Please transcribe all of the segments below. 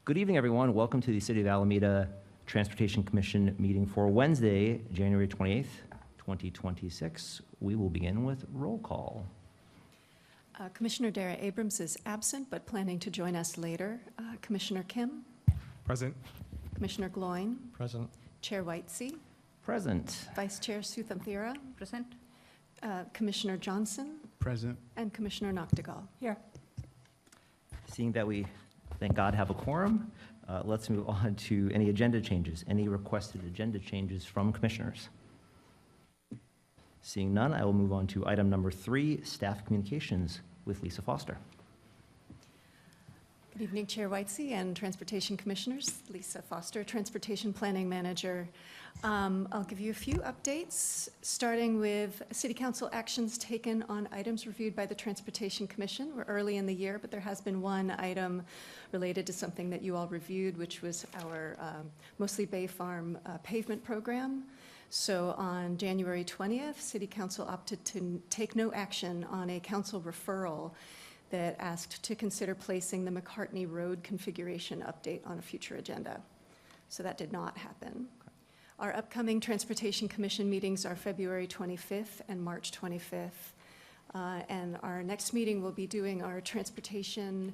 Good evening, everyone. Welcome to the City of Alameda Transportation Commission meeting for Wednesday, January 28th, 2026. We will begin with roll call. Commissioner Dara Abrams is absent, but planning to join us later. Commissioner Kim? Present. Commissioner Gloin? Present. Chair Whitesey? Present. Vice Chair Suthamthira? Present. Commissioner Johnson? Present. And Commissioner Noctegal? Here. Seeing that we, thank God, have a quorum, let's move on to any agenda changes. Any requested agenda changes from commissioners? Seeing none, I will move on to item number 3, staff communications with Lisa Foster. Good evening, Chair Whitesey and Transportation Commissioners. Lisa Foster, Transportation Planning Manager. I'll give you a few updates, starting with City Council actions taken on items reviewed by the Transportation Commission. We're early in the year, but there has been one item related to something that you all reviewed, which was our Mostly Bay Farm pavement program. So on January 20th, City Council opted to take no action on a council referral that asked to consider placing the McCartney Road configuration update on a future agenda. So that did not happen. Our upcoming Transportation Commission meetings are February 25th and March 25th. And our next meeting will be doing our Transportation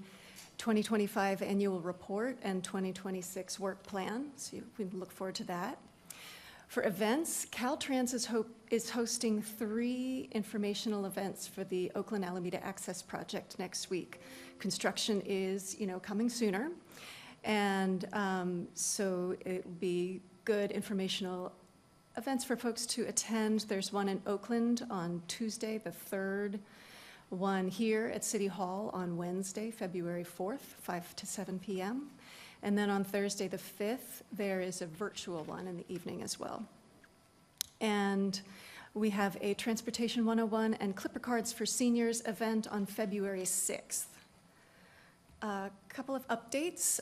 2025 annual report and 2026 work plan. So we look forward to that. For events, Caltrans is hosting 3 informational events for the Oakland Alameda Access Project next week. Construction is, coming sooner, and so it will be good informational events for folks to attend. There's one in Oakland on Tuesday, the 3rd, one here at City Hall on Wednesday, February 4th, 5 to 7 p.m., and then on Thursday, the 5th, there is a virtual one in the evening as well. And we have a Transportation 101 and Clipper Cards for Seniors event on February 6th. A couple of updates.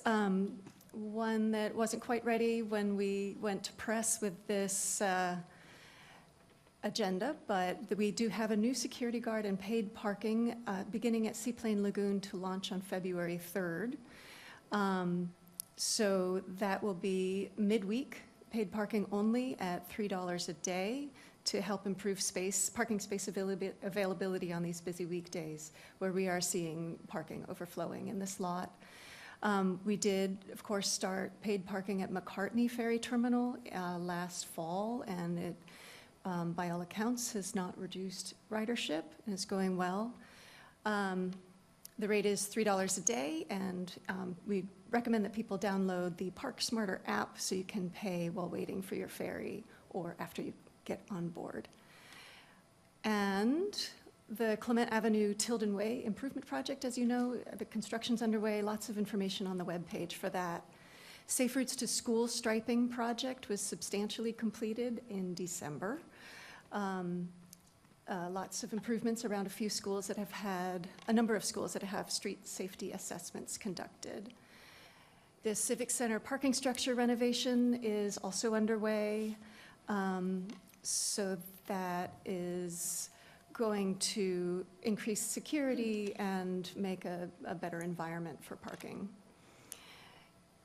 One that wasn't quite ready when we went to press with this agenda, but we do have a new security guard and paid parking beginning at Seaplane Lagoon to launch on February 3rd. So that will be midweek, paid parking only at $3 a day to help improve parking space availability on these busy weekdays where we are seeing parking overflowing in this lot. We did, of course, start paid parking at McCartney Ferry Terminal last fall, and it, by all accounts, has not reduced ridership and is going well. The rate is $3 a day, and we recommend that people download the Park Smarter app so you can pay while waiting for your ferry or after you get on board. And the Clement Avenue Tilden Way Improvement Project, as you know, the construction's underway, lots of information on the webpage for that. Safe Routes to School striping project was substantially completed in December. Lots of improvements around a number of schools that have street safety assessments conducted. The Civic Center parking structure renovation is also underway. So that is going to increase security and make a better environment for parking.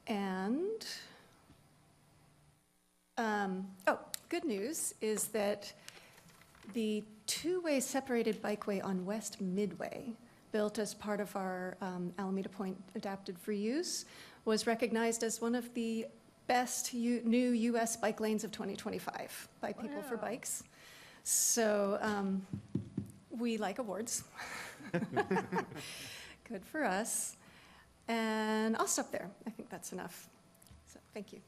And, good news is that the 2-way separated bikeway on West Midway, built as part of our Alameda Point Adapted for Use, was recognized as one of the best new U.S. bike lanes of 2025 by People for Bikes. So we like awards. Good for us. And I'll stop there. I think that's enough. So thank you.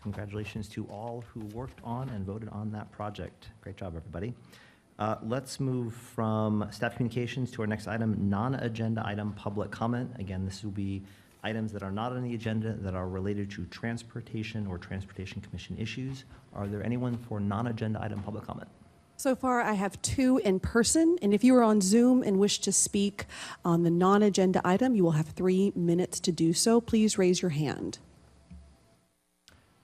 Congratulations to all who worked on and voted on that project. Great job, everybody. Let's move from staff communications to our next item, non-agenda item, public comment. Again, this will be items that are not on the agenda that are related to transportation or Transportation Commission issues. Are there anyone for non-agenda item public comment? So far, I have 2 in person, and if you are on Zoom and wish to speak on the non-agenda item, you will have 3 minutes to do so. Please raise your hand.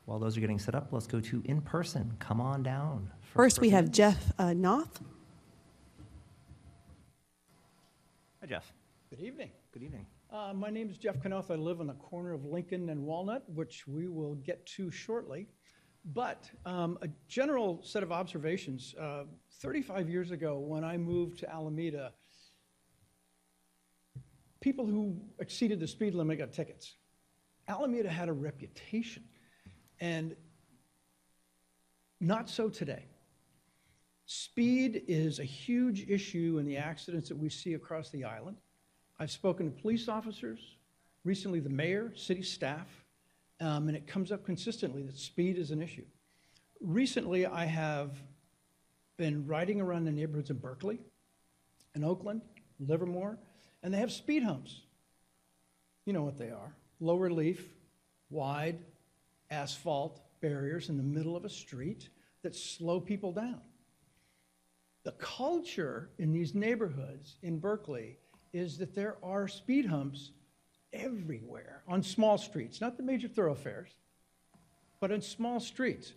While those are getting set up, let's go to in person. Come on down. First, we have Jeff Noth. Hi, Jeff. Good evening. Good evening. My name is Jeff Kanoth. I live on the corner of Lincoln and Walnut, which we will get to shortly. But a general set of observations. 35 years ago, when I moved to Alameda, people who exceeded the speed limit got tickets. Alameda had a reputation, and not so today. Speed is a huge issue in the accidents that we see across the island. I've spoken to police officers, recently the mayor, city staff, and it comes up consistently that speed is an issue. Recently, I have been riding around the neighborhoods in Berkeley, in Oakland, Livermore, and they have speed humps. You know what they are. Low relief, wide, asphalt barriers in the middle of a street that slow people down. The culture in these neighborhoods in Berkeley is that there are speed humps everywhere on small streets, not the major thoroughfares, but on small streets.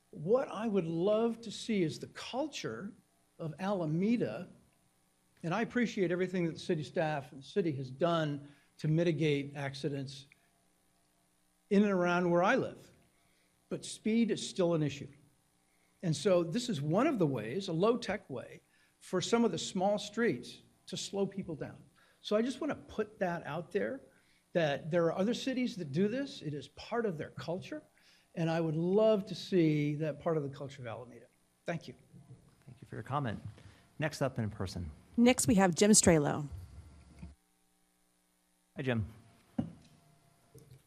What I would love to see is the culture of Alameda, and I appreciate everything that the city staff and the city has done to mitigate accidents in and around where I live, but speed is still an issue. And so this is one of the ways, a low-tech way, for some of the small streets to slow people down. So I just want to put that out there, that there are other cities that do this. It is part of their culture, and I would love to see that part of the culture of Alameda. Thank you. Thank you for your comment. Next up in person. Next, we have Jim Strelo. Hi, Jim.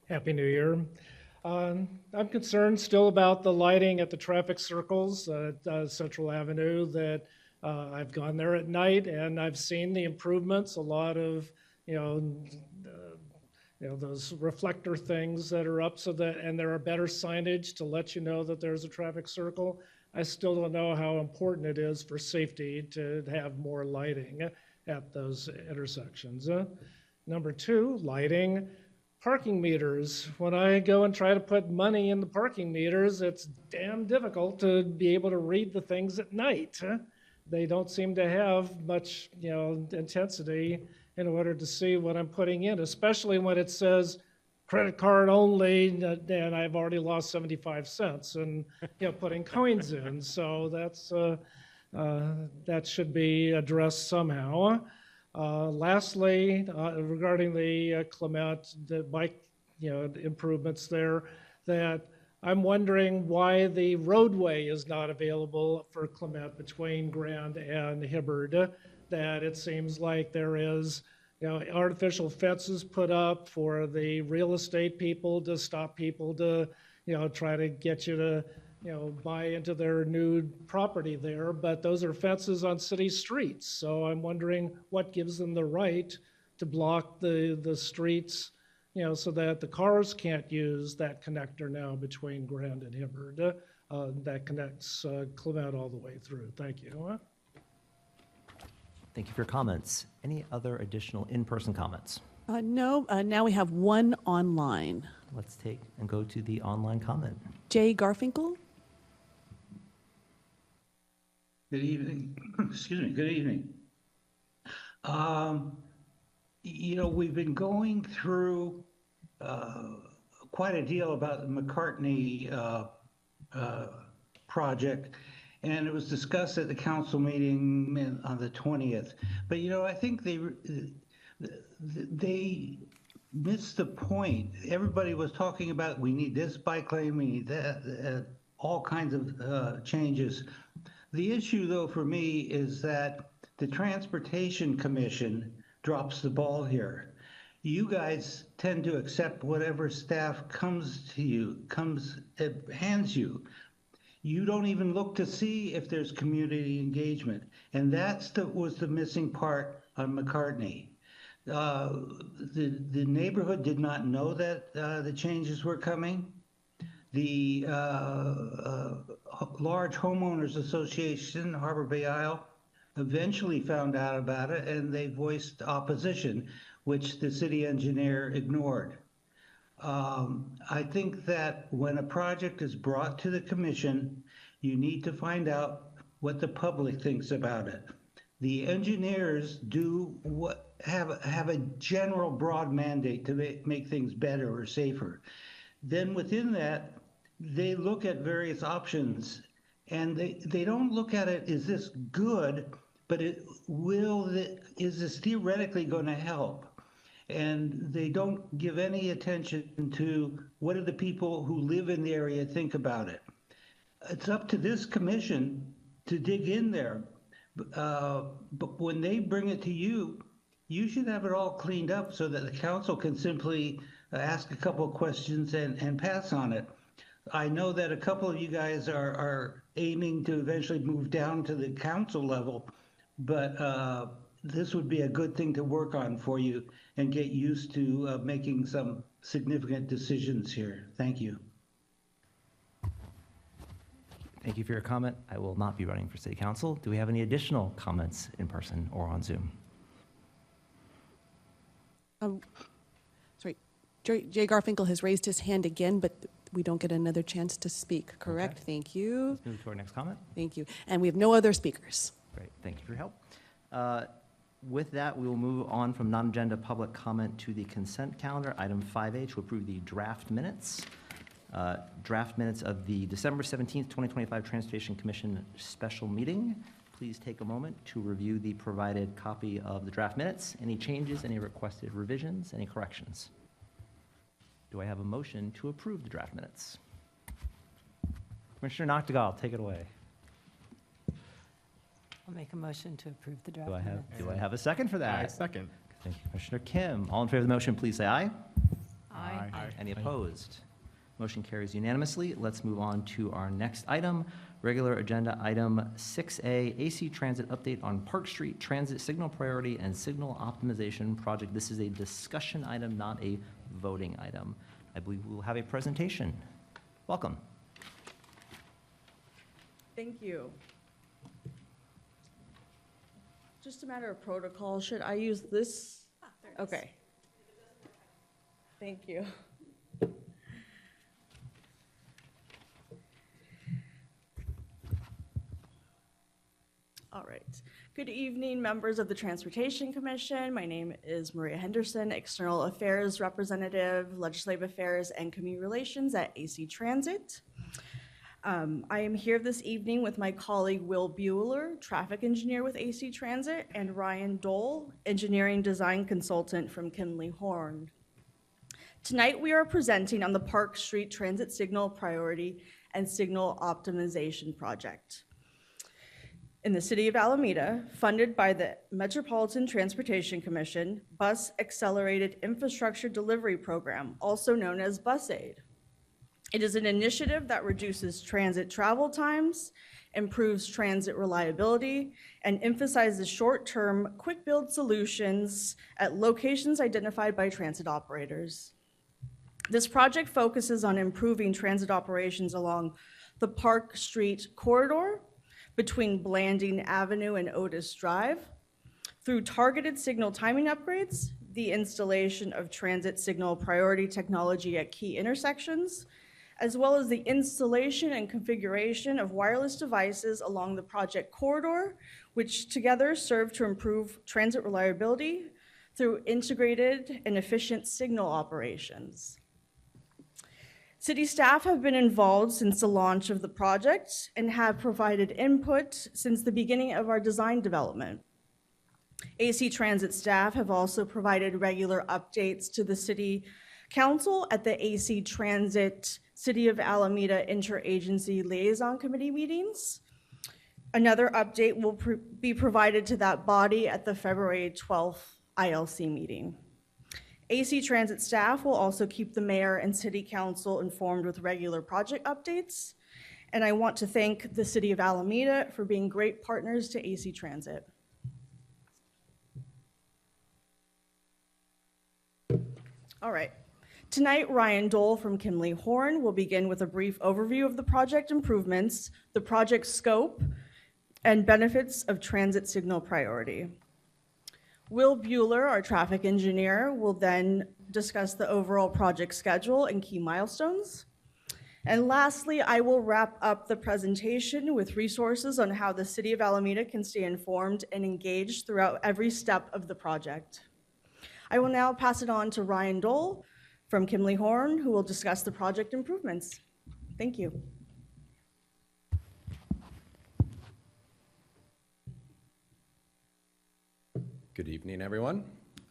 Happy New Year. I'm concerned still about the lighting at the traffic circles at Central Avenue. That I've gone there at night and I've seen the improvements. A lot of those reflector things that are up, so that, and there are better signage to let you know that there's a traffic circle. I still don't know how important it is for safety to have more lighting at those intersections. Number two, lighting. Parking meters. When I go and try to put money in the parking meters, it's damn difficult to be able to read the things at night. They don't seem to have much, intensity in order to see what I'm putting in, especially when it says credit card only, and I've already lost 75 cents and putting coins in. So that should be addressed somehow. Lastly, regarding the Clement, the bike, improvements there, that I'm wondering why the roadway is not available for Clement between Grand and Hibbard. That it seems like there is, artificial fences put up for the real estate people to stop people to, try to get you to, buy into their new property there, but those are fences on city streets. So I'm wondering what gives them the right to block the streets, so that the cars can't use that connector now between Grand and Hibbard that connects Clement all the way through. Thank you. Thank you for your comments. Any other additional in-person comments? No, now we have one online. Let's take and go to the online comment. Jay Garfinkel. Good evening. Excuse me. Good evening. We've been going through quite a deal about the McCartney project, and it was discussed at the council meeting on the 20th. But I think they missed the point. Everybody was talking about we need this bike lane, we need that, all kinds of changes. The issue, though, for me is that the Transportation Commission drops the ball here. You guys tend to accept whatever staff hands you. You don't even look to see if there's community engagement. And was the missing part on McCartney. The neighborhood did not know that the changes were coming. The large homeowners association, Harbor Bay Isle, eventually found out about it, and they voiced opposition, which the city engineer ignored. I think that when a project is brought to the commission, you need to find out what the public thinks about it. The engineers have a general broad mandate to make things better or safer. Then within that, they look at various options, and they don't look at it, is this good, but is this theoretically going to help? And they don't give any attention to what do the people who live in the area think about it. It's up to this commission to dig in there. But when they bring it to you, you should have it all cleaned up so that the council can simply ask a couple of questions and pass on it. I know that a couple of you guys are aiming to eventually move down to the council level, but this would be a good thing to work on for you and get used to making some significant decisions here. Thank you. Thank you for your comment. I will not be running for city council. Do we have any additional comments in person or on Zoom? Sorry, Jay Garfinkel has raised his hand again, but we don't get another chance to speak, correct? Okay. Thank you. Let's move to our next comment. Thank you. And we have no other speakers. Great, thank you for your help. With that, we will move on from non-agenda public comment to the consent calendar. Item 5A, to approve the draft minutes. Draft minutes of the December 17th, 2025 Transportation Commission special meeting. Please take a moment to review the provided copy of the draft minutes. Any changes, any requested revisions, any corrections? Do I have a motion to approve the draft minutes? Commissioner Noctegal, take it away. I'll make a motion to approve the draft Do minutes. I have a second for that? Second. Thank you, Commissioner Kim. All in favor of the motion, please say aye. Aye. Any opposed? Motion carries unanimously. Let's move on to our next item, regular agenda item 6A, AC Transit update on Park Street Transit Signal Priority and Signal Optimization Project. This is a discussion item, not a voting item. I believe we will have a presentation. Welcome. Thank you. Just a matter of protocol, should I use this? Okay. Thank you. All right. Good evening, members of the Transportation Commission. My name is Maria Henderson, External Affairs Representative, Legislative Affairs and Community Relations at AC Transit. I am here this evening with my colleague Will Bueller, Traffic Engineer with AC Transit, and Ryan Dole, Engineering Design Consultant from Kinley Horn. Tonight we are presenting on the Park Street Transit Signal Priority and Signal Optimization Project in the city of Alameda, funded by the Metropolitan Transportation Commission Bus Accelerated Infrastructure Delivery Program, also known as BusAid. It is an initiative that reduces transit travel times, improves transit reliability, and emphasizes short-term, quick-build solutions at locations identified by transit operators. This project focuses on improving transit operations along the Park Street corridor between Blanding Avenue and Otis Drive, through targeted signal timing upgrades, the installation of transit signal priority technology at key intersections, as well as the installation and configuration of wireless devices along the project corridor, which together serve to improve transit reliability through integrated and efficient signal operations. City staff have been involved since the launch of the project and have provided input since the beginning of our design development. AC Transit staff have also provided regular updates to the City Council at the AC Transit City of Alameda Interagency Liaison Committee meetings. Another update will be provided to that body at the February 12th ILC meeting. AC Transit staff will also keep the mayor and city council informed with regular project updates. And I want to thank the city of Alameda for being great partners to AC Transit. All right. Tonight, Ryan Dole from Kinley Horn will begin with a brief overview of the project improvements, the project scope, and benefits of transit signal priority. Will Bueller, our traffic engineer, will then discuss the overall project schedule and key milestones. And lastly, I will wrap up the presentation with resources on how the City of Alameda can stay informed and engaged throughout every step of the project. I will now pass it on to Ryan Dole from Kimley Horn, who will discuss the project improvements. Thank you. Good evening, everyone.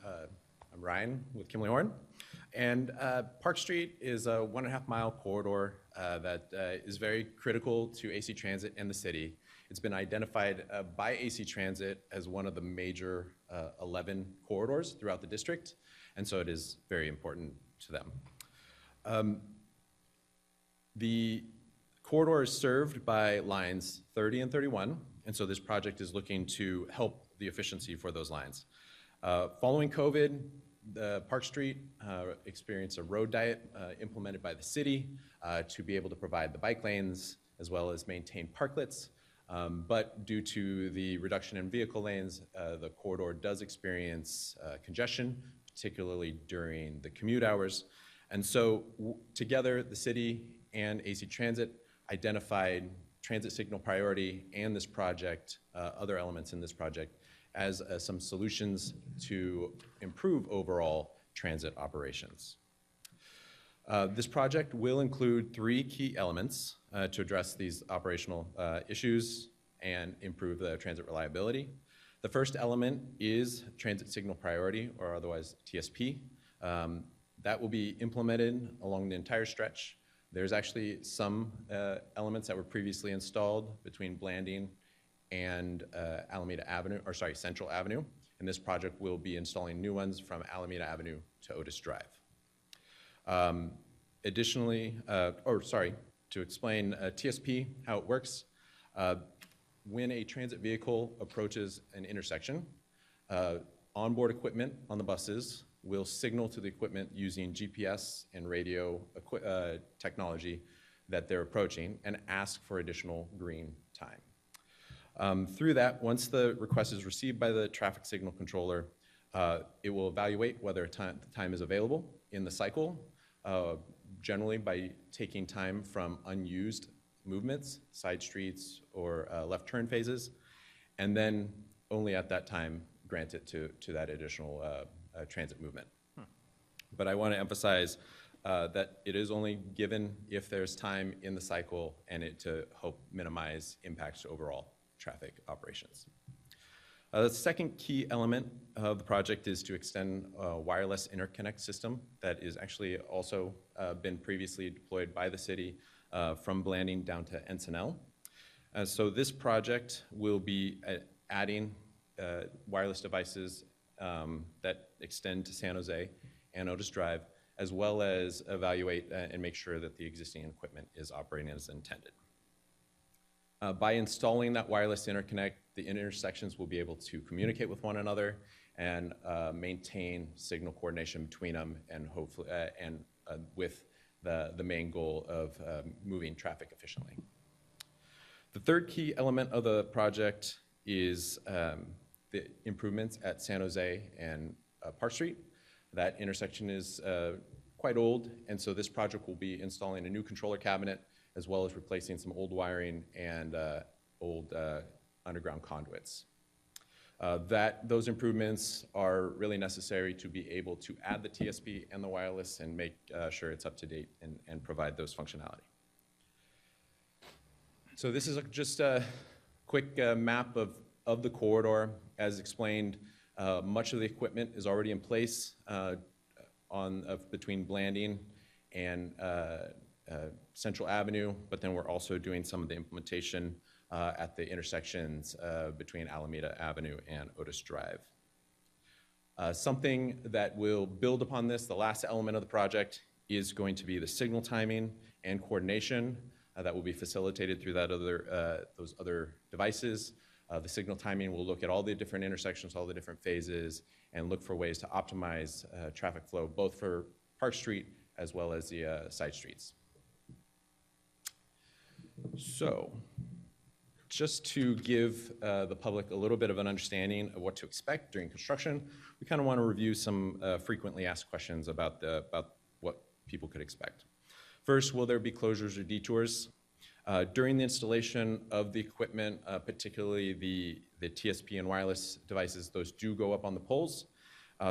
I'm Ryan with Kimley Horn. And Park Street is a 1.5 mile corridor that is very critical to AC Transit and the city. It's been identified by AC Transit as one of the major 11 corridors throughout the district, and so it is very important to them. The corridor is served by lines 30 and 31, and so this project is looking to help the efficiency for those lines. Following COVID, the Park Street experienced a road diet implemented by the city to be able to provide the bike lanes as well as maintain parklets. But due to the reduction in vehicle lanes, the corridor does experience congestion, particularly during the commute hours. And so together, the city and AC Transit identified transit signal priority and this project, other elements in this project, as some solutions to improve overall transit operations. This project will include 3 key elements to address these operational issues and improve the transit reliability. The first element is transit signal priority, or otherwise TSP. That will be implemented along the entire stretch. There's actually some elements that were previously installed between Blanding and Central Avenue, and this project will be installing new ones from Alameda Avenue to Otis Drive. Additionally, to explain TSP, how it works, when a transit vehicle approaches an intersection, onboard equipment on the buses will signal to the equipment using GPS and radio technology that they're approaching and ask for additional green time. Through that, once the request is received by the traffic signal controller, it will evaluate whether time is available in the cycle, generally by taking time from unused movements, side streets, or left turn phases, and then only at that time grant it to that additional transit movement. But I want to emphasize that it is only given if there's time in the cycle and it to help minimize impacts to overall traffic operations. The second key element of the project is to extend a wireless interconnect system that is actually also been previously deployed by the city from Blanding down to Encinal. So this project will be adding wireless devices that extend to San Jose and Otis Drive, as well as evaluate and make sure that the existing equipment is operating as intended. By installing that wireless interconnect, the intersections will be able to communicate with one another and maintain signal coordination between them, and hopefully, with the main goal of moving traffic efficiently. The third key element of the project is the improvements at San Jose and Park Street. That intersection is quite old, and so this project will be installing a new controller cabinet as well as replacing some old wiring and old underground conduits. Those improvements are really necessary to be able to add the TSP and the wireless and make sure it's up to date and provide those functionality. So this is just a quick map of the corridor. As explained, much of the equipment is already in place between Blanding and Central Avenue, but then we're also doing some of the implementation at the intersections between Alameda Avenue and Otis Drive. Something that will build upon this, the last element of the project, is going to be the signal timing and coordination that will be facilitated through those other devices. The signal timing will look at all the different intersections, all the different phases, and look for ways to optimize traffic flow, both for Park Street as well as the side streets. So, just to give the public a little bit of an understanding of what to expect during construction, we kind of want to review some frequently asked questions about what people could expect. First, will there be closures or detours? During the installation of the equipment, particularly the TSP and wireless devices, those do go up on the poles.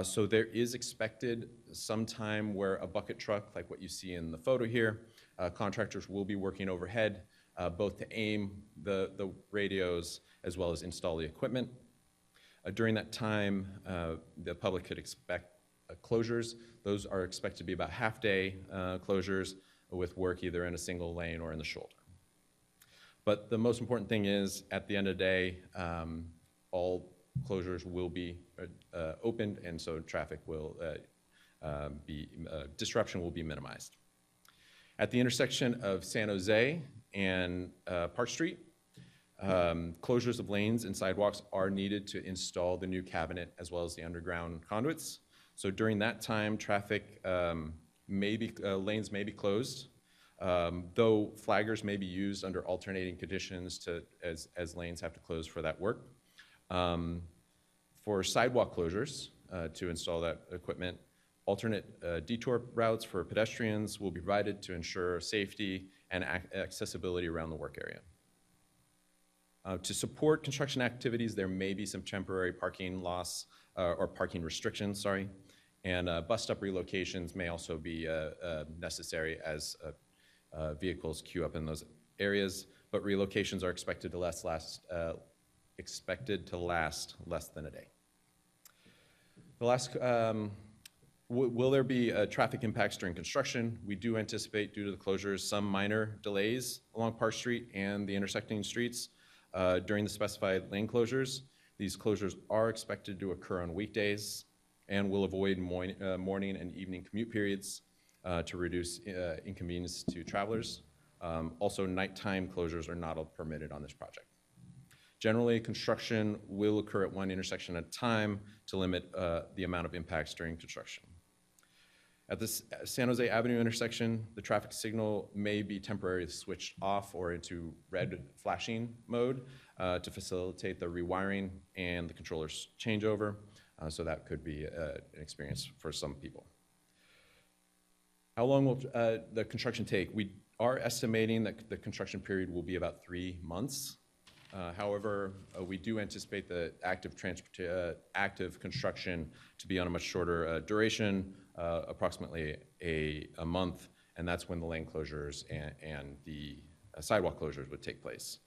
So there is expected some time where a bucket truck, like what you see in the photo here, contractors will be working overhead, both to aim the radios as well as install the equipment. During that time, the public could expect closures. Those are expected to be about half-day closures with work either in a single lane or in the shoulder. But the most important thing is, at the end of the day, all closures will be opened, and so traffic will disruption will be minimized. At the intersection of San Jose and Park Street, closures of lanes and sidewalks are needed to install the new cabinet as well as the underground conduits. So during that time, traffic lanes may be closed, though flaggers may be used under alternating conditions as lanes have to close for that work. For sidewalk closures to install that equipment, alternate detour routes for pedestrians will be provided to ensure safety and accessibility around the work area. To support construction activities, there may be some temporary parking loss or parking restrictions, sorry, and bus stop relocations may also be necessary as vehicles queue up in those areas, but relocations are expected to last less than a day. The last, will there be traffic impacts during construction? We do anticipate, due to the closures, some minor delays along Park Street and the intersecting streets during the specified lane closures. These closures are expected to occur on weekdays and will avoid morning and evening commute periods to reduce inconvenience to travelers. Also, nighttime closures are not permitted on this project. Generally, construction will occur at one intersection at a time to limit the amount of impacts during construction. At this San Jose Avenue intersection, the traffic signal may be temporarily switched off or into red flashing mode to facilitate the rewiring and the controller's changeover. So that could be an experience for some people. How long will the construction take? We are estimating that the construction period will be about 3 months. However, we do anticipate the active construction to be on a much shorter duration, approximately a month, and that's when the lane closures and the sidewalk closures would take place.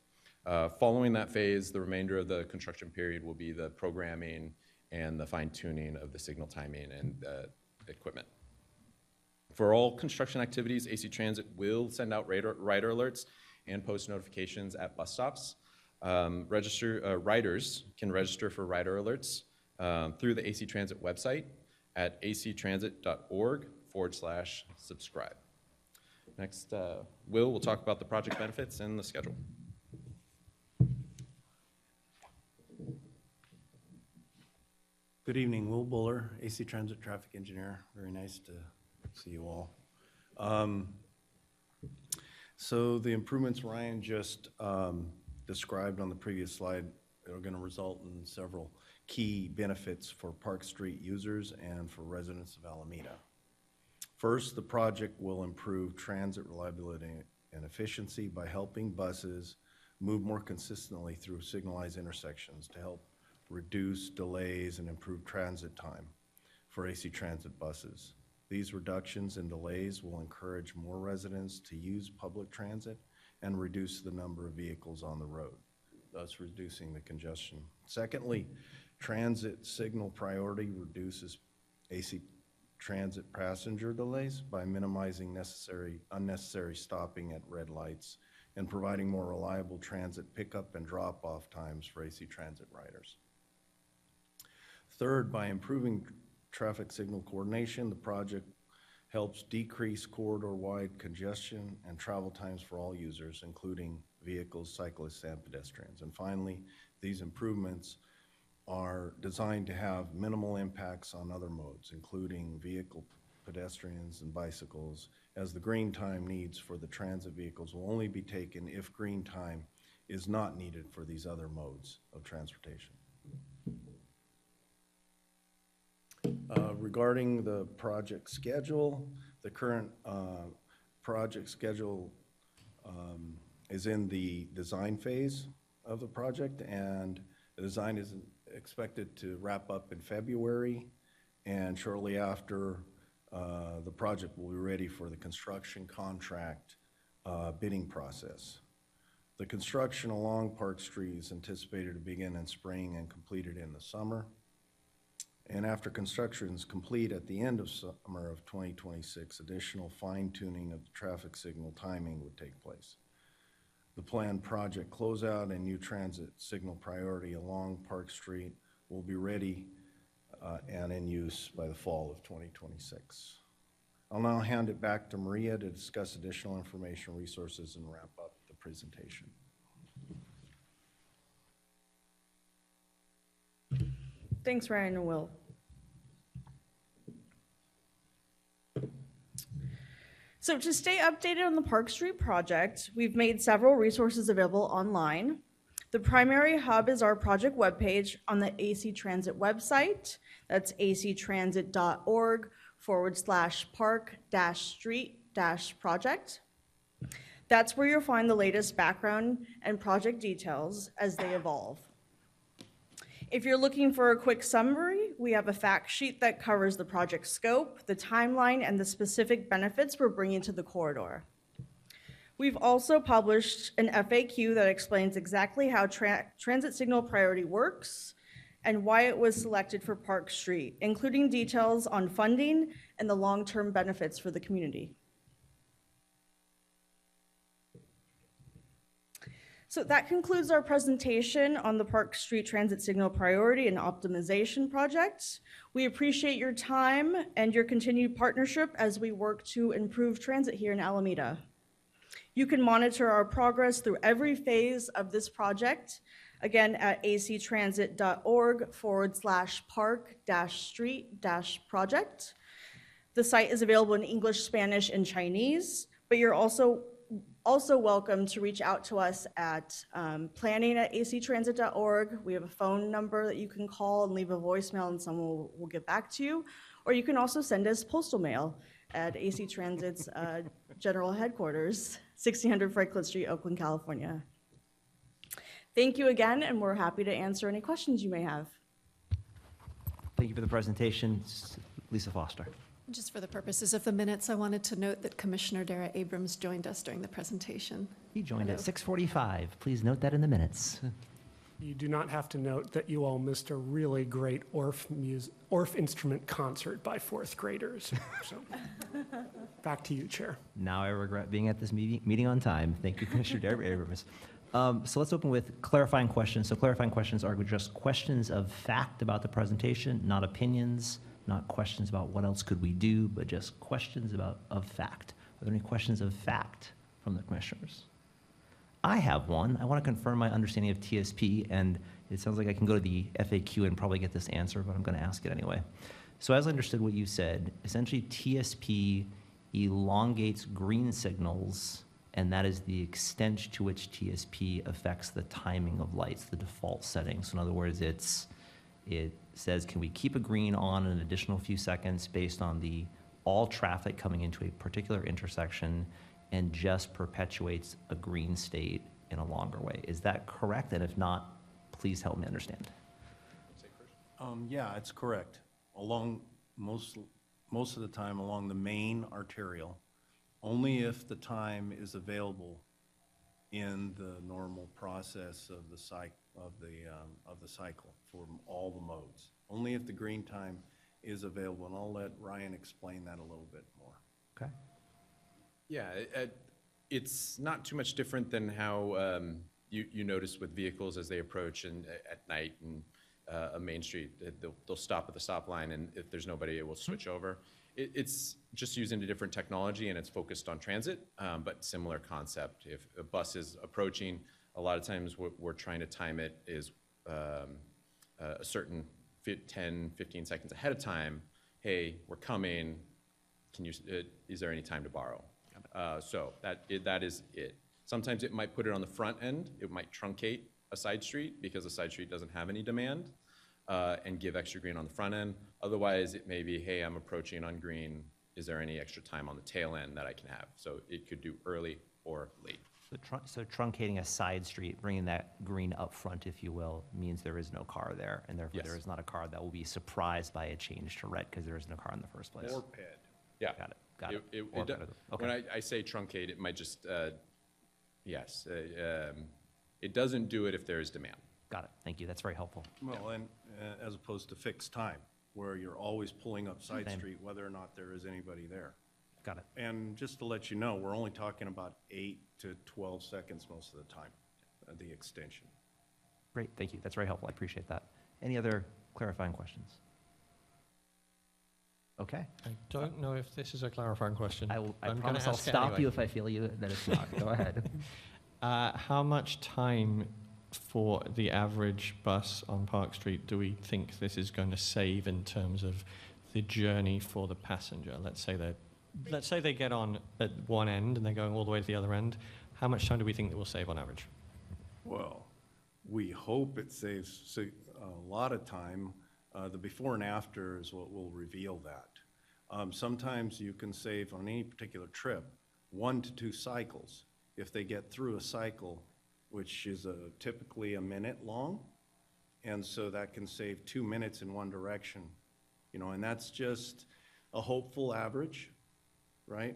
Following that phase, the remainder of the construction period will be the programming and the fine-tuning of the signal timing and equipment. For all construction activities, AC Transit will send out rider alerts and post notifications at bus stops. Riders can register for rider alerts through the AC Transit website at actransit.org/subscribe. Next, we'll talk about the project benefits and the schedule. Good evening, Will Buller, AC Transit Traffic Engineer. Very nice to see you all. So the improvements Ryan just described on the previous slide are going to result in several key benefits for Park Street users and for residents of Alameda. First, the project will improve transit reliability and efficiency by helping buses move more consistently through signalized intersections to help reduce delays and improve transit time for AC Transit buses. These reductions in delays will encourage more residents to use public transit and reduce the number of vehicles on the road, thus reducing the congestion. Secondly, transit signal priority reduces AC Transit passenger delays by minimizing unnecessary stopping at red lights and providing more reliable transit pickup and drop-off times for AC Transit riders. Third, by improving traffic signal coordination, the project helps decrease corridor-wide congestion and travel times for all users, including vehicles, cyclists, and pedestrians. And finally, these improvements are designed to have minimal impacts on other modes, including vehicle, pedestrians, and bicycles, as the green time needs for the transit vehicles will only be taken if green time is not needed for these other modes of transportation. Regarding the project schedule, the current project schedule is in the design phase of the project, and the design is expected to wrap up in February, and shortly after, the project will be ready for the construction contract bidding process. The construction along Park Street is anticipated to begin in spring and completed in the summer. And after construction is complete at the end of summer of 2026, additional fine-tuning of the traffic signal timing would take place. The planned project closeout and new transit signal priority along Park Street will be ready and in use by the fall of 2026. I'll now hand it back to Maria to discuss additional information, resources, and wrap up the presentation. Thanks, Ryan and Will. So to stay updated on the Park Street project, we've made several resources available online. The primary hub is our project webpage on the AC Transit website. That's actransit.org/park-street-project. That's where you'll find the latest background and project details as they evolve. If you're looking for a quick summary, we have a fact sheet that covers the project scope, the timeline, and the specific benefits we're bringing to the corridor. We've also published an FAQ that explains exactly how transit signal priority works and why it was selected for Park Street, including details on funding and the long-term benefits for the community. So that concludes our presentation on the Park Street Transit Signal Priority and Optimization Project. We appreciate your time and your continued partnership as we work to improve transit here in Alameda. You can monitor our progress through every phase of this project, again at actransit.org/park-street-project. The site is available in English, Spanish, and Chinese, but you're also welcome to reach out to us at planning@actransit.org. We have a phone number that you can call and leave a voicemail and someone will get back to you. Or you can also send us postal mail at AC Transit's general headquarters, 1600 Franklin Street, Oakland, California. Thank you again, and we're happy to answer any questions you may have. Thank you for the presentation. Lisa Foster. Just for the purposes of the minutes, I wanted to note that Commissioner Dara Abrams joined us during the presentation. He joined at 6:45. Please note that in the minutes. You do not have to note that you all missed a really great Orff instrument concert by fourth graders. So, back to you, Chair. Now I regret being at this meeting on time. Thank you, Commissioner Dara Abrams. So let's open with clarifying questions. So clarifying questions are just questions of fact about the presentation, not opinions, not questions about what else could we do, but just questions of fact. Are there any questions of fact from the commissioners? I have one. I want to confirm my understanding of TSP, and it sounds like I can go to the FAQ and probably get this answer, but I'm going to ask it anyway. So as I understood what you said, essentially TSP elongates green signals, and that is the extent to which TSP affects the timing of lights, the default setting. So in other words, it says, can we keep a green on an additional few seconds based on all traffic coming into a particular intersection, and just perpetuates a green state in a longer way. Is that correct? And if not, please help me understand. Yeah, it's correct. Along most of the time along the main arterial, only if the time is available in the normal process of the cycle for all the modes. Only if the green time is available, and I'll let Ryan explain that a little bit more. Okay. Yeah, it's not too much different than how you notice with vehicles as they approach and at night and a main street. They'll stop at the stop line, and if there's nobody, it will switch over. It's just using a different technology, and it's focused on transit, but similar concept. If a bus is approaching, a lot of times what we're trying to time it is a certain 10, 15 seconds ahead of time. Hey, we're coming. Is there any time to borrow? So that is it. Sometimes it might put it on the front end. It might truncate a side street because the side street doesn't have any demand and give extra green on the front end. Otherwise, it may be, hey, I'm approaching on green. is there any extra time on the tail end that I can have? So it could do early or late. So truncating a side street, bringing that green up front, if you will, means there is no car there, and therefore there Yes. is not a car that will be surprised by a change to red because there is no car in the first place. Or ped. Yeah. Got it. It do- When I say truncate, it might just, yes, it doesn't do it if there is demand. Got it. Thank you. That's very helpful. Well, and as opposed to fixed time, where you're always pulling up side Same. street whether or not there is anybody there. Got it. And just to let you know, we're only talking about 8 to 12 seconds most of the time, the extension. Great. Thank you. That's very helpful. I appreciate that. Any other clarifying questions? Okay. I don't know if this is a clarifying question. I I'm gonna promise I'll ask it stop anyway. you if I feel that it's not. Go ahead. How much time for the average bus on Park Street do we think this is going to save in terms of the journey for the passenger? Let's say they get on at one end and they're going all the way to the other end. How much time do we think it will save on average? Well, we hope it saves a lot of time. The before and after is what will reveal that. Sometimes you can save on any particular trip 1 to 2 cycles. If they get through a cycle, which is typically a minute long, and so that can save 2 minutes in one direction, and that's just a hopeful average, right?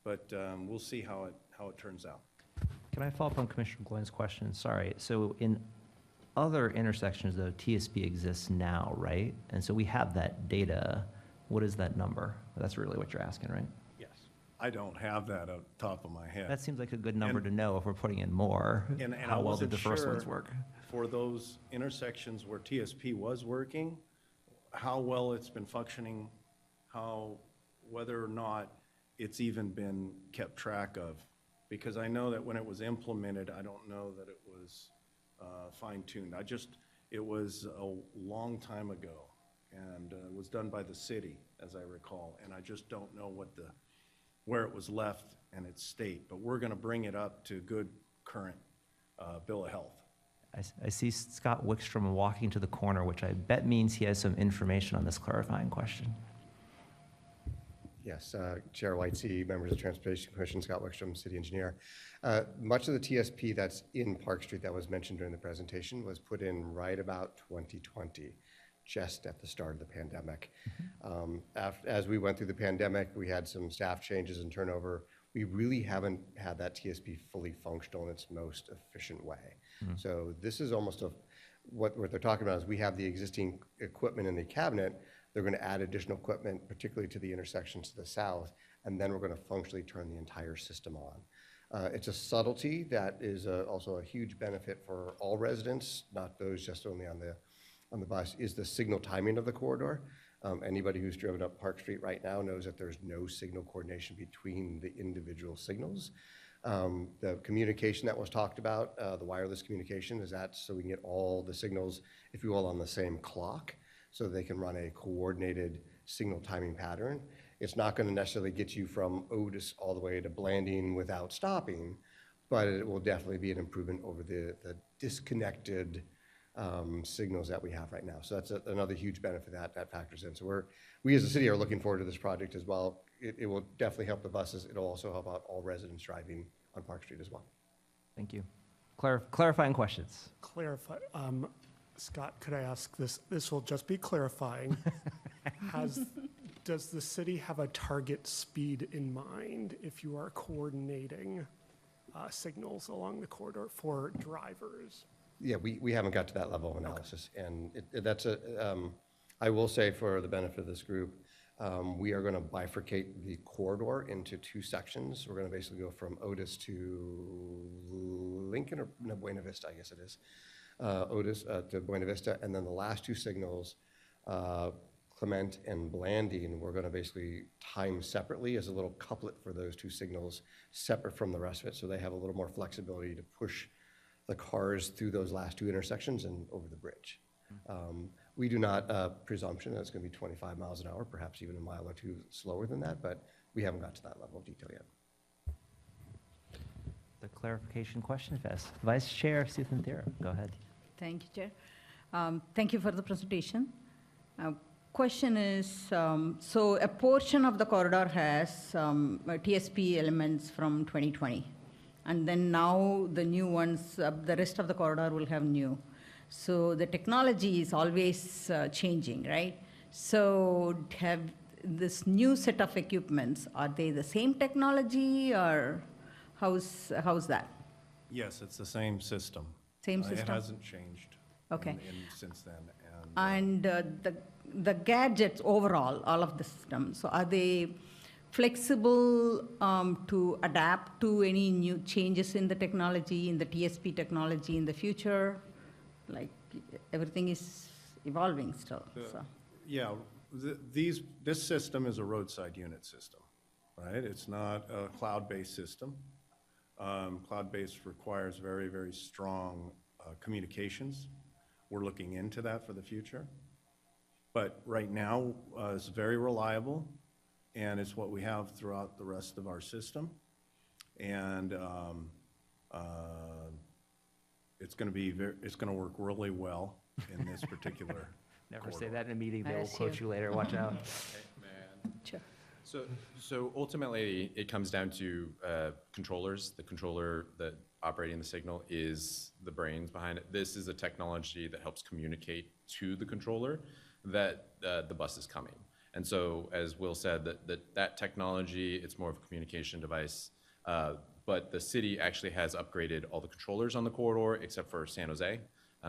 But we'll see how it turns out. Can I follow up on Commissioner Glenn's question? Sorry. So in other intersections, though, TSP exists now, right? And so we have that data. What is that number? That's really what you're asking, right? Yes. I don't have that up top of my head. That seems like a good number And- to know if we're putting in more. And I How well did wasn't the first ones sure work? For those intersections where TSP was working, how well it's been functioning, whether or not it's even been kept track of. Because I know that when it was implemented, I don't know that it was fine-tuned. It was a long time ago, and it was done by the city, as I recall, and I just don't know where it was left and its state. But we're gonna bring it up to good current bill of health. I see Scott Wickstrom walking to the corner, which I bet means he has some information on this clarifying question. Yes, Chair Whitesey, members of the Transportation Commission, Scott Wickstrom, City Engineer. Much of the TSP that's in Park Street that was mentioned during the presentation was put in right about 2020, just at the start of the pandemic. As we went through the pandemic, we had some staff changes and turnover. We really haven't had that TSP fully functional in its most efficient way. So this is almost what they're talking about is we have the existing equipment in the cabinet. They're going to add additional equipment, particularly to the intersections to the south, and then we're going to functionally turn the entire system on. It's a subtlety that is also a huge benefit for all residents, not those just only on the bus, is the signal timing of the corridor. Anybody who's driven up Park Street right now knows that there's no signal coordination between the individual signals. The communication that was talked about, the wireless communication, is that so we can get all the signals, if you will, on the same clock, so they can run a coordinated signal timing pattern. It's not going to necessarily get you from Otis all the way to Blanding without stopping, but it will definitely be an improvement over the disconnected signals that we have right now. So that's another huge benefit that factors in. So we as a city are looking forward to this project as well. It will definitely help the buses. It'll also help out all residents driving on Park Street as well. Thank you. Clarifying questions. Clarify, Scott, could I ask this? This will just be clarifying. Does the city have a target speed in mind if you are coordinating signals along the corridor for drivers? Yeah, we haven't got to that level of analysis. Okay. And I will say for the benefit of this group, we are going to bifurcate the corridor into 2 sections. We're going to basically go from Otis to Lincoln, or no, Buena Vista, I guess it is. Otis to Buena Vista, and then the last 2 signals, Clement and Blanding, we're going to basically time separately as a little couplet for those 2 signals, separate from the rest of it, so they have a little more flexibility to push the cars through those last 2 intersections and over the bridge. We do not presumption that it's going to be 25 miles an hour, perhaps even a mile or 2 slower than that, but we haven't got to that level of detail yet. The clarification question, Vice Chair Suthan Thera, go ahead. Thank you, Chair. Thank you for the presentation. question is, so a portion of the corridor has TSP elements from 2020. And then now the new ones, the rest of the corridor will have new. So the technology is always changing, right? So have this new set of equipments, are they the same technology or how's that? Yes, it's the same system. Same system? It hasn't changed. Okay. Since then. And the gadgets overall, all of the systems, so are they flexible to adapt to any new changes in the technology, in the TSP technology in the future? Like everything is evolving still. So. Yeah, this system is a roadside unit system, right? It's not a cloud-based system. Cloud-based requires very, very strong communications. We're looking into that for the future. But right now, it's very reliable, and it's what we have throughout the rest of our system. And it's going to work really well in this particular Never corridor. say that in a meeting, they will quote you later, watch out. Sure. So ultimately, it comes down to controllers. The controller that operating the signal is the brains behind it. This is a technology that helps communicate to the controller that the bus is coming. And so, as Will said, that technology, it's more of a communication device. But the city actually has upgraded all the controllers on the corridor except for San Jose.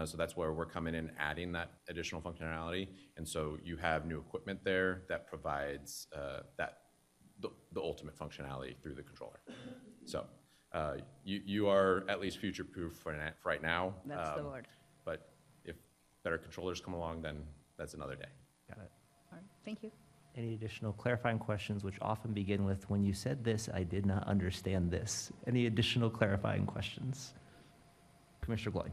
So that's where we're coming in, adding that additional functionality. And so you have new equipment there that provides the ultimate functionality through the controller. So you are at least future-proof for right now. That's the word. But if better controllers come along, then that's another day. Got it. All right, thank you. Any additional clarifying questions, which often begin with, when you said this, I did not understand this. Any additional clarifying questions? Commissioner Gloy.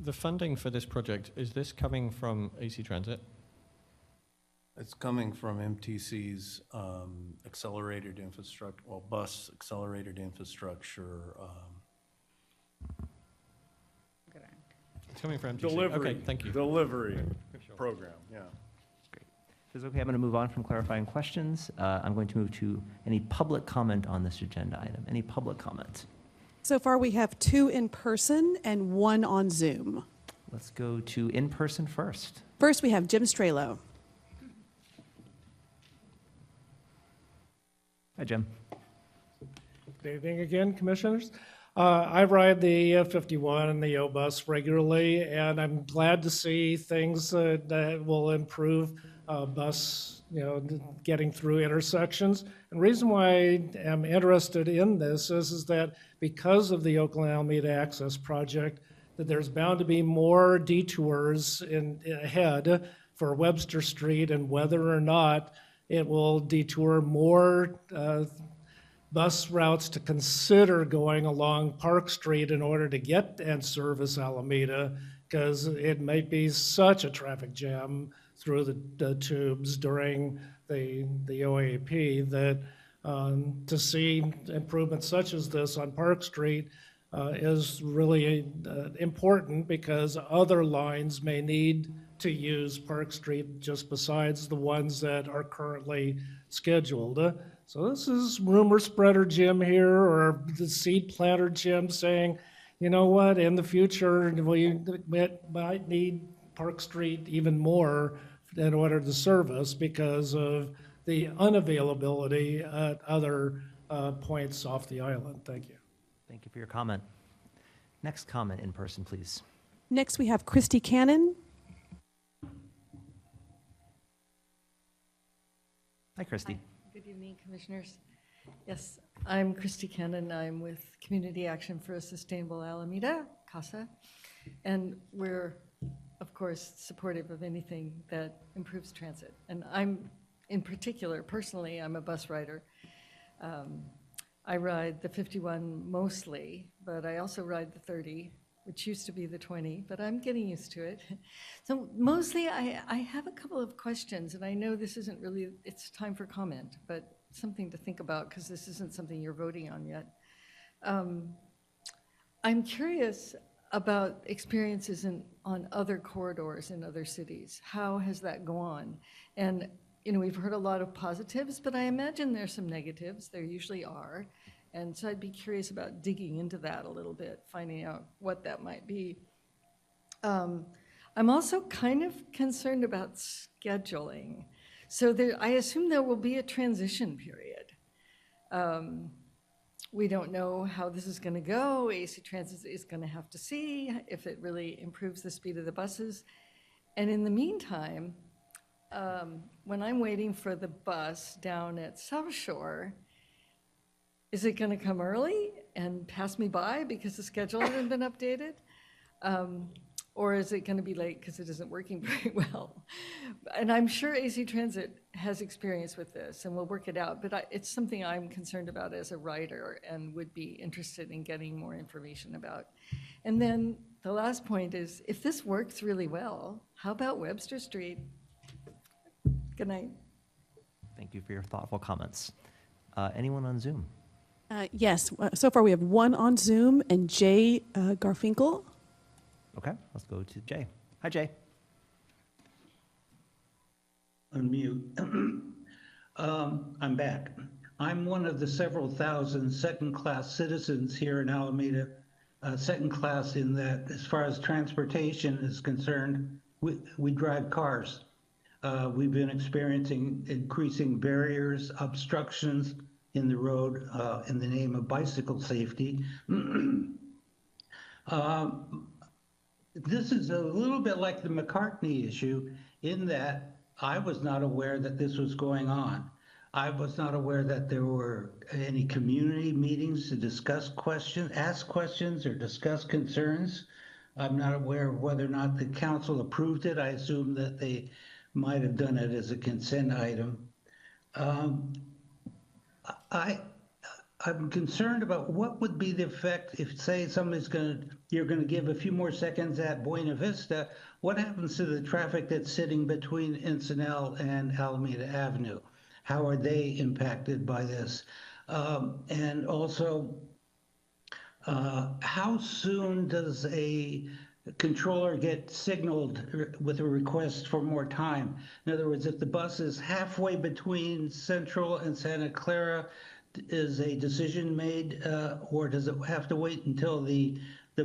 The funding for this project, is this coming from AC Transit? It's coming from MTC's accelerated infrastructure, well, bus accelerated infrastructure. It's coming from MTC. Delivery. Okay, thank you. Delivery program, yeah. Great. If it's okay, I'm going to move on from clarifying questions. I'm going to move to any public comment on this agenda item. Any public comment? So far, we have 2 in person and 1 on Zoom. Let's go to in-person first. First, we have Jim Strelo. Hi, Jim. Good evening again, commissioners. I ride the 51 and the O bus regularly, and I'm glad to see things that will improve bus, getting through intersections. And the reason why I am interested in this is that because of the Oakland Alameda Access Project, that there's bound to be more detours ahead for Webster Street, and whether or not it will detour more bus routes to consider going along Park Street in order to get and service Alameda, because it might be such a traffic jam through the tubes during the OAP that to see improvements such as this on Park Street is really important, because other lines may need to use Park Street just besides the ones that are currently scheduled. So this is rumor spreader Jim here, or the seed planter Jim saying, you know what, in the future, we might need Park Street even more in order to service because of the unavailability at other points off the island. Thank you. Thank you for your comment. Next comment in person, please. Next, we have Christy Cannon. Hi, Christy. Good evening, commissioners. Yes, I'm Christy Cannon. I'm with Community Action for a Sustainable Alameda, CASA. And we're, of course, supportive of anything that improves transit. And I'm, in particular, personally, I'm a bus rider. I ride the 51 mostly, but I also ride the 30, which used to be the 20, but I'm getting used to it. So mostly I have a couple of questions, and I know this isn't really, it's time for comment, but something to think about, because this isn't something you're voting on yet. I'm curious, about experiences on other corridors in other cities. How has that gone? And, we've heard a lot of positives, but I imagine there's some negatives. There usually are. And so I'd be curious about digging into that a little bit, finding out what that might be. I'm also kind of concerned about scheduling. So I assume there will be a transition period. We don't know how this is going to go. AC Transit is going to have to see if it really improves the speed of the buses. And in the meantime, when I'm waiting for the bus down at South Shore, is it going to come early and pass me by because the schedule hasn't been updated? Or is it going to be late because it isn't working very well? And I'm sure AC Transit has experience with this and will work it out, but it's something I'm concerned about as a writer and would be interested in getting more information about. And then the last point is, if this works really well, how about Webster Street? Good night. Thank you for your thoughtful comments. Anyone on Zoom? Yes, so far we have one on Zoom, and Jay Garfinkel. Okay, let's go to Jay. Hi, Jay. Unmute. I'm back. I'm one of the several thousand second-class citizens here in Alameda. Second class in that, as far as transportation is concerned, we drive cars. We've been experiencing increasing barriers, obstructions in the road in the name of bicycle safety. This is a little bit like the McCartney issue in that I was not aware that this was going on. I was not aware that there were any community meetings to discuss questions, ask questions, or discuss concerns. I'm not aware of whether or not the council approved it. I assume that they might have done it as a consent item. I'm concerned about what would be the effect if, say, you're going to give a few more seconds at Buena Vista. What happens to the traffic that's sitting between Encinal and Alameda Avenue? How are they impacted by this? And also, how soon does a controller get signaled with a request for more time? In other words, if the bus is halfway between Central and Santa Clara, is a decision made, or does it have to wait until the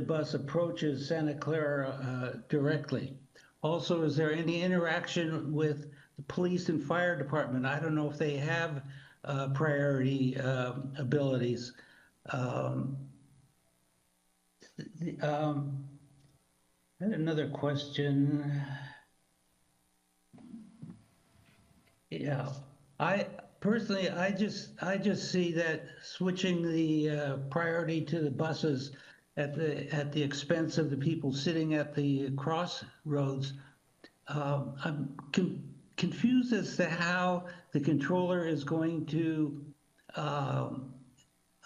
bus approaches Santa Clara directly? Also, is there any interaction with the police and fire department? I don't know if they have priority abilities. I had another question. Yeah, personally, I just see that switching the priority to the buses at the expense of the people sitting at the crossroads. I'm confused as to how the controller is going to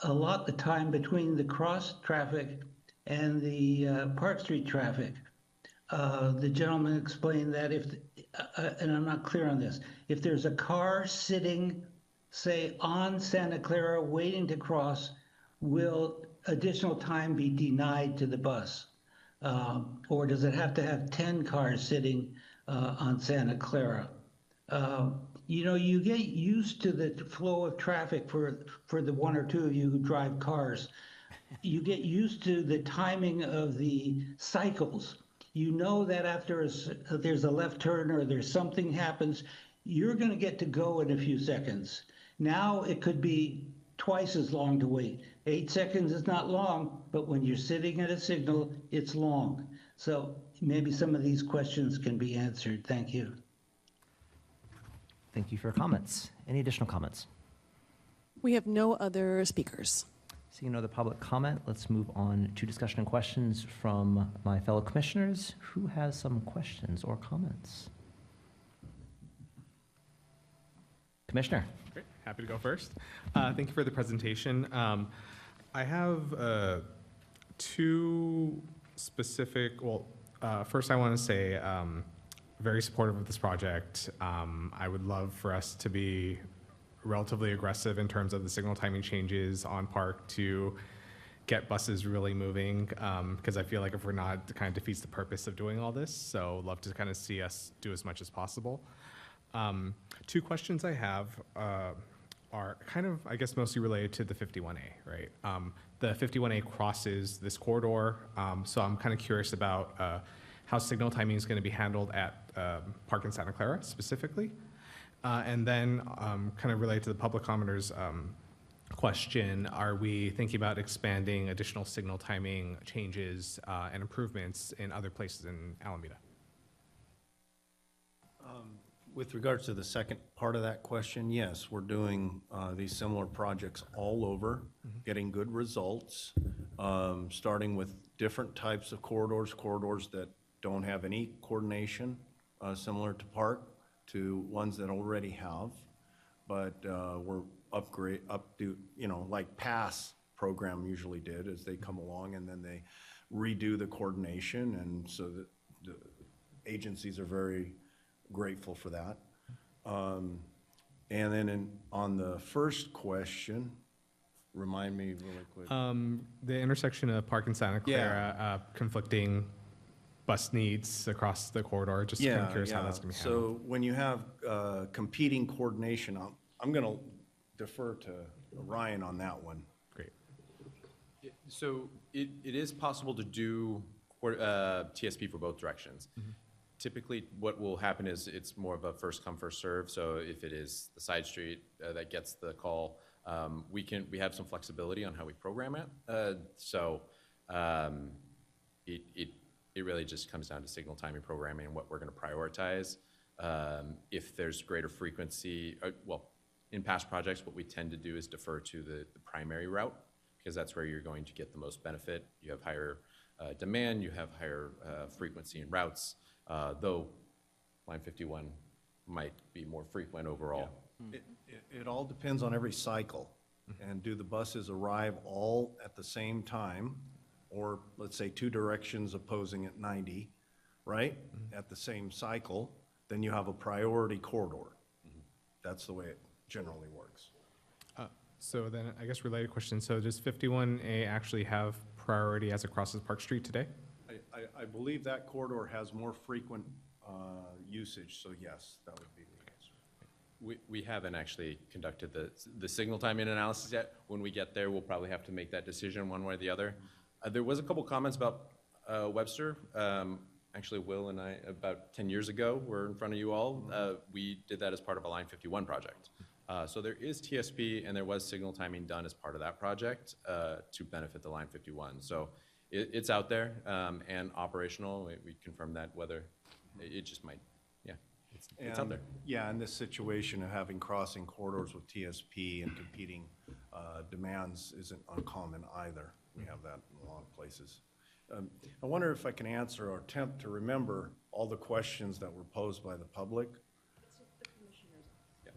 allot the time between the cross traffic and the Park Street traffic. The gentleman explained that and I'm not clear on this, if there's a car sitting, say, on Santa Clara waiting to cross, will additional time be denied to the bus? Or does it have to have 10 cars sitting on Santa Clara? You get used to the flow of traffic for the one or two of you who drive cars. You get used to the timing of the cycles. You know that after there's a left turn or there's something happens, you're going to get to go in a few seconds. Now it could be twice as long to wait. 8 seconds is not long, but when you're sitting at a signal, it's long. So maybe some of these questions can be answered. Thank you. Thank you for your comments. Any additional comments? We have no other speakers. Seeing no other public comment, let's move on to discussion and questions from my fellow commissioners. Who has some questions or comments? Commissioner. Great, happy to go first. Thank you for the presentation. I have two specific, first I want to say very supportive of this project. I would love for us to be relatively aggressive in terms of the signal timing changes on Park to get buses really moving, because I feel like if we're not, it kind of defeats the purpose of doing all this. So love to kind of see us do as much as possible. Two questions I have are kind of, I guess, mostly related to the 51A, right? The 51A crosses this corridor, so I'm kind of curious about how signal timing is going to be handled at Park in Santa Clara specifically. And then kind of related to the public commenter's question, are we thinking about expanding additional signal timing changes and improvements in other places in Alameda? With regards to the second part of that question, yes, we're doing these similar projects all over, getting good results, starting with different types of corridors that don't have any coordination, similar to Park, to ones that already have. But we're like PASS program usually did, as they come along and then they redo the coordination, and so the agencies are very grateful for that. And then on the first question, remind me really quick. The intersection of Park and Santa Clara, conflicting bus needs across the corridor, just kind of curious how that's going to be handled. So when you have competing coordination, I'm going to defer to Ryan on that one. Great. So it is possible to do TSP for both directions. Typically, what will happen is it's more of a first come, first serve. So if it is the side street that gets the call, we have some flexibility on how we program it. It really just comes down to signal timing programming and what we're going to prioritize. If there's greater frequency, in past projects, what we tend to do is defer to the primary route, because that's where you're going to get the most benefit. You have higher demand, you have higher frequency in routes, though Line 51 might be more frequent overall. Yeah. It all depends on every cycle. And do the buses arrive all at the same time, or let's say two directions opposing at 90, right? At the same cycle, then you have a priority corridor. That's the way it generally works. So then I guess related question, so does 51A actually have priority as it crosses Park Street today? I believe that corridor has more frequent usage, so yes, that would be the answer. We haven't actually conducted the signal timing analysis yet. When we get there, we'll probably have to make that decision one way or the other. There was a couple comments about Webster. Actually, Will and I, about 10 years ago, were in front of you all. We did that as part of a Line 51 project. So there is TSP, and there was signal timing done as part of that project to benefit the Line 51. So it's out there and operational. We confirmed that, whether it just might, it's out there. Yeah, in this situation of having crossing corridors with TSP and competing demands isn't uncommon either. We have that in a lot of places. I wonder if I can answer or attempt to remember all the questions that were posed by the public.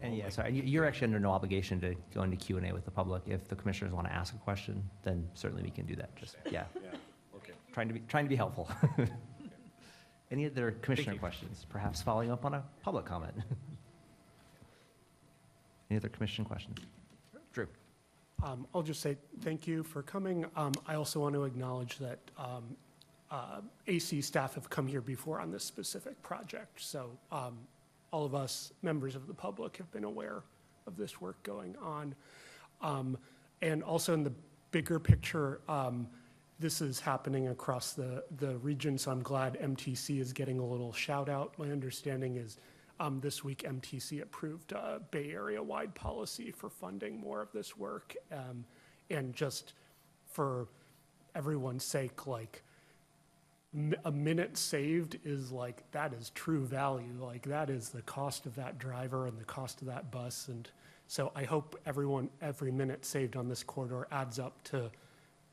And yeah, sorry, you're actually under no obligation to go into Q&A with the public. If the commissioners want to ask a question, then certainly we can do that. Just, yeah. Okay. Trying to be helpful. Any other commissioner questions? Perhaps following up on a public comment. Any other commission questions? Drew. I'll just say thank you for coming. I also want to acknowledge that AC staff have come here before on this specific project. So all of us members of the public have been aware of this work going on. And also in the bigger picture, this is happening across the region, so I'm glad MTC is getting a little shout out. My understanding is this week MTC approved a Bay Area-wide policy for funding more of this work. And just for everyone's sake, like a minute saved is like, that is true value. Like that is the cost of that driver and the cost of that bus. And so I hope every minute saved on this corridor adds up to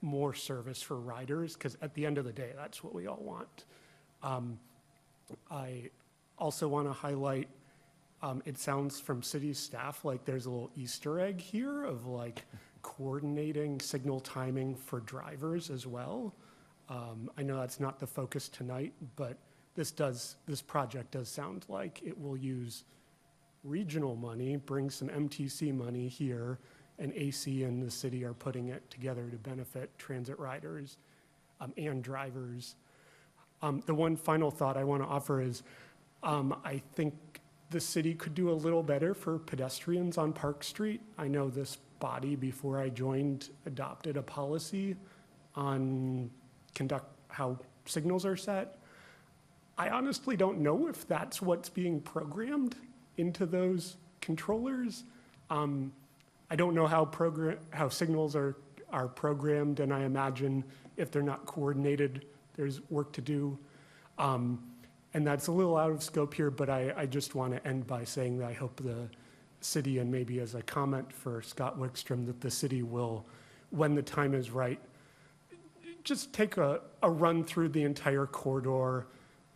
more service for riders, because at the end of the day, that's what we all want. I also want to highlight, it sounds from city staff like there's a little Easter egg here of like coordinating signal timing for drivers as well. I know that's not the focus tonight, but this project does sound like it will use regional money, bring some MTC money here, and AC and the city are putting it together to benefit transit riders and drivers. The one final thought I want to offer is I think the city could do a little better for pedestrians on Park Street. I know this body, before I joined, adopted a policy on how signals are set. I honestly don't know if that's what's being programmed into those controllers. I don't know how signals are programmed, and I imagine if they're not coordinated, there's work to do. And that's a little out of scope here, but I just want to end by saying that I hope the city, and maybe as a comment for Scott Wickstrom, that the city will, when the time is right, just take a run through the entire corridor,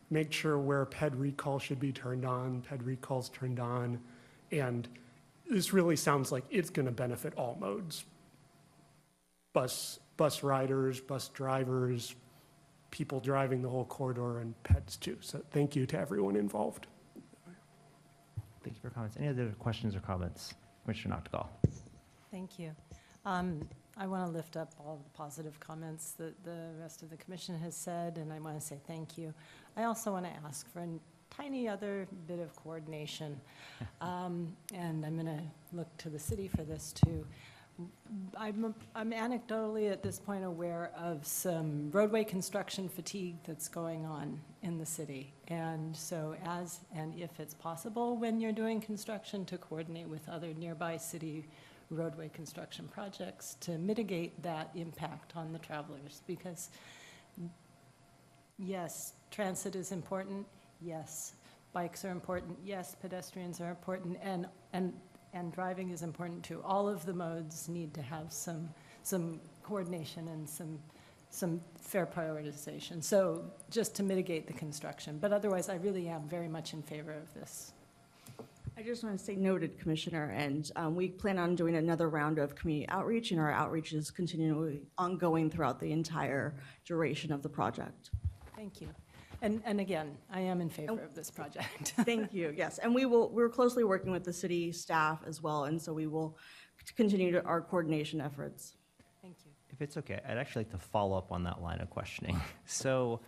make sure where ped recall should be turned on, ped recall's turned on, and this really sounds like it's going to benefit all modes. Bus riders, bus drivers, people driving the whole corridor, and peds too. So thank you to everyone involved. Thank you for comments. Any other questions or comments? Commissioner Noctegal. Thank you. I want to lift up all the positive comments that the rest of the commission has said, and I want to say thank you. I also want to ask for a tiny other bit of coordination, and I'm going to look to the city for this too. I'm anecdotally at this point aware of some roadway construction fatigue that's going on in the city. And so if it's possible when you're doing construction to coordinate with other nearby city roadway construction projects to mitigate that impact on the travelers. Because yes, transit is important. Yes, bikes are important. Yes, pedestrians are important. And driving is important too. All of the modes need to have some coordination and some fair prioritization. So just to mitigate the construction. But otherwise, I really am very much in favor of this. I just want to say noted, Commissioner, and we plan on doing another round of community outreach, and our outreach is continually ongoing throughout the entire duration of the project. Thank you. And again, I am in favor of this project. Thank you, yes. And we're closely working with the city staff as well, and so we will continue our coordination efforts. Thank you. If it's okay, I'd actually like to follow up on that line of questioning. So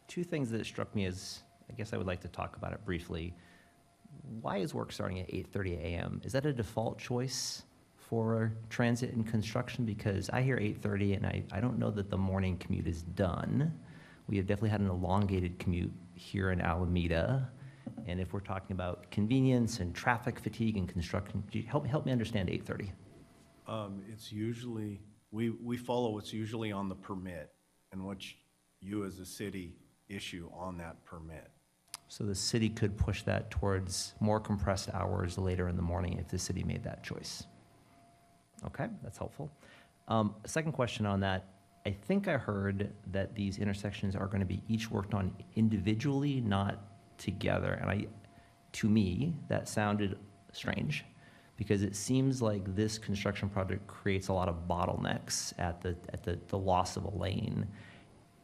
2 things that struck me as, I guess I would like to talk about it briefly. Why is work starting at 8:30 a.m.? Is that a default choice for transit and construction? Because I hear 8:30 and I don't know that the morning commute is done. We have definitely had an elongated commute here in Alameda. And if we're talking about convenience and traffic fatigue and construction, help me understand 8:30. It's usually, we follow what's usually on the permit and what you as a city issue on that permit. So the city could push that towards more compressed hours later in the morning if the city made that choice. Okay, that's helpful. Second question on that. I think I heard that these intersections are going to be each worked on individually, not together. And to me, that sounded strange because it seems like this construction project creates a lot of bottlenecks at the loss of a lane.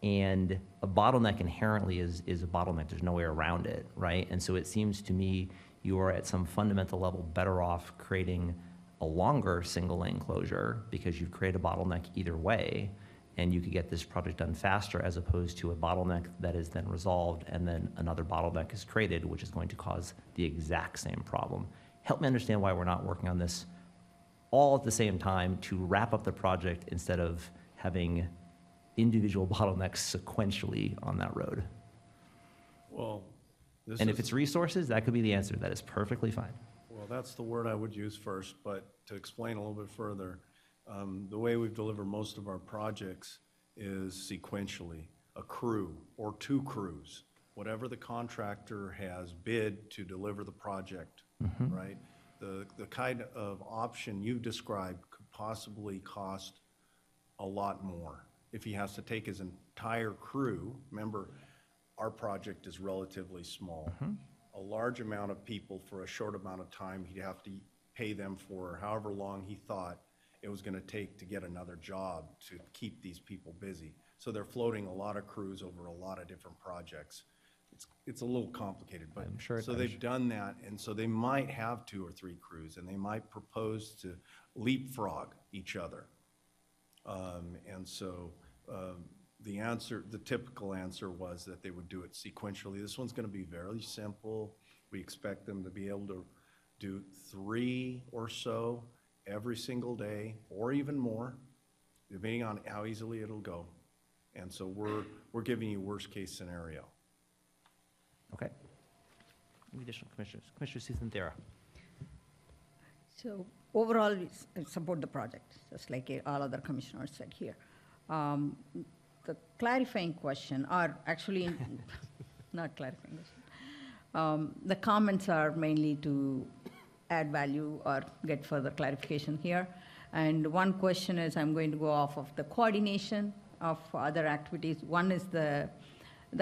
And a bottleneck inherently is a bottleneck. There's no way around it, right? And so it seems to me you are at some fundamental level better off creating a longer single lane closure because you've created a bottleneck either way, and you could get this project done faster as opposed to a bottleneck that is then resolved and then another bottleneck is created, which is going to cause the exact same problem. Help me understand why we're not working on this all at the same time to wrap up the project instead of having individual bottlenecks sequentially on that road. Well, if it's resources, that could be the answer. That is perfectly fine. Well, that's the word I would use first, but to explain a little bit further, the way we've delivered most of our projects is sequentially, a crew or 2 crews, whatever the contractor has bid to deliver the project, right? The kind of option you described could possibly cost a lot more. If he has to take his entire crew, remember, our project is relatively small. A large amount of people for a short amount of time, he'd have to pay them for however long he thought it was going to take to get another job to keep these people busy. So they're floating a lot of crews over a lot of different projects. it's a little complicated, but. I'm sure it So does. they've done that, and so they might have 2 or 3 crews, and they might propose to leapfrog each other. And so the typical answer was that they would do it sequentially. This one's going to be very simple. We expect them to be able to do 3 or so every single day, or even more, depending on how easily it'll go. And so we're giving you worst-case scenario. Okay. Any additional commissioners? Commissioner Susan Thera. So overall, I support the project, just like all other commissioners said here. The clarifying question, or actually, not clarifying question. The comments are mainly to add value or get further clarification here. And one question is, I'm going to go off of the coordination of other activities. One is the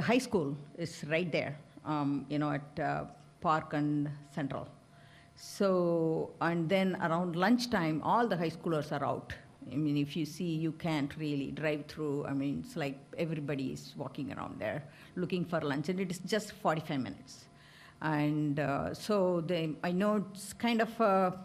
high school is right there, at Park and Central. So, and then around lunchtime, all the high schoolers are out. I mean, if you see, you can't really drive through. I mean, it's like everybody is walking around there looking for lunch, and it is just 45 minutes. And so I know it's kind of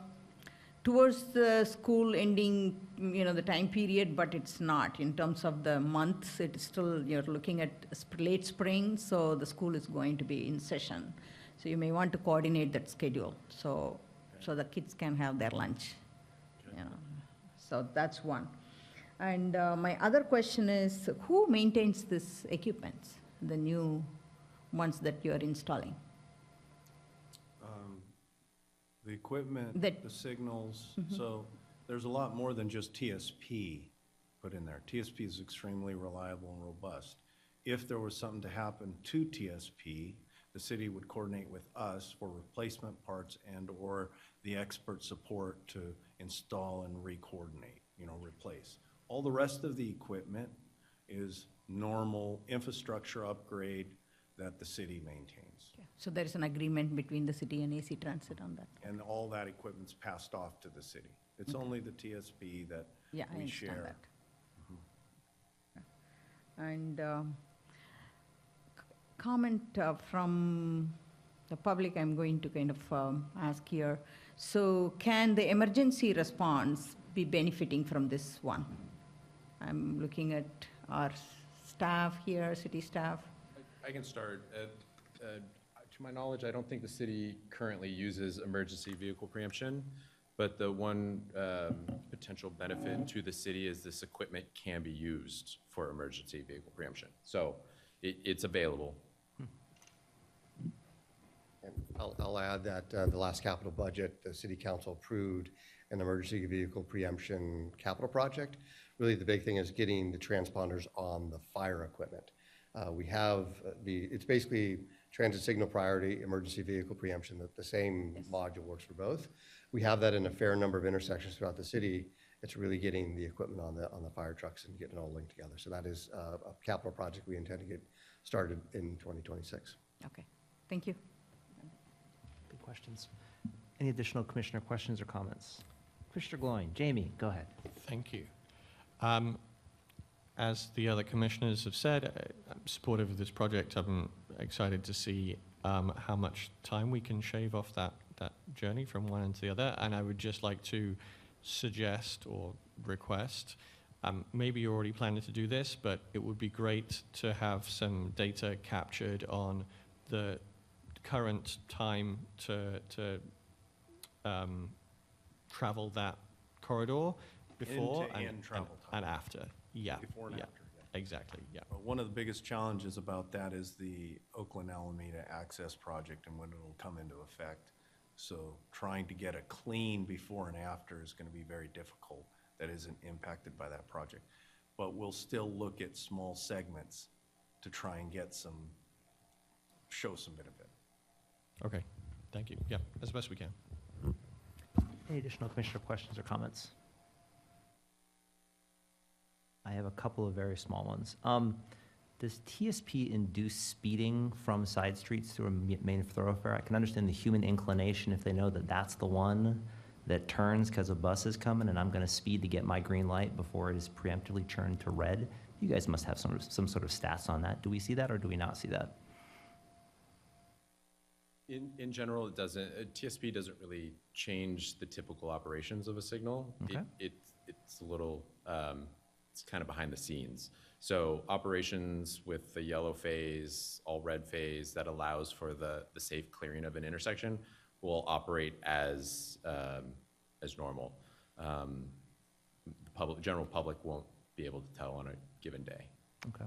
towards the school ending, the time period, but it's not. In terms of the months, it's still, you're looking at late spring, so the school is going to be in session. So you may want to coordinate that schedule, so the kids can have their lunch, So that's one. And my other question is, who maintains this equipment, the new ones that you're installing? The equipment, the signals, so there's a lot more than just TSP put in there. TSP is extremely reliable and robust. If there was something to happen to TSP, the city would coordinate with us for replacement parts and/or the expert support to install and re-coordinate, replace. All the rest of the equipment is normal infrastructure upgrade that the city maintains. So there is an agreement between the city and AC Transit on that? And all that equipment's passed off to the city. It's only the TSP that I we share. And comment from the public, I'm going to kind of ask here. So can the emergency response be benefiting from this one? I'm looking at our staff here, city staff. I can start. To my knowledge, I don't think the city currently uses emergency vehicle preemption, but the one potential benefit to the city is this equipment can be used for emergency vehicle preemption. So it's available. And I'll add that the last capital budget, the city council approved an emergency vehicle preemption capital project. Really, the big thing is getting the transponders on the fire equipment. We have it's basically transit signal priority, emergency vehicle preemption, that the same module works for both. We have that in a fair number of intersections throughout the city. It's really getting the equipment on the fire trucks and getting it all linked together. So that is a capital project we intend to get started in 2026. Okay, thank you. Good questions. Any additional commissioner questions or comments? Commissioner Gloin, Jamie, go ahead. Thank you. As the other commissioners have said, I'm supportive of this project. I'm excited to see how much time we can shave off that journey from one end to the other. And I would just like to suggest or request, maybe you're already planning to do this, but it would be great to have some data captured on the current time to travel that corridor before End-to-end travel time. and after. Yeah. Before and yeah, after, exactly. Yeah. But one of the biggest challenges about that is the Oakland Alameda Access Project and when it'll come into effect. So trying to get a clean before and after is going to be very difficult. That isn't impacted by that project. But we'll still look at small segments to try and show some benefit. Okay. Thank you. Yeah, as best we can. Any additional commissioner questions or comments? I have a couple of very small ones. Does TSP induce speeding from side streets through a main thoroughfare? I can understand the human inclination if they know that that's the one that turns because a bus is coming and I'm going to speed to get my green light before it is preemptively turned to red. You guys must have some sort of stats on that. Do we see that or do we not see that? In general, it doesn't, TSP doesn't really change the typical operations of a signal. Okay. It's a little, it's kind of behind the scenes. So operations with the yellow phase, all red phase, that allows for the safe clearing of an intersection will operate as normal. The general public won't be able to tell on a given day. Okay.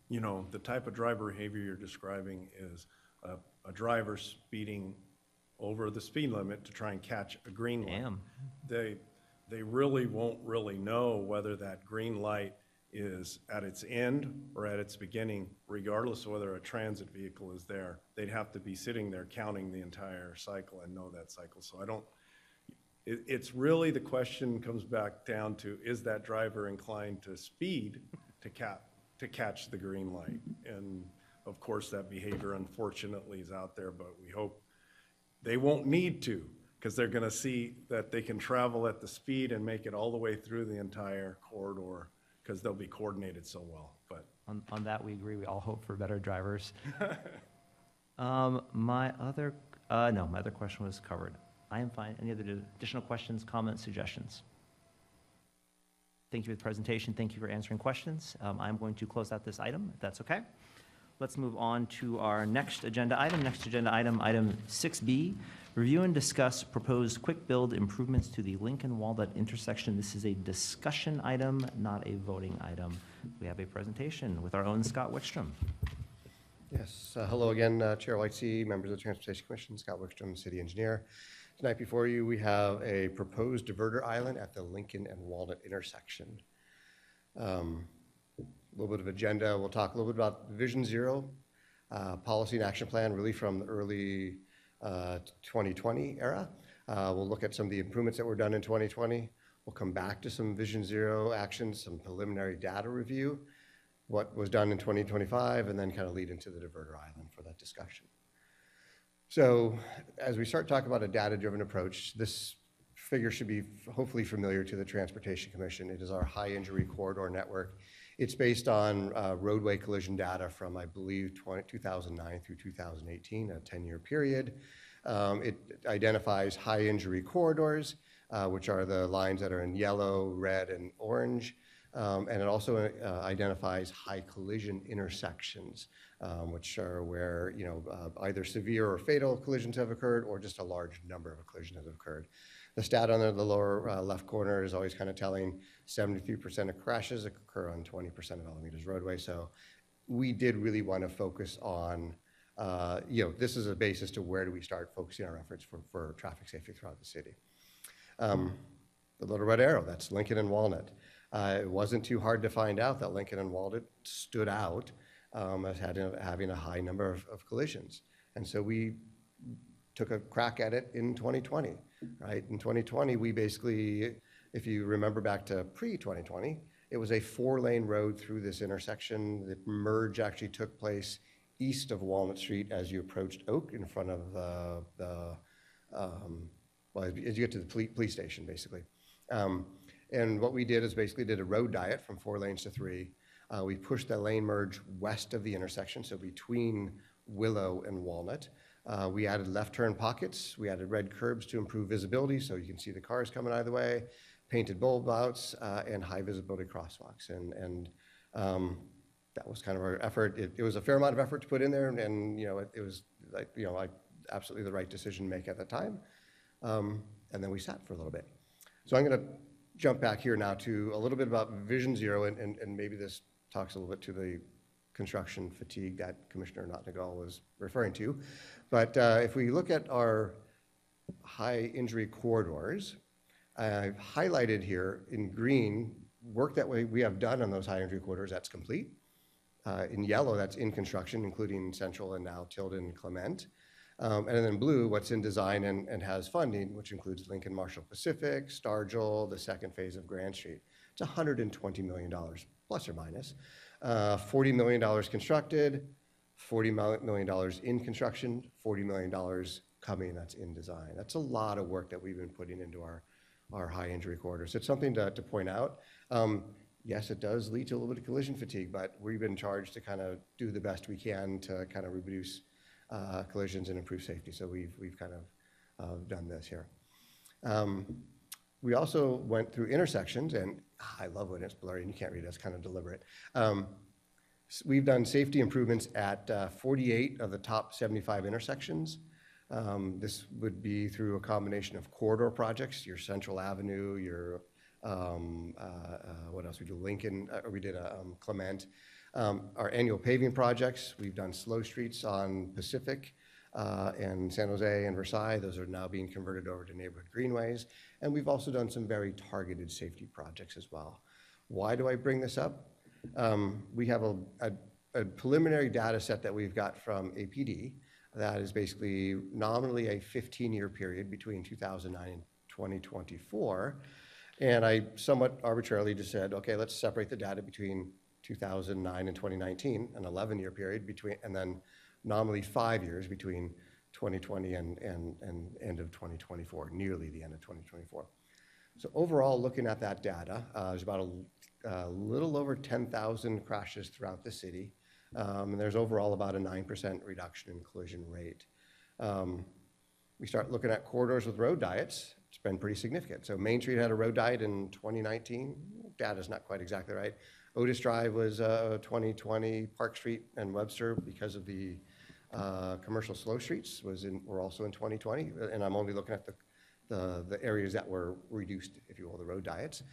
You know, the type of driver behavior you're describing is a driver speeding over the speed limit to try and catch a green light. Damn. They really won't really know whether that green light is at its end or at its beginning, regardless of whether a transit vehicle is there. They'd have to be sitting there counting the entire cycle and know that cycle. So it's really, the question comes back down to, is that driver inclined to speed to catch the green light? And of course, that behavior unfortunately is out there, but we hope they won't need to, because they're going to see that they can travel at the speed and make it all the way through the entire corridor, because they'll be coordinated so well. But On that, we agree. We all hope for better drivers. My other question was covered. I am fine. Any other additional questions, comments, suggestions? Thank you for the presentation. Thank you for answering questions. I'm going to close out this item, if that's okay. Let's move on to our next agenda item. Next agenda item, item 6B, review and discuss proposed quick build improvements to the Lincoln Walnut intersection. This is a discussion item, not a voting item. We have a presentation with our own Scott Wickstrom. Yes, hello again, Chair Whitesey, members of the Transportation Commission, Scott Wickstrom, City Engineer. Tonight before you, we have a proposed diverter island at the Lincoln and Walnut intersection. A little bit of agenda. We'll talk a little bit about Vision Zero, policy and action plan, really from the early 2020 era. We'll look at some of the improvements that were done in 2020. We'll come back to some Vision Zero actions, some preliminary data review, what was done in 2025, and then kind of lead into the diverter island for that discussion. So as we start talking about a data-driven approach, this figure should be hopefully familiar to the Transportation Commission. It is our high injury corridor network. It's based on roadway collision data from, I believe, 2009 through 2018, a 10-year period. It identifies high injury corridors, which are the lines that are in yellow, red, and orange. And it also identifies high collision intersections, which are where, either severe or fatal collisions have occurred or just a large number of collisions have occurred. The stat on the lower left corner is always kind of telling 73% of crashes occur on 20% of Alameda's roadway. So we did really want to focus on, this is a basis to where do we start focusing our efforts for traffic safety throughout the city. The little red arrow, that's Lincoln and Walnut. It wasn't too hard to find out that Lincoln and Walnut stood out as having a high number of collisions. And so we took a crack at it in 2020, right? In 2020, we basically, if you remember back to pre-2020, it was a 4-lane road through this intersection. The merge actually took place east of Walnut Street as you approached Oak, in front of as you get to the police station, basically. And what we did is basically did a road diet from 4 lanes to 3. We pushed the lane merge west of the intersection, so between Willow and Walnut. We added left turn pockets. We added red curbs to improve visibility, so you can see the cars coming either way, painted bulb outs, and high visibility crosswalks. And that was kind of our effort. It was a fair amount of effort to put in there, and it was like, absolutely the right decision to make at the time. And then we sat for a little bit. So I'm going to jump back here now to a little bit about Vision Zero, and maybe this talks a little bit to the construction fatigue that Commissioner Nautnagal was referring to. But if we look at our high injury corridors, I've highlighted here in green work that we have done on those high injury corridors that's complete. In yellow, that's in construction, including Central and now Tilden and Clement. And then in blue, what's in design and has funding, which includes Lincoln Marshall Pacific, Stargell, the second phase of Grand Street. It's $120 million, plus or minus. $40 million constructed, $40 million in construction, $40 million coming that's in design. That's a lot of work that we've been putting into our high injury corridors. It's something to point out. yes, it does lead to a little bit of collision fatigue, but we've been charged to kind of do the best we can to kind of reduce collisions and improve safety. So we've kind of done this here. We also went through intersections, and I love when it's blurry and you can't read it, it's kind of deliberate. We've done safety improvements at 48 of the top 75 intersections. This would be through a combination of corridor projects, your Central Avenue, your, what else we do, Lincoln, we did Clement. Our annual paving projects, we've done slow streets on Pacific and San Jose and Versailles. Those are now being converted over to neighborhood greenways. And we've also done some very targeted safety projects as well. Why do I bring this up? We have a preliminary data set that we've got from APD that is basically nominally a 15-year period between 2009 and 2024. And I somewhat arbitrarily just said, okay, let's separate the data between 2009 and 2019, an 11-year period between, and then nominally 5 years between 2020 and end of 2024, nearly the end of 2024. So overall, looking at that data, there's about a little over 10,000 crashes throughout the city. And there's overall about a 9% reduction in collision rate. We start looking at corridors with road diets. It's been pretty significant. So Main Street had a road diet in 2019. Data's not quite exactly right. Otis Drive was 2020. Park Street and Webster, because of the commercial slow streets, were also in 2020. And I'm only looking at the areas that were reduced, if you will, the road diets.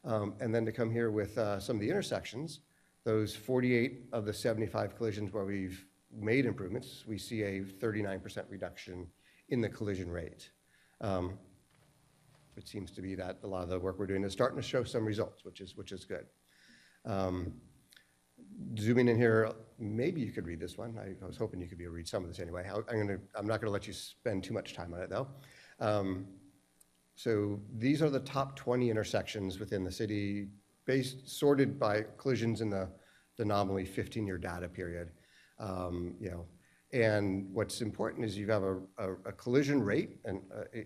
And then to come here with some of the intersections, those 48 of the 75 collisions where we've made improvements, we see a 39% reduction in the collision rate. It seems to be that a lot of the work we're doing is starting to show some results, which is good. Zooming in here, maybe you could read this one. I was hoping you could read some of this anyway. I'm not going to let you spend too much time on it though. So these are the top 20 intersections within the city, sorted by collisions in the nominally 15-year data period. And what's important is you have a collision rate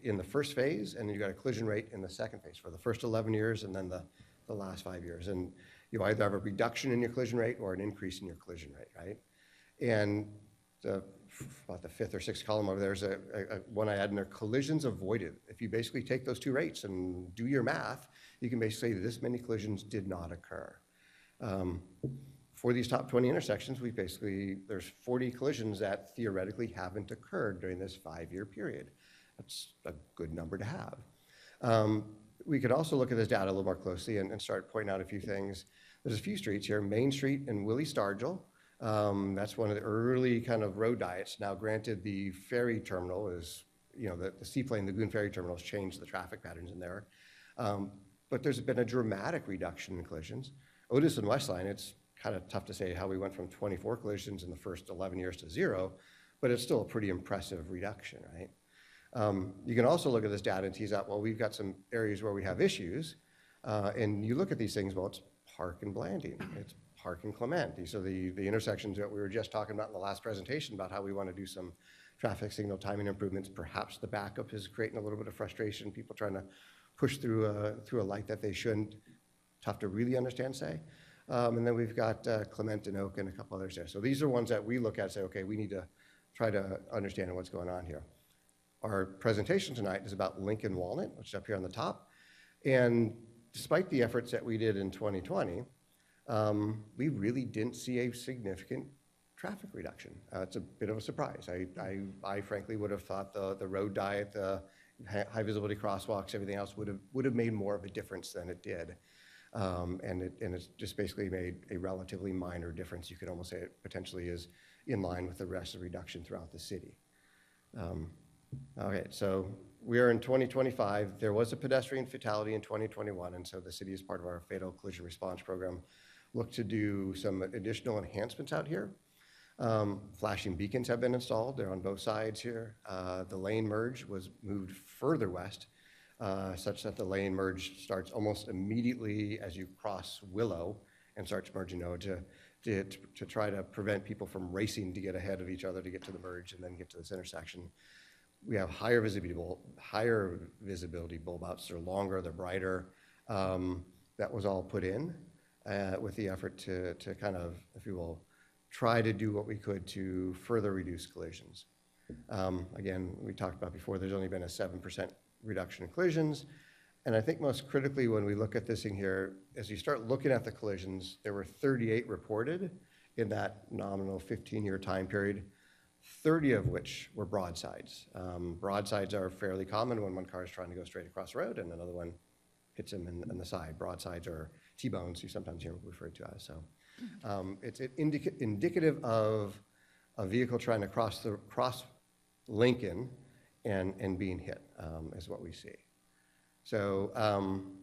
in the first phase, and you've got a collision rate in the second phase for the first 11 years and then the last 5 years. And you either have a reduction in your collision rate or an increase in your collision rate, right? And about the fifth or sixth column over there is a one I add in there, collisions avoided. If you basically take those two rates and do your math, you can basically say that this many collisions did not occur. For these top 20 intersections, there's 40 collisions that theoretically haven't occurred during this 5-year period. That's a good number to have. We could also look at this data a little more closely and start pointing out a few things. There's a few streets here, Main Street and Willie Stargell. That's one of the early kind of road diets. Now, granted, the ferry terminal is, the Seaplane Lagoon Ferry Terminal has changed the traffic patterns in there. But there's been a dramatic reduction in collisions. Otis and Westline, it's kind of tough to say how we went from 24 collisions in the first 11 years to 0, but it's still a pretty impressive reduction, right? You can also look at this data and tease out, well, we've got some areas where we have issues, and you look at these things, well, it's Park and Blanding, it's Park and Clement. These are the intersections that we were just talking about in the last presentation about how we want to do some traffic signal timing improvements. Perhaps the backup is creating a little bit of frustration, people trying to push through a light that they shouldn't. Tough to really understand, say. And then we've got Clement and Oak and a couple others there. So these are ones that we look at and say, okay, we need to try to understand what's going on here. Our presentation tonight is about Lincoln Walnut, which is up here on the top. And despite the efforts that we did in 2020, we really didn't see a significant traffic reduction. It's a bit of a surprise. I frankly would have thought the road diet, the high visibility crosswalks, everything else would have made more of a difference than it did. And it's just basically made a relatively minor difference. You could almost say it potentially is in line with the rest of the reduction throughout the city. Okay, so we are in 2025. There was a pedestrian fatality in 2021, and so the city, as part of our fatal collision response program, looked to do some additional enhancements out here. Flashing beacons have been installed. They're on both sides here. The lane merge was moved further west, such that the lane merge starts almost immediately as you cross Willow and starts merging over to try to prevent people from racing to get ahead of each other to get to the merge and then get to this intersection. We have higher visibility bulb outs. They're longer, they're brighter. That was all put in. with the effort to kind of, if you will, try to do what we could to further reduce collisions. Again, we talked about before, there's only been a 7% reduction in collisions. And I think most critically, when we look at this thing here, as you start looking at the collisions, there were 38 reported in that nominal 15-year time period, 30 of which were broadsides. Broadsides are fairly common when one car is trying to go straight across the road and another one hits him in the side. Broadsides are T-bones, you sometimes hear referred to as. So it's indicative of a vehicle trying to cross Lincoln and being hit is what we see. So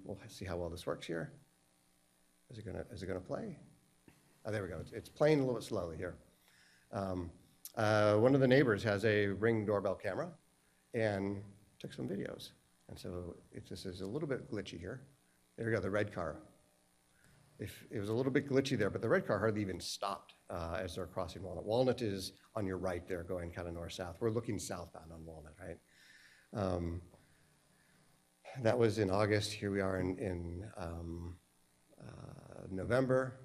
we'll see how well this works here. Is it gonna play? Oh, there we go. It's playing a little bit slowly here. One of the neighbors has a Ring doorbell camera and took some videos. And so this is a little bit glitchy here. There we go, the red car. If it was a little bit glitchy there, but the red car hardly even stopped as they're crossing Walnut. Walnut is on your right there, going kind of north-south. We're looking southbound on Walnut, right? That was in August. Here we are in November.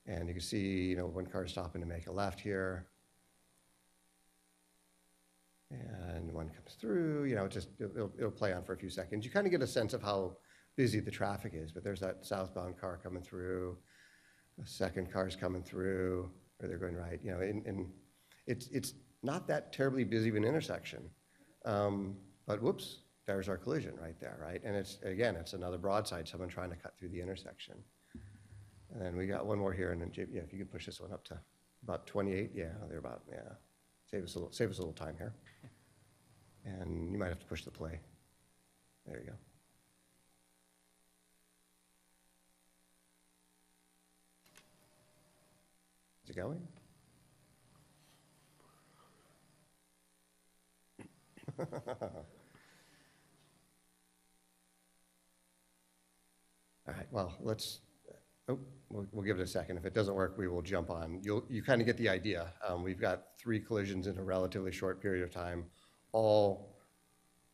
And you can see, one car is stopping to make a left here. And one comes through, it'll play on for a few seconds. You kind of get a sense of how busy the traffic is, but there's that southbound car coming through, the second car's coming through, or they're going right, and it's not that terribly busy of an intersection. But whoops, there's our collision right there, right? And it's another broadside, someone trying to cut through the intersection. And then we got one more here, and then if you could push this one up to about 28, they're about, save us a little time here. And you might have to push the play. There you go. Is it going? All right, well, we'll give it a second. If it doesn't work, we will jump on. You kind of get the idea. We've got 3 collisions in a relatively short period of time, all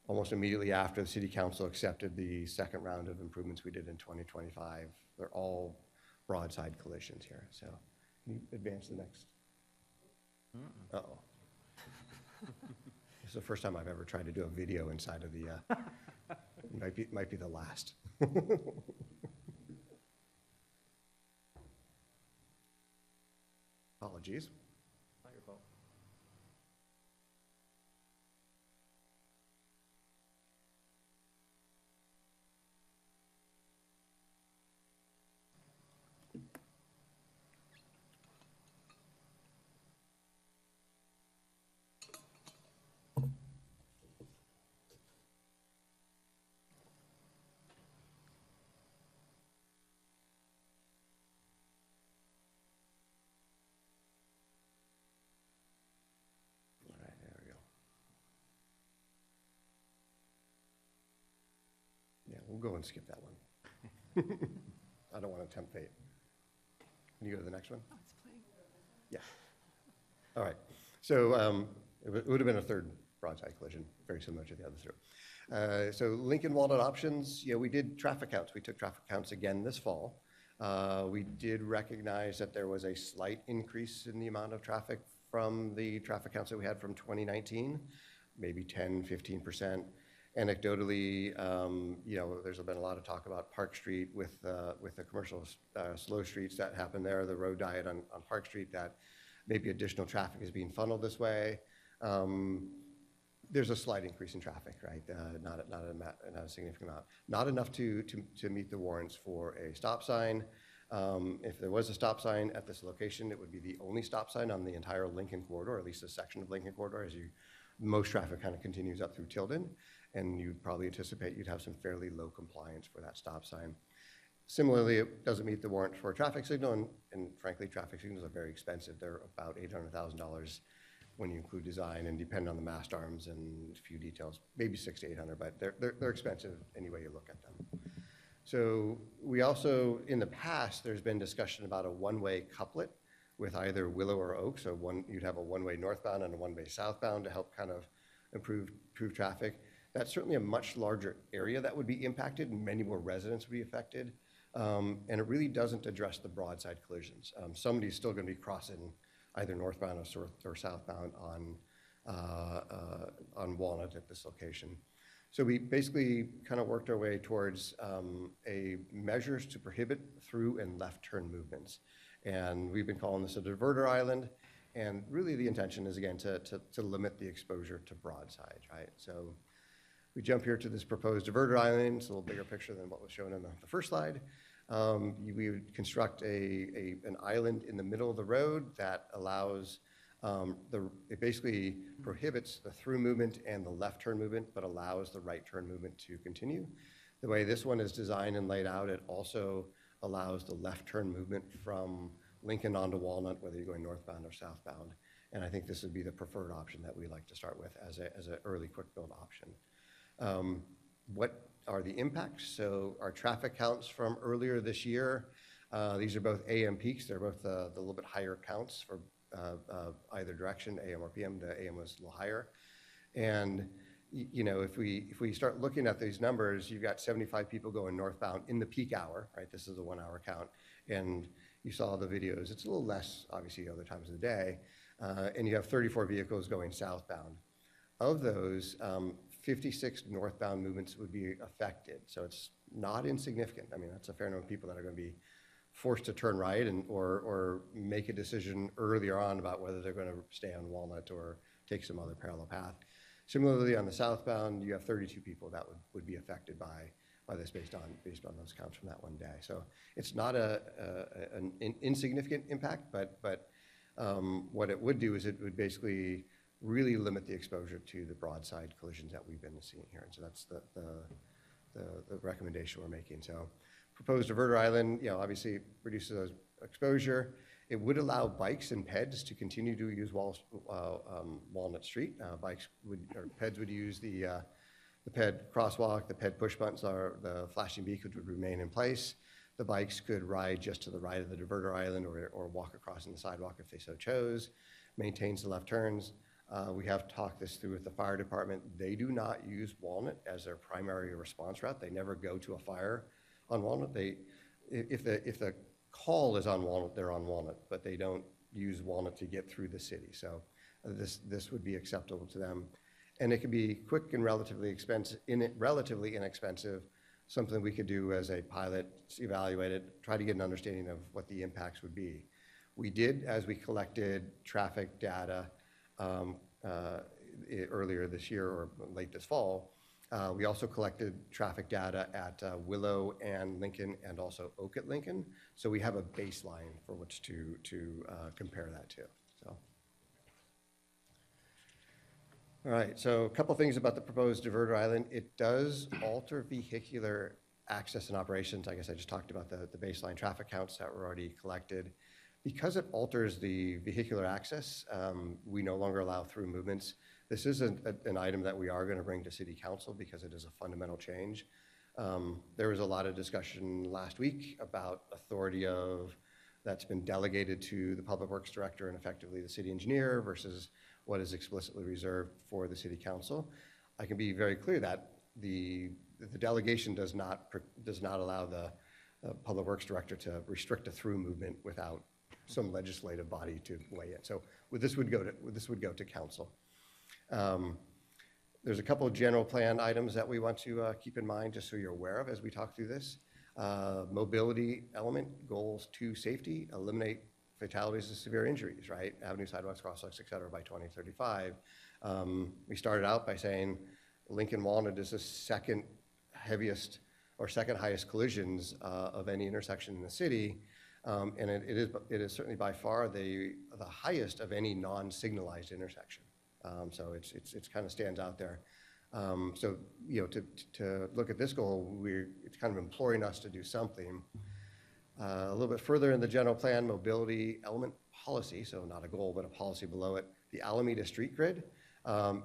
almost immediately after the City Council accepted the second round of improvements we did in 2025. They're all broadside collisions here. So can you advance to the next? Uh-oh. This is the first time I've ever tried to do a video inside of the, might be the last. Apologies. Not your fault. We'll go and skip that one. I don't want to tempt fate. Can you go to the next one? Oh, it's playing. Yeah. All right. So it would have been a third broadside collision, very similar to the other 2. So Lincoln Walnut options, we did traffic counts. We took traffic counts again this fall. We did recognize that there was a slight increase in the amount of traffic from the traffic counts that we had from 2019, maybe 10, 15%. Anecdotally, there's been a lot of talk about Park Street with the commercial slow streets that happen there, the road diet on Park Street, that maybe additional traffic is being funneled this way. There's a slight increase in traffic, right? Not a significant amount. Not enough to meet the warrants for a stop sign. If there was a stop sign at this location, it would be the only stop sign on the entire Lincoln corridor, or at least a section of Lincoln corridor, as most traffic kind of continues up through Tilden. And you'd probably anticipate you'd have some fairly low compliance for that stop sign. Similarly, it doesn't meet the warrant for a traffic signal, and frankly, traffic signals are very expensive. They're about $800,000 when you include design and depend on the mast arms and a few details, maybe $600 to $800, but they're expensive any way you look at them. So we also, in the past, there's been discussion about a one-way couplet with either Willow or Oak. So you'd have a one-way northbound and a one-way southbound to help kind of improve traffic. That's certainly a much larger area that would be impacted, and many more residents would be affected. And it really doesn't address the broadside collisions. Somebody's still going to be crossing either northbound or southbound on Walnut at this location. So we basically kind of worked our way towards a measures to prohibit through and left turn movements. And we've been calling this a diverter island. And really the intention is, again, to limit the exposure to broadside, right? So we jump here to this proposed diverter island. It's a little bigger picture than what was shown in the first slide. We would construct an island in the middle of the road that allows, it basically prohibits the through movement and the left turn movement, but allows the right turn movement to continue. The way this one is designed and laid out, it also allows the left turn movement from Lincoln onto Walnut, whether you're going northbound or southbound. And I think this would be the preferred option that we like to start with as an early quick build option. What are the impacts? So our traffic counts from earlier this year, these are both AM peaks. They're both the little bit higher counts for either direction, AM or PM. The AM was a little higher. And you know, if we start looking at these numbers, you've got 75 people going northbound in the peak hour, right? This is a 1 hour count. And you saw the videos. It's a little less, obviously, other times of the day. And you have 34 vehicles going southbound. Of those, 56 northbound movements would be affected. So it's not insignificant. I mean, that's a fair number of people that are going to be forced to turn right or make a decision earlier on about whether they're going to stay on Walnut or take some other parallel path. Similarly, on the southbound, you have 32 people that would be affected by this based on those counts from that one day. So it's not an insignificant impact, but what it would do is it would basically really limit the exposure to the broadside collisions that we've been seeing here. And so that's the recommendation we're making. So proposed diverter island, you know, obviously reduces those exposure. It would allow bikes and peds to continue to use Walnut Street. Peds would use the ped crosswalk, the ped push buttons, the flashing beacons would remain in place. The bikes could ride just to the right of the diverter island or walk across on the sidewalk if they so chose. Maintains the left turns. We have talked this through with the fire department. They do not use Walnut as their primary response route. They never go to a fire on Walnut. If the call is on Walnut, they're on Walnut, but they don't use Walnut to get through the city. So this would be acceptable to them. And it can be quick and relatively inexpensive, something we could do as a pilot, evaluate it, try to get an understanding of what the impacts would be. We did, as we collected traffic data earlier this year or late this fall, we also collected traffic data at Willow and Lincoln and also Oak at Lincoln. So we have a baseline for which to compare that to. So. All right, so a couple things about the proposed diverter island. It does alter vehicular access and operations. I guess I just talked about the baseline traffic counts that were already collected. Because it alters the vehicular access, we no longer allow through movements. This is an item that we are going to bring to City Council because it is a fundamental change. There was a lot of discussion last week about authority that's been delegated to the Public Works Director and effectively the City Engineer versus what is explicitly reserved for the City Council. I can be very clear that the delegation does not allow the Public Works Director to restrict a through movement without some legislative body to weigh in. So this would go to council. There's a couple of general plan items that we want to keep in mind just so you're aware of as we talk through this. Mobility element, goals 2, safety, eliminate fatalities and severe injuries, right? Avenue, sidewalks, crosswalks, et cetera, by 2035. We started out by saying Lincoln Walnut is the second heaviest or second highest collisions of any intersection in the city. And it is certainly by far the highest of any non-signalized intersection. So it's kind of stands out there. So you know, to look at this goal, it's kind of imploring us to do something. A little bit further in the general plan, mobility element policy, so not a goal, but a policy below it. The Alameda Street Grid,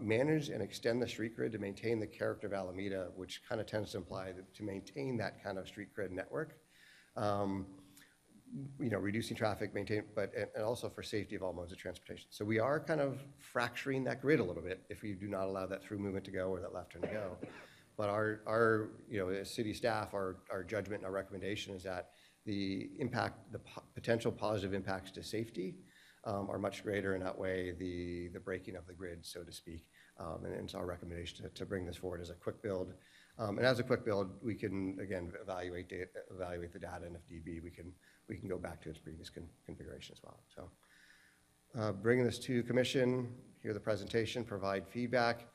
manage and extend the street grid to maintain the character of Alameda, which kind of tends to imply that to maintain that kind of street grid network. You know, reducing traffic, and also for safety of all modes of transportation. So we are kind of fracturing that grid a little bit if we do not allow that through movement to go or that left turn to go. But as city staff, our judgment and our recommendation is that the potential positive impacts to safety are much greater, and outweigh the breaking of the grid, so to speak. And it's our recommendation to bring this forward as a quick build. And as a quick build, we can, again, evaluate the data, and if need be, we can go back to its previous configuration as well. So bringing this to commission, hear the presentation, provide feedback,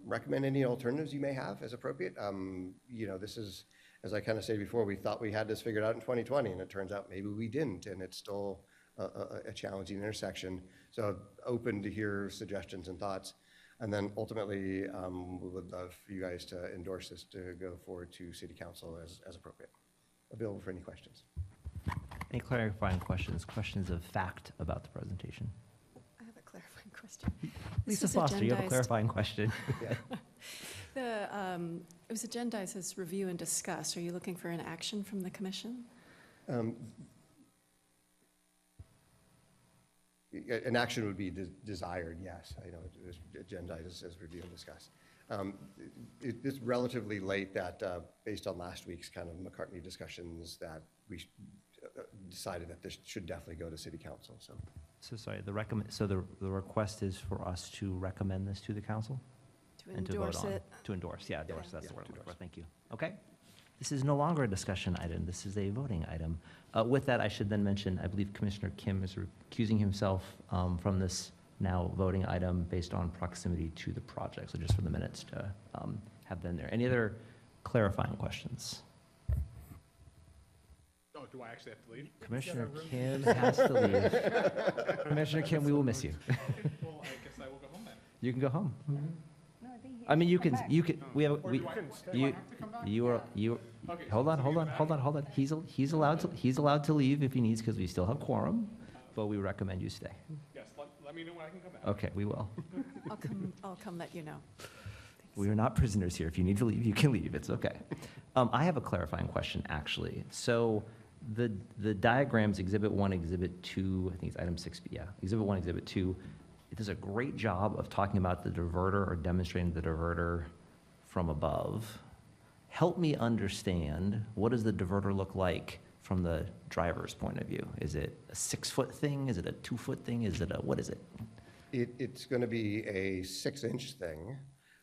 recommend any alternatives you may have as appropriate. This is, as I kind of said before, we thought we had this figured out in 2020, and it turns out maybe we didn't, and it's still a challenging intersection. So open to hear suggestions and thoughts. And then ultimately, we would love for you guys to endorse this to go forward to City Council as appropriate. Available for any questions. Any clarifying questions, questions of fact about the presentation? I have a clarifying question. Lisa Foster, you have a clarifying question. It was agendized as review and discuss. Are you looking for an action from the commission? An action would be desired, yes. I know it was agendized as review and discuss. It's relatively late that, based on last week's kind of McCartney discussions, that we decided that this should definitely go to City Council. So sorry, the request is for us to recommend this to the council? To And to vote endorse on. it? To endorse, yeah, endorse, that's the word I'm to looking for, thank you. Okay. This is no longer a discussion item, this is a voting item. With that, I should then mention, I believe Commissioner Kim is recusing himself from this now voting item based on proximity to the project, so just for the minutes to have them there. Any other clarifying questions? Oh, do I actually have to leave? Commissioner Kim has to leave. Commissioner Kim, we will miss you. Well, I guess I will go home then. You can go home. No, I think I mean, you can, we have, Or we, do I have to come back? you are, Okay, hold on, so hold you're on, back? hold on. He's allowed to leave if he needs, because we still have quorum, but we recommend you stay. Yes, let me know when I can come back. Okay, we will. I'll come let you know. We are not prisoners here. If you need to leave, you can leave. It's okay. I have a clarifying question, actually. So the diagrams, Exhibit 1, Exhibit 2, I think it's item 6B, yeah. Exhibit 1, Exhibit 2, it does a great job of talking about the diverter or demonstrating the diverter from above. Help me understand, what does the diverter look like from the driver's point of view? Is it a 6-foot thing? Is it a 2-foot thing? What is it? It's going to be a 6-inch thing.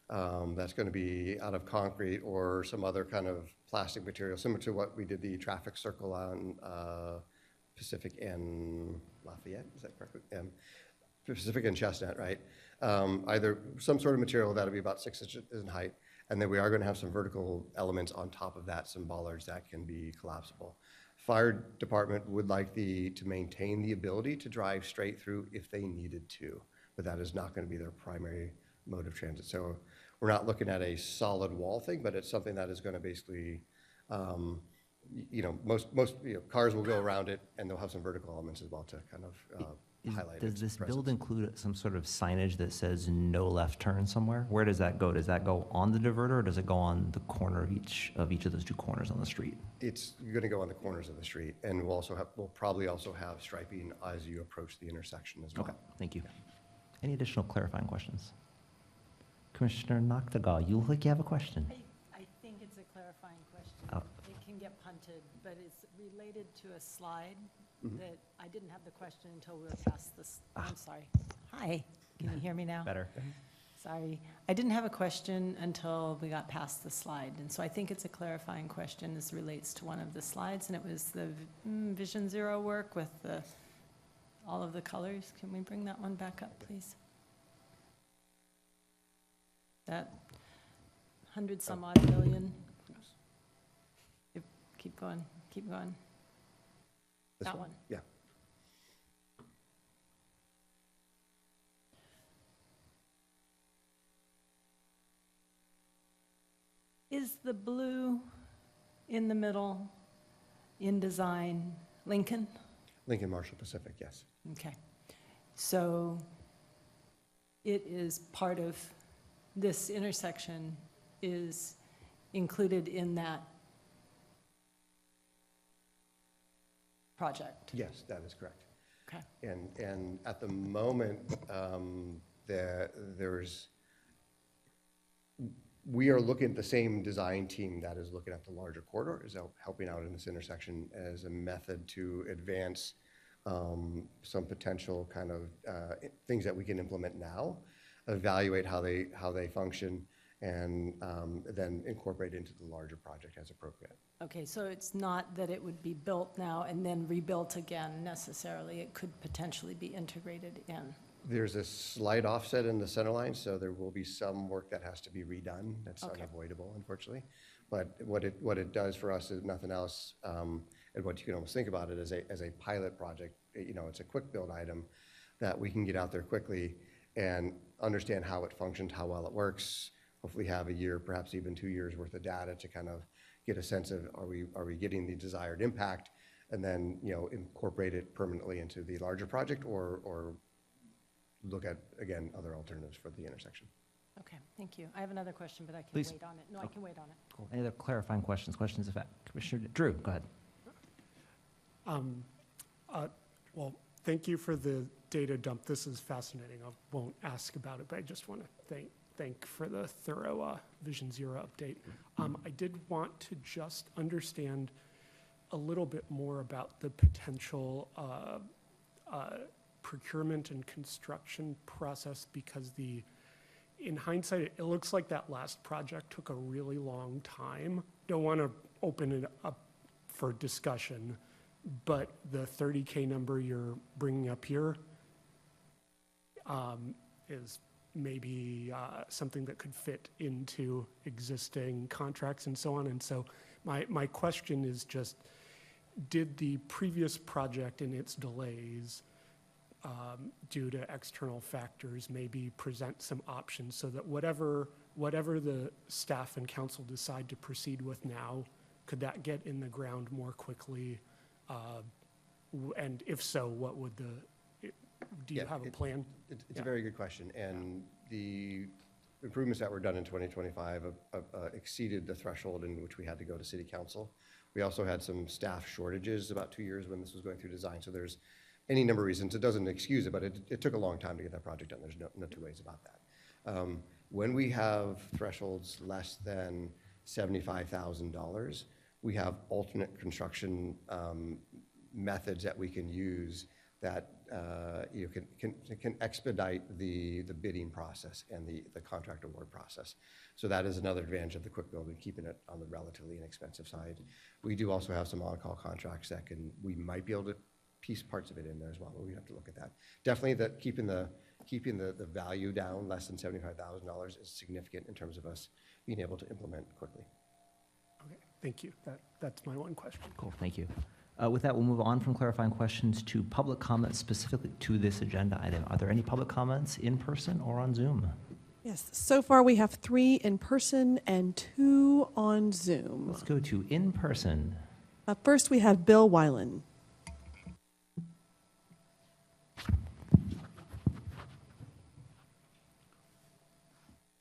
That's going to be out of concrete or some other kind of plastic material, similar to what we did the traffic circle on Pacific and Lafayette, is that correct? Pacific and Chestnut, right? Either some sort of material that'll be about 6 inches in height, and then we are going to have some vertical elements on top of that, some bollards that can be collapsible. Fire department would like to maintain the ability to drive straight through if they needed to, but that is not going to be their primary mode of transit. So we're not looking at a solid wall thing, but it's something that is going to basically, most cars will go around it, and they'll have some vertical elements as well to kind of highlight Does its this build presence. include some sort of signage that says no left turn somewhere? Where does that go? Does that go on the diverter, or does it go on the corner of each of those 2 corners on the street? It's going to go on the corners of the street, and we'll probably also have striping as you approach the intersection as well. Okay, thank you. Any additional clarifying questions? Commissioner Noctegal, you look like you have a question. I think it's a clarifying question. Oh. It can get punted, but it's related to a slide that I didn't have the question until we were past this. I'm sorry. Hi, can you hear me now? Better. Sorry. I didn't have a question until we got past the slide, and so I think it's a clarifying question. This relates to one of the slides, and it was the Vision Zero work with all of the colors. Can we bring that one back up, please? That 100-some odd million. Keep going, keep going. This That one. Yeah. Is the blue in the middle in design Lincoln? Lincoln Marshall Pacific, yes. Okay. So it is part of this intersection is included in that project? Yes, that is correct. Okay. And at the moment, we are looking at the same design team that is looking at the larger corridor, is helping out in this intersection as a method to advance some potential kind of things that we can implement now, evaluate how they function, and then incorporate into the larger project as appropriate. Okay, so it's not that it would be built now and then rebuilt again necessarily. It could potentially be integrated in. There's a slight offset in the center line, so there will be some work that has to be redone. That's unavoidable, unfortunately. But what it does for us is nothing else, and what you can almost think about it as a pilot project. You know, it's a quick build item that we can get out there quickly and understand how it functions, how well it works. Hopefully have a year, perhaps even 2 years worth of data to kind of get a sense of are we getting the desired impact, and then, you know, incorporate it permanently into the larger project, or look at, again, other alternatives for the intersection. Okay, thank you. I have another question, but I can Please. wait on it. No, I can wait on it. Cool. Any other clarifying questions? Questions of that? Commissioner Drew, go ahead. Well, thank you for the data dump. This is fascinating. I won't ask about it, but I just want to thank for the thorough Vision Zero update. I did want to just understand a little bit more about the potential procurement and construction process, because in hindsight, it looks like that last project took a really long time. Don't want to open it up for discussion, but the 30K number you're bringing up here is maybe something that could fit into existing contracts and so on. And so my question is just, did the previous project and its delays due to external factors maybe present some options so that whatever the staff and council decide to proceed with now, could that get in the ground more quickly? And if so, what would do you have a plan? It's a very good question. And the improvements that were done in 2025 exceeded the threshold in which we had to go to city council. We also had some staff shortages about 2 years when this was going through design. So there's any number of reasons. It doesn't excuse it, but it took a long time to get that project done. There's no two ways about that. When we have thresholds less than $75,000, we have alternate construction methods that we can use that can expedite the bidding process and the contract award process. So that is another advantage of the quick build and keeping it on the relatively inexpensive side. We do also have some on-call contracts that we might be able to piece parts of it in there as well, but we have to look at that. Definitely keeping the value down less than $75,000 is significant in terms of us being able to implement quickly. Okay, thank you. That's my one question. Cool, thank you. With that, we'll move on from clarifying questions to public comments specifically to this agenda item. Are there any public comments in person or on Zoom? Yes, so far we have 3 in person and 2 on Zoom. Let's go to in person. First, we have Bill Weiland.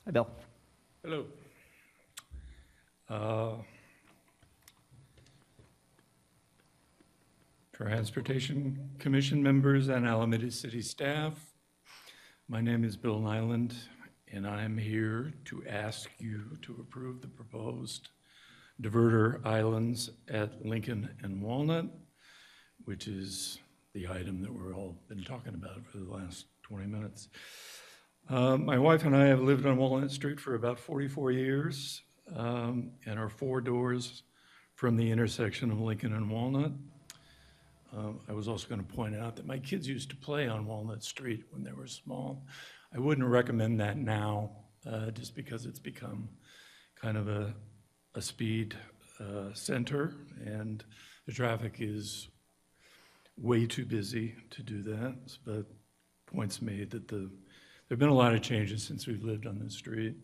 Hi, Bill. Hello. Transportation Commission members and Alameda City staff, my name is Bill Nyland, and I'm here to ask you to approve the proposed diverter islands at Lincoln and Walnut, which is the item that we're all been talking about for the last 20 minutes. My wife and I have lived on Walnut Street for about 44 years and are 4 doors from the intersection of Lincoln and Walnut. I was also going to point out that my kids used to play on Walnut Street when they were small. I wouldn't recommend that now, just because it's become kind of a speed center, and the traffic is way too busy to do that. But points made that there have been a lot of changes since we've lived on this street.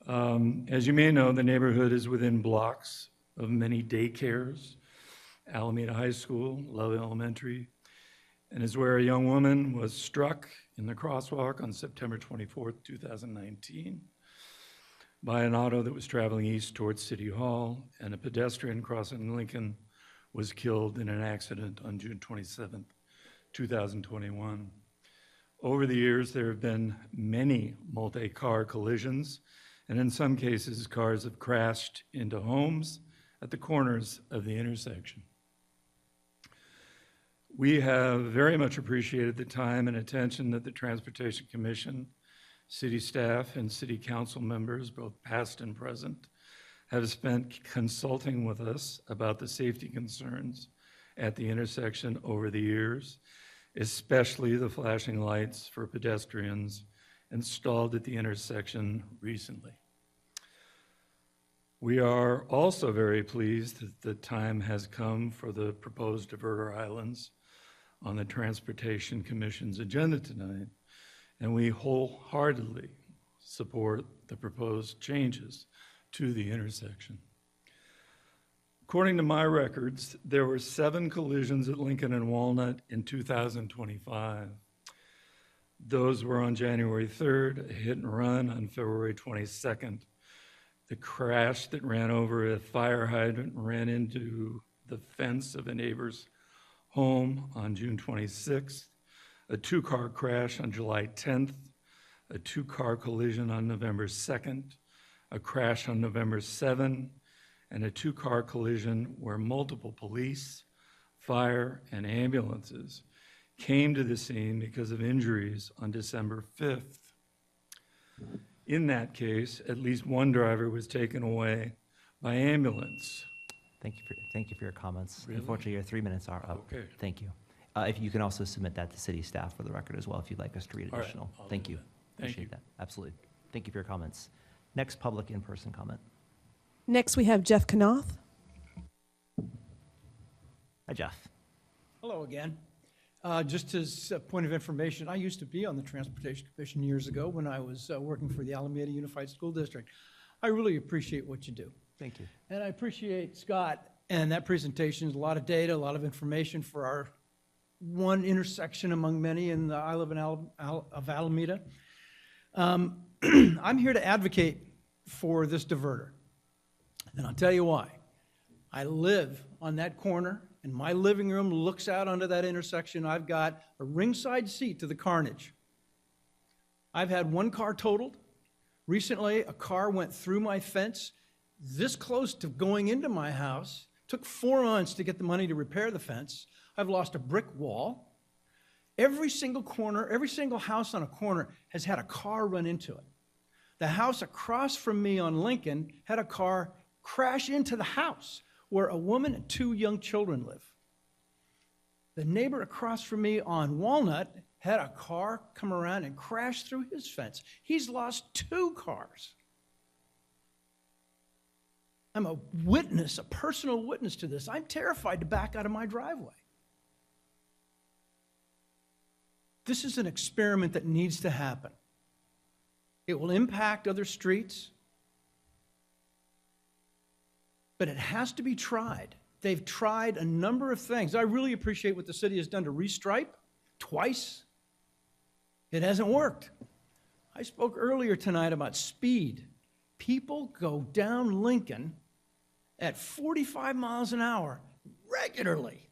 As you may know, the neighborhood is within blocks of many daycares, Alameda High School, Love Elementary, and is where a young woman was struck in the crosswalk on September 24th, 2019 by an auto that was traveling east towards City Hall, and a pedestrian crossing Lincoln was killed in an accident on June 27th, 2021. Over the years, there have been many multi-car collisions and in some cases, cars have crashed into homes at the corners of the intersection. We have very much appreciated the time and attention that the Transportation Commission, city staff, and city council members, both past and present, have spent consulting with us about the safety concerns at the intersection over the years, especially the flashing lights for pedestrians installed at the intersection recently. We are also very pleased that the time has come for the proposed diverter islands on the Transportation Commission's agenda tonight, and we wholeheartedly support the proposed changes to the intersection. According to my records, there were 7 collisions at Lincoln and Walnut in 2025. Those were on January 3rd, a hit and run on February 22nd, the crash that ran over a fire hydrant and ran into the fence of a neighbor's home on June 26th, a 2-car crash on July 10th, a 2-car collision on November 2nd, a crash on November 7th, and a 2-car collision where multiple police, fire, and ambulances came to the scene because of injuries on December 5th. In that case, at least one driver was taken away by ambulance. Thank you for your comments. Really? Unfortunately, your 3 minutes are up. Okay. Thank you. If you can also submit that to city staff for the record as well, if you'd like us to read All right, additional. I'll Thank do you. that. Thank Appreciate you. that. Absolutely. Thank you for your comments. Next public in-person comment. Next, we have Jeff Knopf. Hi, Jeff. Hello again. Just as a point of information, I used to be on the Transportation Commission years ago when I was working for the Alameda Unified School District. I really appreciate what you do. Thank you. And I appreciate Scott and that presentation. Is a lot of data, a lot of information for our one intersection among many in the Isle of Alameda. I'm here to advocate for this diverter. And I'll tell you why. I live on that corner, and my living room looks out onto that intersection. I've got a ringside seat to the carnage. I've had one car totaled. Recently, a car went through my fence this close to going into my house. Took 4 months to get the money to repair the fence. I've lost a brick wall. Every single corner, every single house on a corner has had a car run into it. The house across from me on Lincoln had a car crash into the house where a woman and 2 young children live. The neighbor across from me on Walnut had a car come around and crash through his fence. He's lost 2 cars. I'm a witness, a personal witness to this. I'm terrified to back out of my driveway. This is an experiment that needs to happen. It will impact other streets, but it has to be tried. They've tried a number of things. I really appreciate what the city has done to restripe twice. It hasn't worked. I spoke earlier tonight about speed. People go down Lincoln at 45 miles an hour regularly.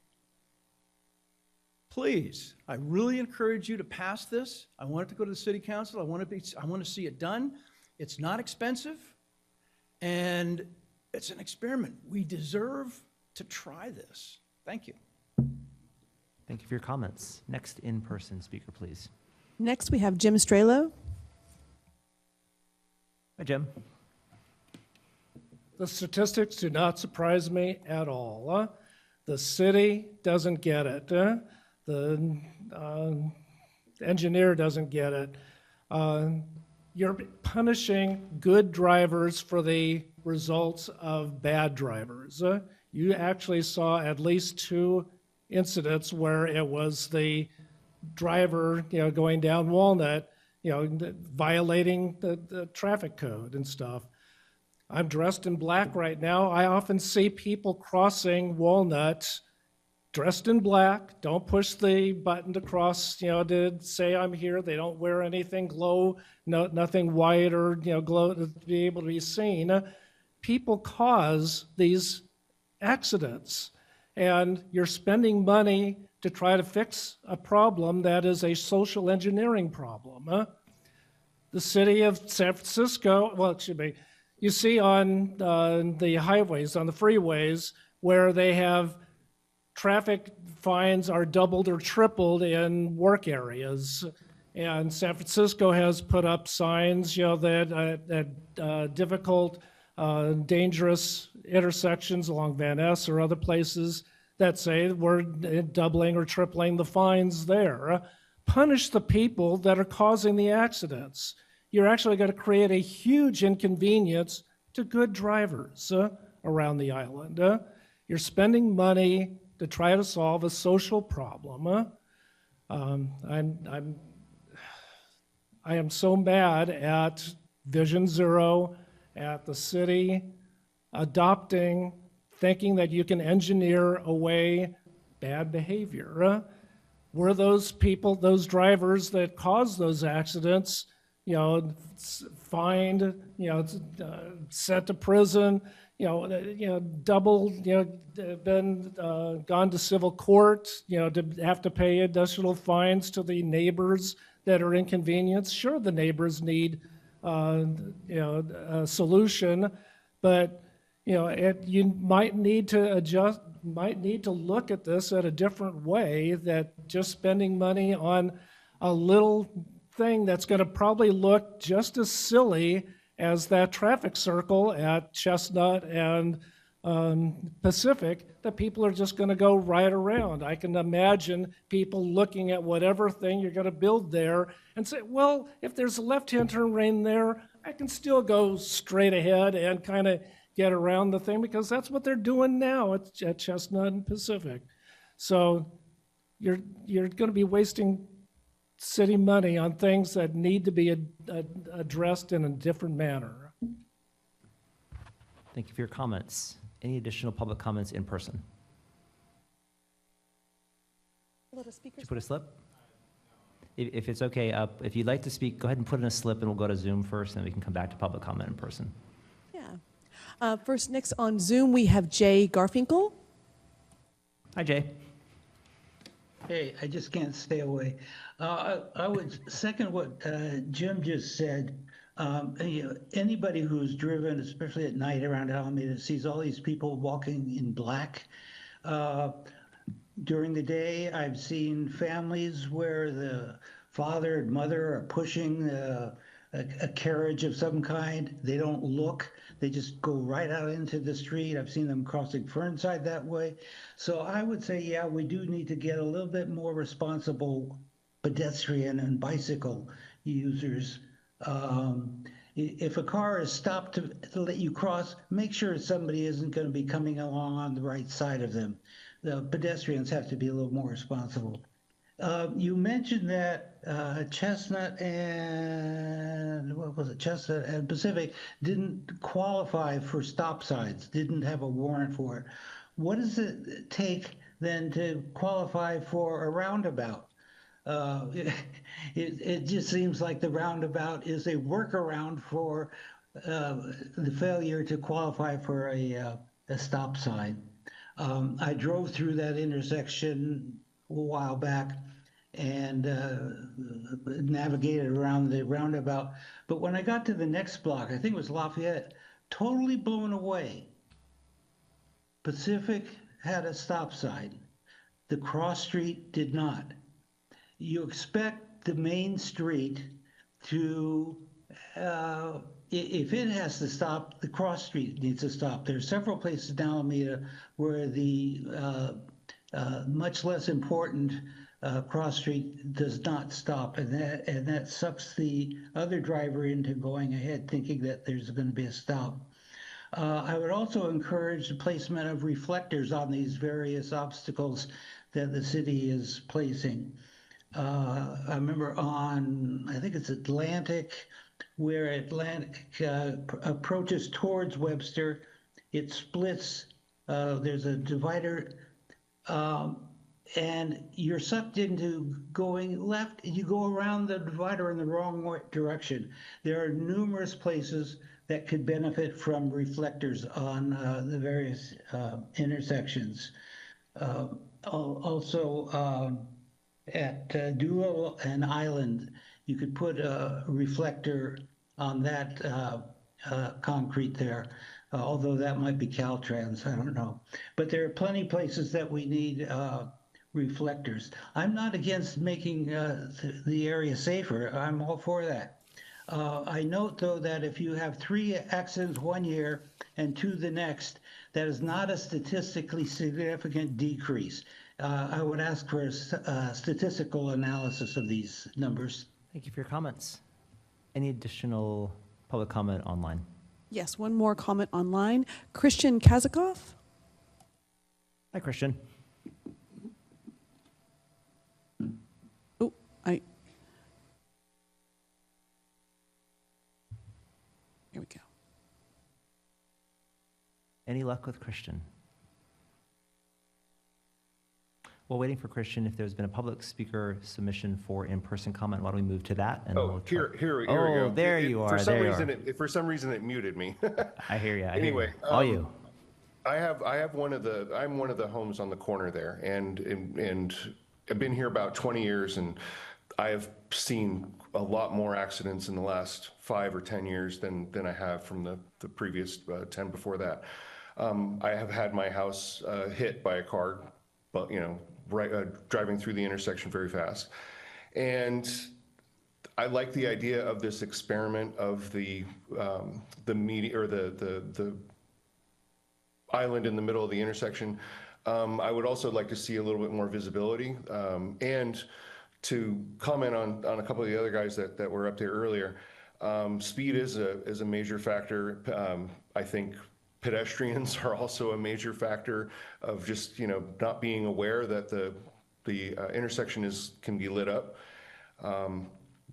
Please, I really encourage you to pass this. I want it to go to the city council. I want to see it done. It's not expensive, and it's an experiment. We deserve to try this. Thank you. Thank you for your comments. Next in-person speaker, please. Next, we have Jim Strelo. Hi, Jim. The statistics do not surprise me at all. The city doesn't get it. The engineer doesn't get it. You're punishing good drivers for the results of bad drivers. You actually saw at least 2 incidents where it was the driver, going down Walnut, violating the traffic code and stuff. I'm dressed in black right now. I often see people crossing Walnut dressed in black, don't push the button to cross, to say I'm here. They don't wear anything nothing white or, glow to be able to be seen. People cause these accidents, and you're spending money to try to fix a problem that is a social engineering problem. the city of San Francisco, well, it should be, you see on the highways, on the freeways, where they have traffic fines are doubled or tripled in work areas. And San Francisco has put up signs, that difficult, dangerous intersections along Van Ness or other places that say we're doubling or tripling the fines there. Punish the people that are causing the accidents. You're actually going to create a huge inconvenience to good drivers around the island. You're spending money to try to solve a social problem. I am so mad at Vision Zero, at the city adopting, thinking that you can engineer away bad behavior. Were those people, those drivers that caused those accidents, fined, sent to prison, double, been gone to civil court, to have to pay additional fines to the neighbors that are inconvenienced? Sure, the neighbors need, a solution, but you might need to adjust, might need to look at this at a different way, that just spending money on a little thing that's going to probably look just as silly as that traffic circle at Chestnut and Pacific, that people are just going to go right around. I can imagine people looking at whatever thing you're going to build there and say, well, if there's a left-hand turn lane there, I can still go straight ahead and kind of get around the thing, because that's what they're doing now at Chestnut and Pacific. So you're going to be wasting city money on things that need to be addressed in a different manner. Thank you for your comments. Any additional public comments in person? Did you put a slip? If it's okay, if you'd like to speak, go ahead and put in a slip, and we'll go to Zoom first, and then we can come back to public comment in person. Yeah. First, next on Zoom, we have Jay Garfinkel. Hi, Jay. Hey, I just can't stay away. I would second what Jim just said. Anybody who's driven, especially at night around Alameda, sees all these people walking in black. During the day, I've seen families where the father and mother are pushing a carriage of some kind. They don't look. They just go right out into the street. I've seen them crossing Fernside that way. So I would say, yeah, we do need to get a little bit more responsible pedestrian and bicycle users. If a car is stopped to let you cross, make sure somebody isn't going to be coming along on the right side of them. The pedestrians have to be a little more responsible. You mentioned that Chestnut and, what was it, Chestnut and Pacific didn't qualify for stop signs, didn't have a warrant for it. What does it take then to qualify for a roundabout? It just seems like the roundabout is a workaround for the failure to qualify for a stop sign. I drove through that intersection a while back and navigated around the roundabout. But when I got to the next block, I think it was Lafayette, totally blown away. Pacific had a stop sign. The cross street did not. You expect the main street to, if it has to stop, the cross street needs to stop. There are several places in Alameda where the much less important cross street does not stop, and that sucks the other driver into going ahead thinking that there's going to be a stop. I would also encourage the placement of reflectors on these various obstacles that the city is placing. I remember on, I think it's Atlantic, where Atlantic approaches towards Webster, it splits, there's a divider, and you're sucked into going left, and you go around the divider in the wrong direction. There are numerous places that could benefit from reflectors on the various intersections. Also, at Duo and Island, you could put a reflector on that concrete there, although that might be Caltrans, I don't know. But there are plenty of places that we need reflectors. I'm not against making the area safer. I'm all for that. I note, though, that if you have 3 accidents one year and 2 the next, that is not a statistically significant decrease. I would ask for a statistical analysis of these numbers. Thank you for your comments. Any additional public comment online? Yes, one more comment online. Christian Kazakov. Hi, Christian. Oh, here we go. Any luck with Christian? While waiting for Christian, if there's been a public speaker submission for in-person comment, why don't we move to that? And Oh, here we oh, go. there you are. For some there you reason, are. for some reason, it muted me. I hear you. Anyway, all you. I have I'm one of the homes on the corner there, and I've been here about 20 years, and I have seen a lot more accidents in the last 5 or 10 years than I have from the previous 10 before that. I have had my house hit by a car, but driving through the intersection very fast, and I like the idea of this experiment of the media or the island in the middle of the intersection. I would also like to see a little bit more visibility, and to comment on a couple of the other guys that were up there earlier. Speed is a major factor. I think pedestrians are also a major factor of just not being aware that the intersection can be lit up.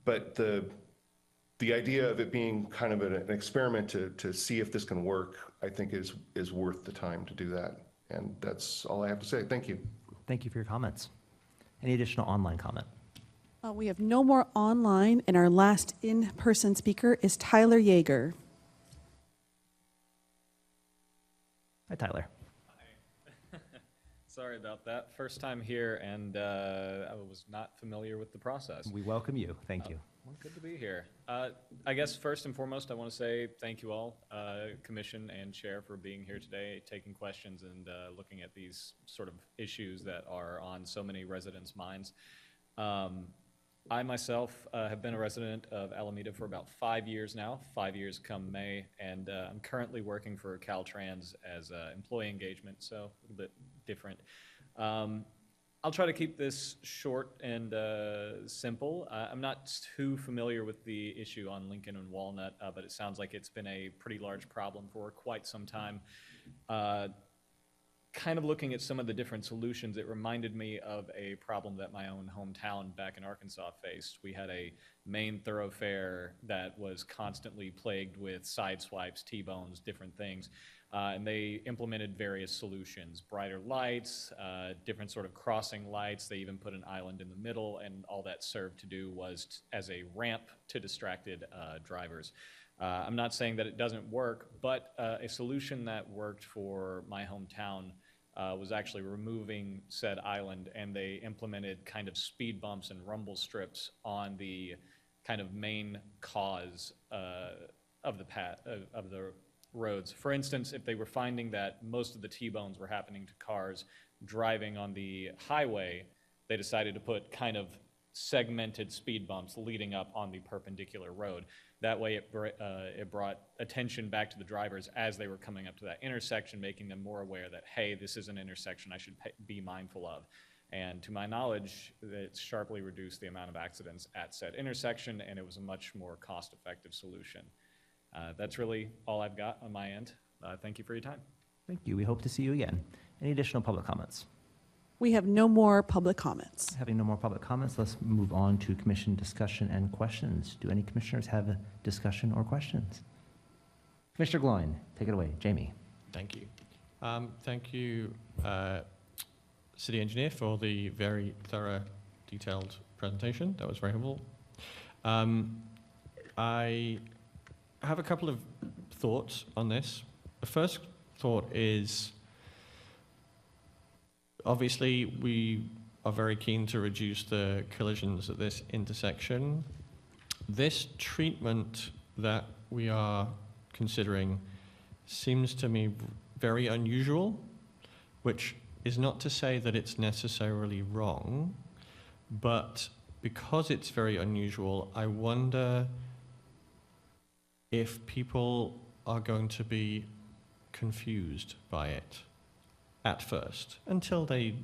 But the idea of it being kind of an experiment to see if this can work, I think is worth the time to do that. And that's all I have to say. Thank you. Thank you for your comments. Any additional online comment? We have no more online, and our last in-person speaker is Tyler Yeager. Hi, Tyler. Sorry about that. First time here, and I was not familiar with the process. We welcome you. Thank you. Well, good to be here. I guess first and foremost, I want to say thank you all, Commission and Chair, for being here today, taking questions and looking at these sort of issues that are on so many residents' minds. I myself have been a resident of Alameda for about 5 years now, 5 years come May, and I'm currently working for Caltrans as employee engagement, so a little bit different. I'll try to keep this short and simple. I'm not too familiar with the issue on Lincoln and Walnut, but it sounds like it's been a pretty large problem for quite some time. Kind of looking at some of the different solutions, it reminded me of a problem that my own hometown back in Arkansas faced. We had a main thoroughfare that was constantly plagued with side swipes, T-bones, different things. And they implemented various solutions, brighter lights, different sort of crossing lights. They even put an island in the middle, and all that served to do was as a ramp to distracted drivers. I'm not saying that it doesn't work, but a solution that worked for my hometown was actually removing said island, and they implemented kind of speed bumps and rumble strips on the kind of main cause of the roads. For instance, if they were finding that most of the T-bones were happening to cars driving on the highway, they decided to put kind of segmented speed bumps leading up on the perpendicular road. That way it brought attention back to the drivers as they were coming up to that intersection, making them more aware that, hey, this is an intersection I should be mindful of. And to my knowledge, it sharply reduced the amount of accidents at said intersection, and it was a much more cost-effective solution. That's really all I've got on my end. Thank you for your time. Thank you. We hope to see you again. Any additional public comments? We have no more public comments. Having no more public comments, let's move on to commission discussion and questions. Do any commissioners have a discussion or questions? Commissioner Gloin, take it away. Jamie. Thank you. Thank you, City Engineer, for the very thorough, detailed presentation. That was very helpful. I have a couple of thoughts on this. The first thought is, obviously, we are very keen to reduce the collisions at this intersection. this treatment that we are considering seems to me very unusual, which is not to say that it's necessarily wrong, but because it's very unusual, I wonder if people are going to be confused by it at first, until they,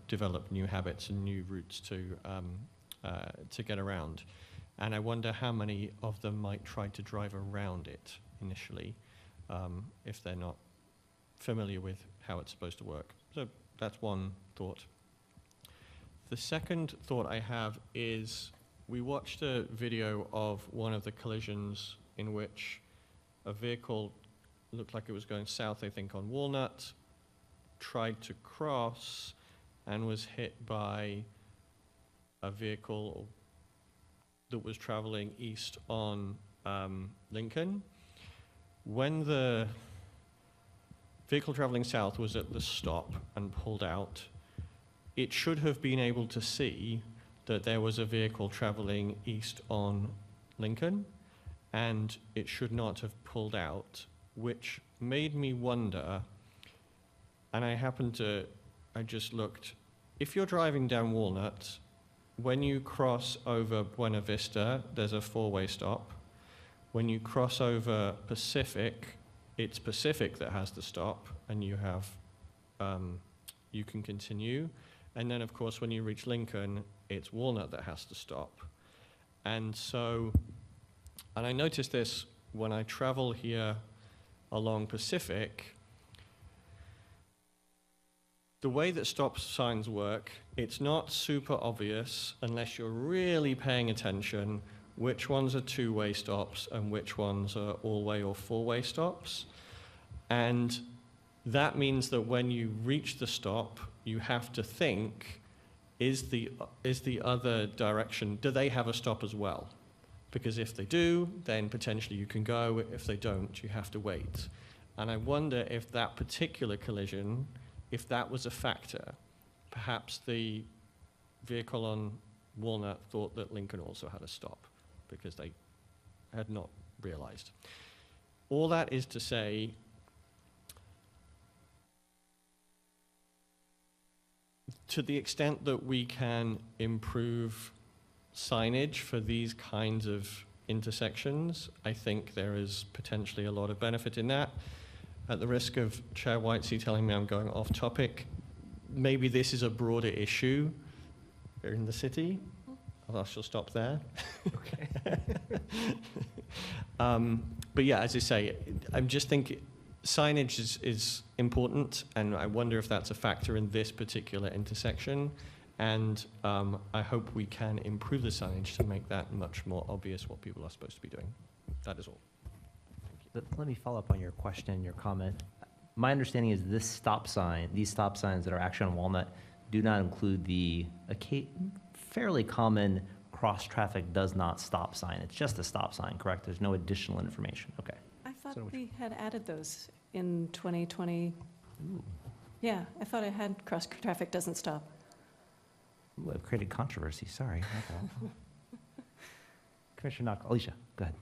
develop new habits and new routes to get around. And I wonder how many of them might try to drive around it initially, if they're not familiar with how it's supposed to work. So that's one thought. The second thought I have is we watched a video of one of the collisions in which a vehicle looked like it was going south, I think, on Walnut, tried to cross and was hit by a vehicle that was traveling east on Lincoln. When the vehicle traveling south was at the stop and pulled out, it should have been able to see that there was a vehicle traveling east on Lincoln, and it should not have pulled out, which made me wonder, and I just looked, if you're driving down Walnut, when you cross over Buena Vista, there's a four-way stop. When you cross over Pacific, it's Pacific that has the stop, and you can continue. And then, of course, when you reach Lincoln, it's Walnut that has to stop. And I noticed this when I travel here along Pacific. The way that stop signs work, it's not super obvious unless you're really paying attention which ones are two-way stops and which ones are all-way or four-way stops. And that means that when you reach the stop, you have to think, is the other direction, do they have a stop as well? Because if they do, then potentially you can go. If they don't, you have to wait. And I wonder if that particular collision, if that was a factor. Perhaps the vehicle on Walnut thought that Lincoln also had a stop because they had not realized. All that is to say, to the extent that we can improve signage for these kinds of intersections, I think there is potentially a lot of benefit in that. At the risk of Chair Whitesey telling me I'm going off topic, maybe this is a broader issue in the city. I shall stop there. Okay. But yeah, as I say, I'm just thinking signage is important, and I wonder if that's a factor in this particular intersection. And I hope we can improve the signage to make that much more obvious what people are supposed to be doing. That is all. Let me follow up on your question, your comment. My understanding is these stop signs that are actually on Walnut do not include the fairly common cross-traffic does not stop sign. It's just a stop sign, correct? There's no additional information. Okay. I thought we had added those in 2020. Ooh. Yeah, I thought I had cross-traffic doesn't stop. Ooh, I've created controversy. Sorry. Commissioner Knock, Alicia, go ahead.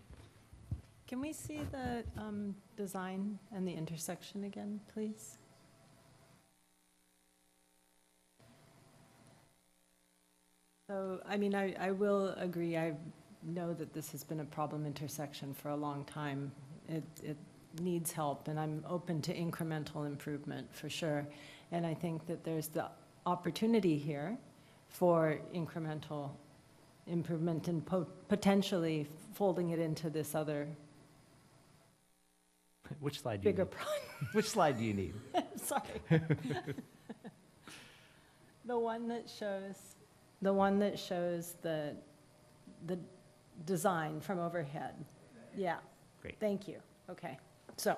Can we see the design and the intersection again, please? So, I mean, I will agree. I know that this has been a problem intersection for a long time. It needs help, and I'm open to incremental improvement for sure. And I think that there's the opportunity here for incremental improvement and potentially folding it into this other Which slide do you bigger need? project. Which slide do you need? Sorry. The one that shows the design from overhead. Yeah. Great. Thank you. Okay. So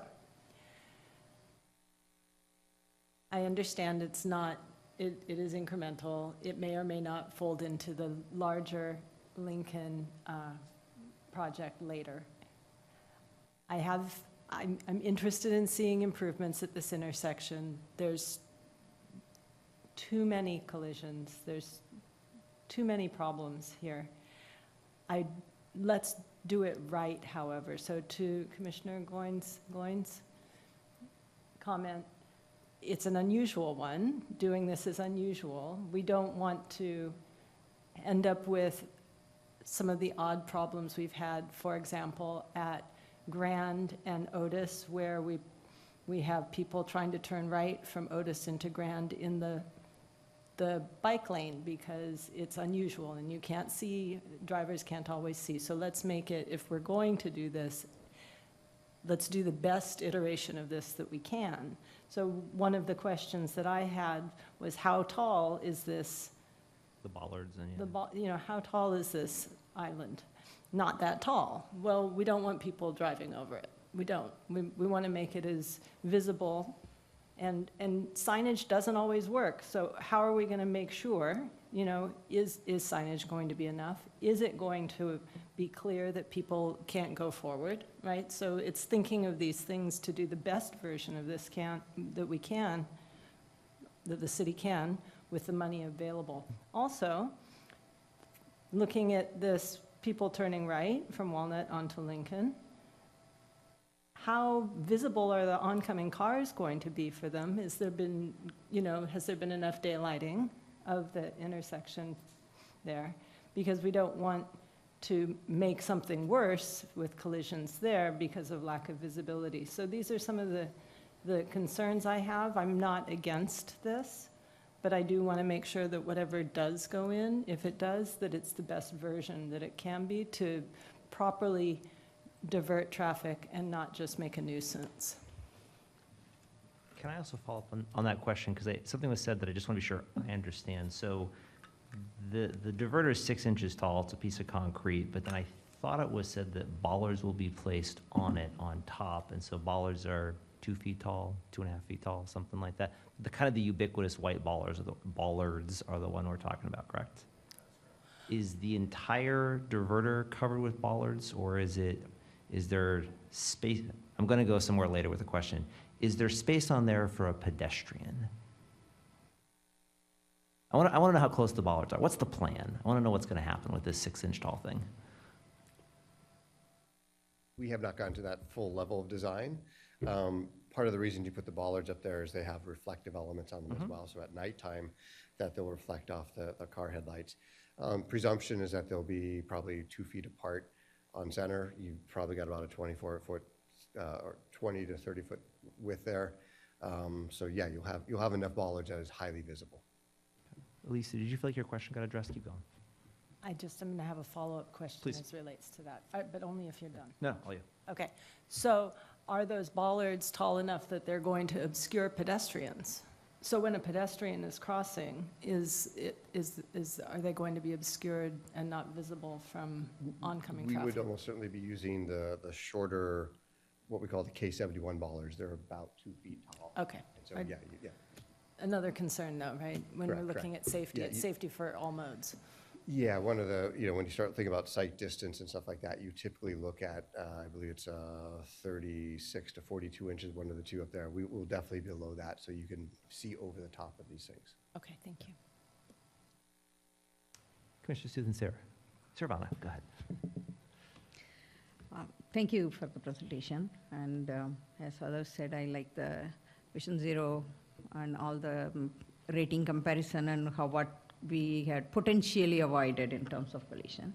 I understand it's not, it is incremental. It may or may not fold into the larger Lincoln project later. I'm interested in seeing improvements at this intersection. There's too many collisions. There's too many problems here. I let's do it right, however. So to Commissioner Goins' comment, it's an unusual one. Doing this is unusual. We don't want to end up with some of the odd problems we've had, for example, at Grand and Otis, where we have people trying to turn right from Otis into Grand in the bike lane because it's unusual and you can't see, drivers can't always see. So let's make it, if we're going to do this, let's do the best iteration of this that we can. So one of the questions that I had was, how tall is this? The bollards and, How tall is this island? Not that tall. Well, we don't want people driving over it. We don't. We want to make it as visible, and signage doesn't always work. So how are we going to make sure, is signage going to be enough? Is it going to be clear that people can't go forward, right? So it's thinking of these things to do the best version of this that the city can, with the money available. Also, looking at this people turning right from Walnut onto Lincoln, how visible are the oncoming cars going to be for them? Has there been enough daylighting of the intersection there? Because we don't want to make something worse with collisions there because of lack of visibility. So these are some of the concerns I have. I'm not against this, but I do want to make sure that whatever does go in, if it does, that it's the best version that it can be to properly divert traffic and not just make a nuisance. Can I also follow up on that question? Because something was said that I just want to be sure I understand. So the diverter is 6 inches tall. It's a piece of concrete, but then I thought it was said that bollards will be placed on it on top. And so bollards are 2 feet tall, 2.5 feet tall, something like that. The ubiquitous white bollards are the one we're talking about, correct? Is the entire diverter covered with bollards, or is there space? I'm going to go somewhere later with a question. Is there space on there for a pedestrian? I want to know how close the bollards are. What's the plan? I want to know what's going to happen with this 6-inch tall thing. We have not gotten to that full level of design. Part of the reason you put the bollards up there is they have reflective elements on them as well. So at nighttime, that they'll reflect off the car headlights. Presumption is that they'll be probably 2 feet apart on center. You've probably got about a 24-foot or 20 to 30-foot width there. So yeah, you'll have enough bollards that is highly visible. Elisa, did you feel like your question got addressed? Keep going. I'm going to have a follow-up question Please. as relates to that, but only if you're done. No, all you. Okay, so are those bollards tall enough that they're going to obscure pedestrians? So when a pedestrian is crossing, are they going to be obscured and not visible from oncoming We traffic? would almost certainly be using the shorter, what we call the K71 bollards. They're about 2 feet tall. Okay. So yeah. Another concern though, right? When we're Correct, looking correct. at safety, Yeah, it's safety for all modes. Yeah, one of the, when you start thinking about sight distance and stuff like that, you typically look at, I believe it's 36 to 42 inches, one of the two up there. We will definitely be below that, so you can see over the top of these things. Okay, thank you. Commissioner Susan Servana, go ahead. Thank you for the presentation. And as others said, I like the Vision Zero and all the rating comparison and what we had potentially avoided in terms of collision.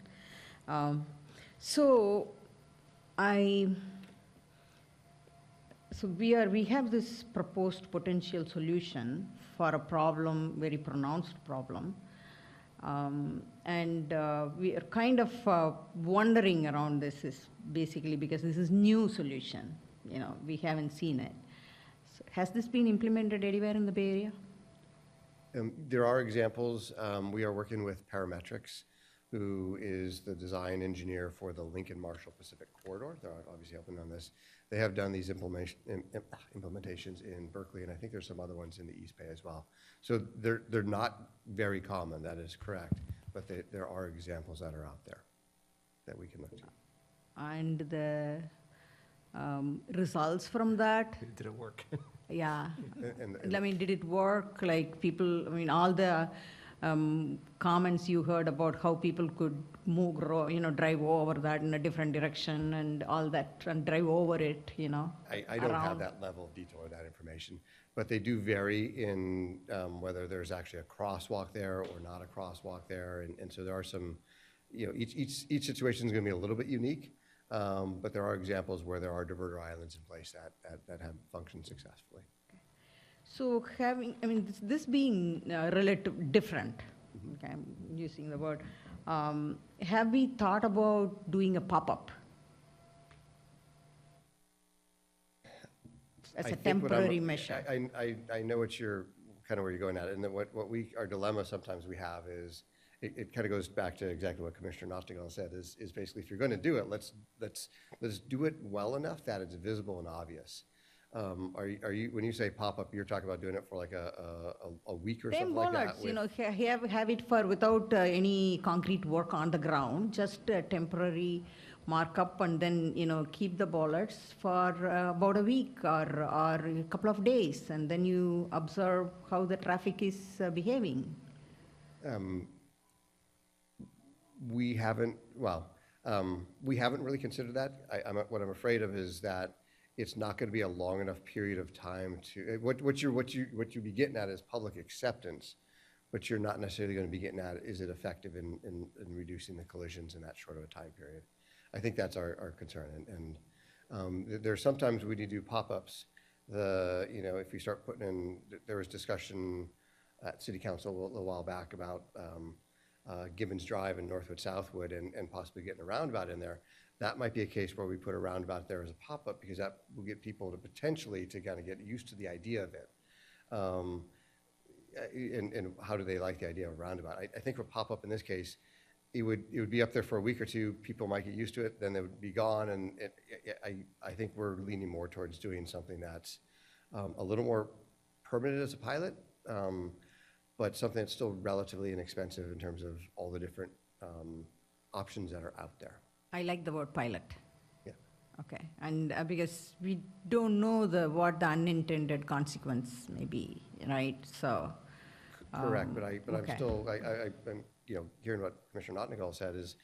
We have this proposed potential solution for a problem, very pronounced problem. We are kind of wandering around this is basically because this is new solution. We haven't seen it. So has this been implemented anywhere in the Bay Area? There are examples. We are working with Parametrics, who is the design engineer for the Lincoln Marshall Pacific Corridor. They're obviously helping on this. They have done these implementations in Berkeley, and I think there's some other ones in the East Bay as well. So they're not very common, that is correct, but there are examples that are out there that we can look to. And the results from that? Did it work? Yeah. And I mean, did it work? Like people, all the comments you heard about how people could move, drive over that in a different direction and all that, and drive over it, I don't have around. that level of detail or that information, but they do vary in whether there's actually a crosswalk there or not a crosswalk there. And so there are some, each situation is going to be a little bit unique, but there are examples where there are diverter islands in place that have functioned successfully. So this being relative different, okay, I'm using the word, have we thought about doing a pop-up? As a temporary measure. I know what you're, kind of where you're going at, and then what our dilemma sometimes we have is, it kind of goes back to exactly what Commissioner Nottingham said, is basically, if you're going to do it, let's do it well enough that it's visible and obvious. Are you, when you say pop-up, you're talking about doing it for like a week or something like that? Have it for without any concrete work on the ground, just a temporary markup, and then keep the bollards for about a week or a couple of days, and then you observe how the traffic is behaving. We haven't really considered that. What I'm afraid of is that it's not going to be a long enough period of time to, what you be getting at is public acceptance, but you're not necessarily going to be getting at, is it effective in reducing the collisions in that short of a time period? I think that's our concern. And there's sometimes we need to do pop-ups. If we start putting in, there was discussion at City Council a little while back about Gibbons Drive and Northwood Southwood and possibly getting a roundabout in there. That might be a case where we put a roundabout there as a pop-up, because that will get people to potentially to kind of get used to the idea of it. And how do they like the idea of a roundabout? I think for pop-up in this case, it would be up there for a week or two. People might get used to it, then they would be gone. And I think we're leaning more towards doing something that's a little more permanent as a pilot, but something that's still relatively inexpensive in terms of all the different options that are out there. I like the word pilot. Yeah. Okay, and because we don't know what the unintended consequence may be, right? So. Correct, but okay. I'm still, I'm hearing what Commissioner Nottingham said is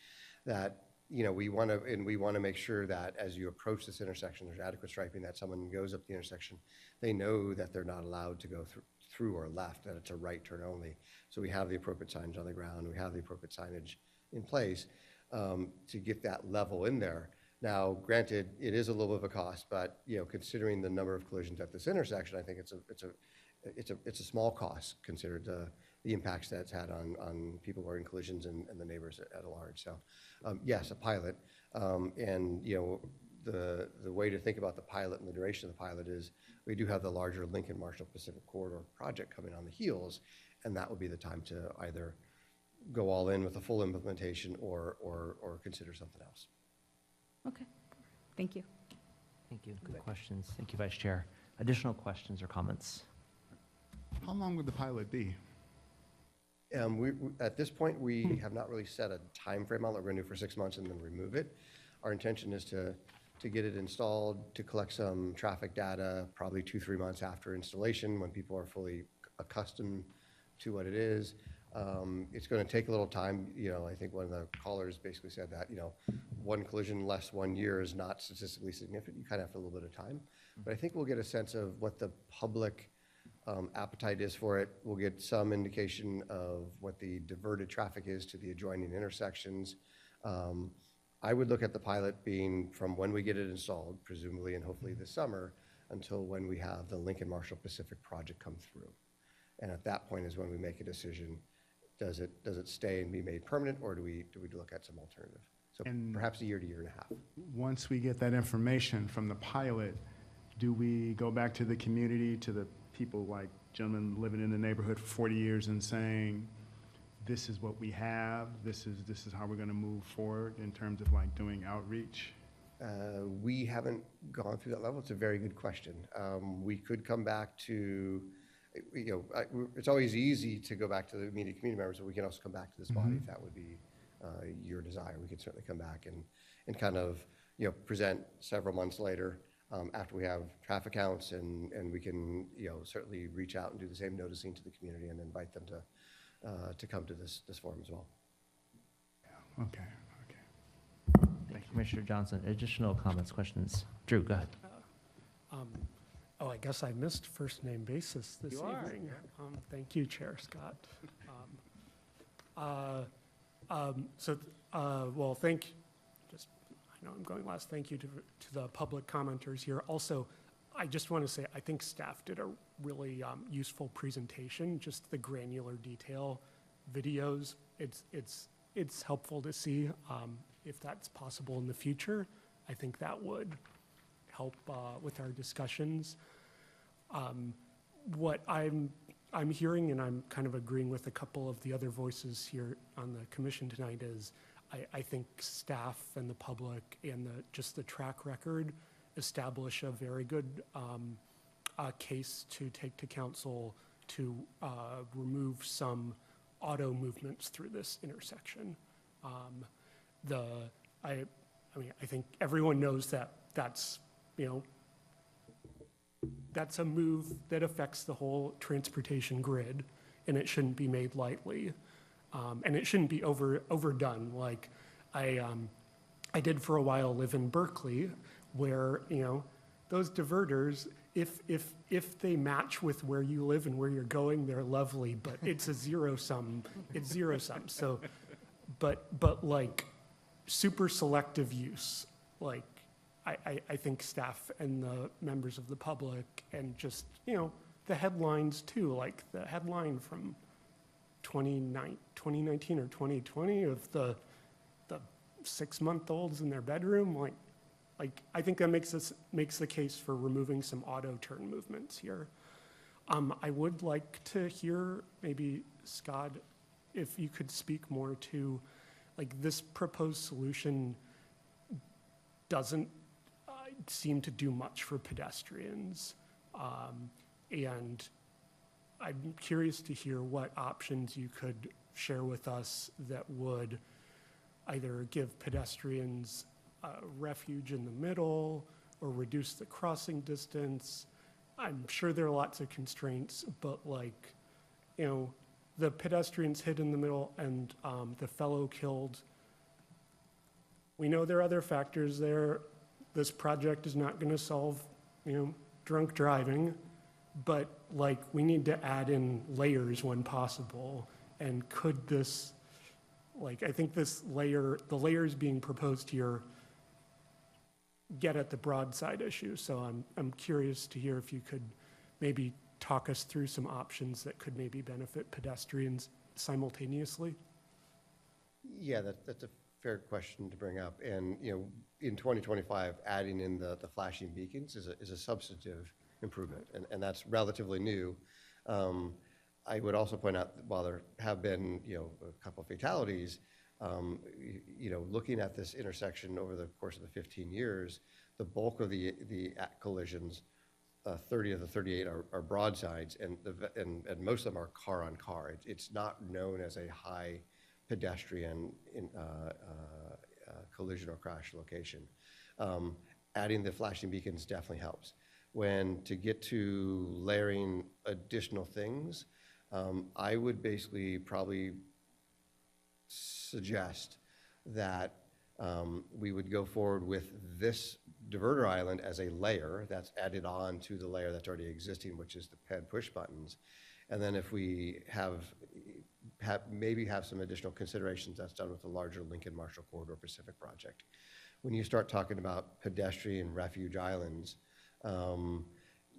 that, we want to make sure that as you approach this intersection, there's adequate striping, that someone goes up the intersection, they know that they're not allowed to go through or left, that it's a right turn only. So we have the appropriate signage on the ground, we have the appropriate signage in place to get that level in there. Now, granted, it is a little bit of a cost, but considering the number of collisions at this intersection, I think it's a small cost considered the impacts that it's had on people who are in collisions and the neighbors at large. So, yes, a pilot, and the way to think about the pilot and the duration of the pilot is we do have the larger Lincoln Marshall Pacific Corridor project coming on the heels, and that would be the time to either go all in with a full implementation or consider something else. Okay, thank you. Thank you. Good questions. Thank you, Vice Chair. Additional questions or comments? How long would the pilot be? At this point, we have not really set a time frame on it. We're going to do for 6 months and then remove it. Our intention is to get it installed, to collect some traffic data, probably 2-3 months after installation when people are fully accustomed to what it is. It's going to take a little time. I think one of the callers basically said that, one collision less 1 year is not statistically significant. You kind of have a little bit of time. But I think we'll get a sense of what the public appetite is for it. We'll get some indication of what the diverted traffic is to the adjoining intersections. I would look at the pilot being from when we get it installed, presumably and hopefully this summer, until when we have the Lincoln Marshall Pacific project come through. And at that point is when we make a decision. Does it stay and be made permanent, or do we look at some alternative? So perhaps a year to year and a half. Once we get that information from the pilot, do we go back to the community, to the people like gentlemen living in the neighborhood for 40 years and saying, this is what we have, this is how we're going to move forward in terms of like doing outreach? We haven't gone through that level. It's a very good question. We could come back to, it's always easy to go back to the immediate community members, but we can also come back to this body if that would be your desire. We could certainly come back and kind of, present several months later after we have traffic counts, and we can, certainly reach out and do the same noticing to the community and invite them to to come to this forum as well. Okay. Thank you, Commissioner Johnson. Additional comments, questions? Drew, go ahead. Oh, I guess I missed first name basis this evening. Thank you, Chair Scott. Well, I know I'm going last. Thank you to the public commenters here. Also, I just want to say, I think staff did a really useful presentation, just the granular detail videos. It's helpful to see if that's possible in the future. I think that would help with our discussions. What I'm hearing, and I'm kind of agreeing with a couple of the other voices here on the commission tonight, is I think staff and the public and just the track record establish a very good case to take to council to remove some auto movements through this intersection. I think everyone knows that that's a move that affects the whole transportation grid, and it shouldn't be made lightly, and it shouldn't be overdone. Like I did for a while live in Berkeley, where those diverters, if they match with where you live and where you're going, they're lovely, but it's a zero sum. It's zero sum. So, but like super selective use, like I think staff and the members of the public and just, the headlines too, like the headline from 2019 or 2020 of the 6-month-olds in their bedroom, like I think that makes the case for removing some auto turn movements here. I would like to hear maybe, Scott, if you could speak more to, like, this proposed solution doesn't seem to do much for pedestrians. And I'm curious to hear what options you could share with us that would either give pedestrians refuge in the middle or reduce the crossing distance. I'm sure there are lots of constraints, but the pedestrians hit in the middle and the fellow killed. We know there are other factors there. This project is not going to solve, drunk driving, but we need to add in layers when possible. And could this, I think the layers being proposed here get at the broadside issue. So I'm curious to hear if you could maybe talk us through some options that could maybe benefit pedestrians simultaneously. Yeah, that's a fair question to bring up. And, in 2025, adding in the flashing beacons is a substantive improvement, and that's relatively new. I would also point out that while there have been, a couple of fatalities, looking at this intersection over the course of the 15 years, the bulk of the collisions, 30 of the 38 are broadsides, and most of them are car on car. It's not known as a high pedestrian collision or crash location. Adding the flashing beacons definitely helps. When to get to layering additional things, I would basically probably suggest that we would go forward with this diverter island as a layer that's added on to the layer that's already existing, which is the PED push buttons. And then if we maybe have some additional considerations, that's done with the larger Lincoln Marshall Corridor Pacific project. When you start talking about pedestrian refuge islands,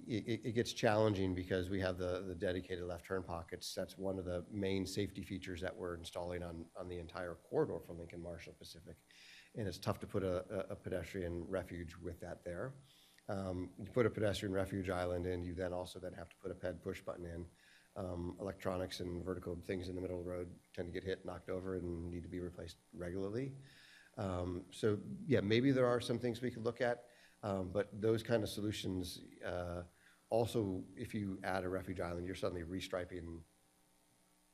it gets challenging because we have the dedicated left turn pockets. That's one of the main safety features that we're installing on the entire corridor for Lincoln Marshall Pacific. And it's tough to put a pedestrian refuge with that there. You put a pedestrian refuge island in, you then have to put a PED push button in. Electronics and vertical things in the middle of the road tend to get hit, knocked over, and need to be replaced regularly. So yeah, maybe there are some things we could look at, but those kind of solutions, also, if you add a refuge island, you're suddenly restriping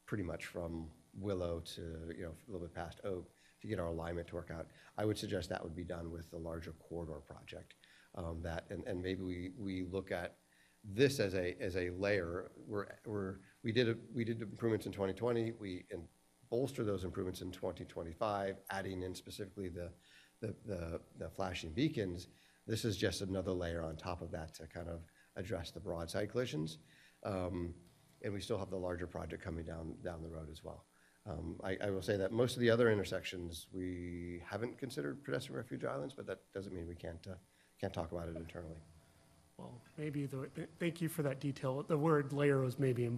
pretty much from Willow to a little bit past Oak to get our alignment to work out. I would suggest that would be done with the larger corridor project. And maybe we look at this as a layer. We're we did improvements in 2020. We bolstered those improvements in 2025, adding in specifically the flashing beacons. This is just another layer on top of that to kind of address the broadside collisions. And we still have the larger project coming down the road as well. I will say that most of the other intersections, we haven't considered pedestrian refuge islands, but that doesn't mean we can't talk about it internally. Well, maybe thank you for that detail. The word layer was maybe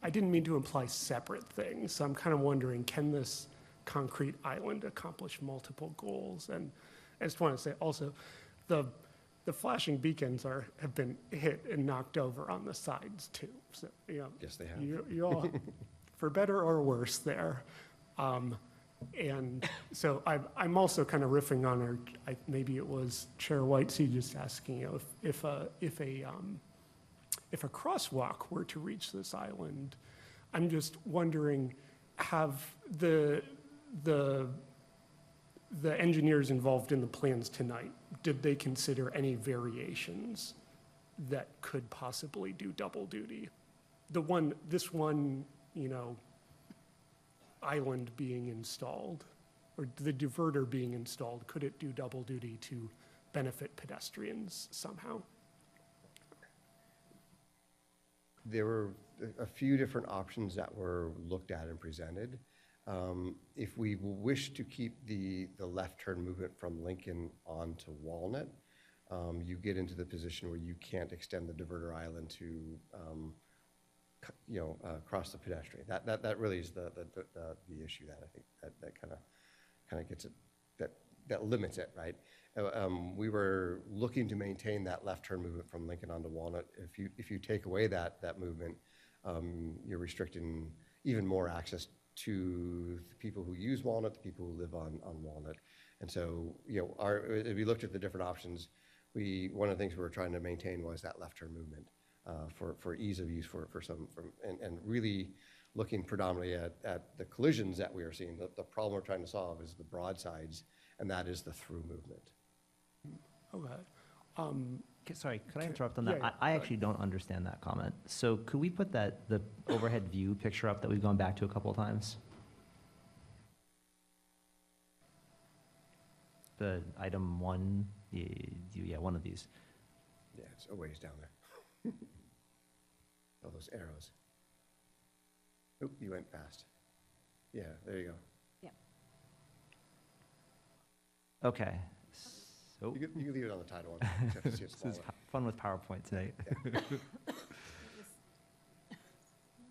I didn't mean to imply separate things. So I'm kind of wondering, can this concrete island accomplish multiple goals? And I just want to say also, the flashing beacons have been hit and knocked over on the sides too. So, yes, they have. You all, for better or worse there. And so I'm also kind of riffing on maybe it was Chair Whitesey just asking, if a crosswalk were to reach this island, I'm just wondering, have the engineers involved in the plans tonight, did they consider any variations that could possibly do double duty? This one, island being installed, or the diverter being installed, could it do double duty to benefit pedestrians somehow? There were a few different options that were looked at and presented. If we wish to keep the left turn movement from Lincoln onto Walnut, you get into the position where you can't extend the diverter island to cross the pedestrian. That really is the issue that I think that kind of gets it, that limits it, right? We were looking to maintain that left turn movement from Lincoln onto Walnut. If you take away that movement, you're restricting even more access to the people who use Walnut, the people who live on Walnut. And so, if we looked at the different options, one of the things we were trying to maintain was that left turn movement for ease of use and really looking predominantly at the collisions that we are seeing. The problem we're trying to solve is the broadsides, and that is the through movement. Okay. Sorry, could I interrupt on that? Yeah, I actually don't understand that comment. So could we put the overhead view picture up that we've gone back to a couple of times? The item 1, one of these. Yeah, it's a ways down there. All those arrows. Oop, you went fast. Yeah, there you go. Yeah. Okay. So you can leave it on the title one. Just have to see it this is smaller. fun with PowerPoint tonight.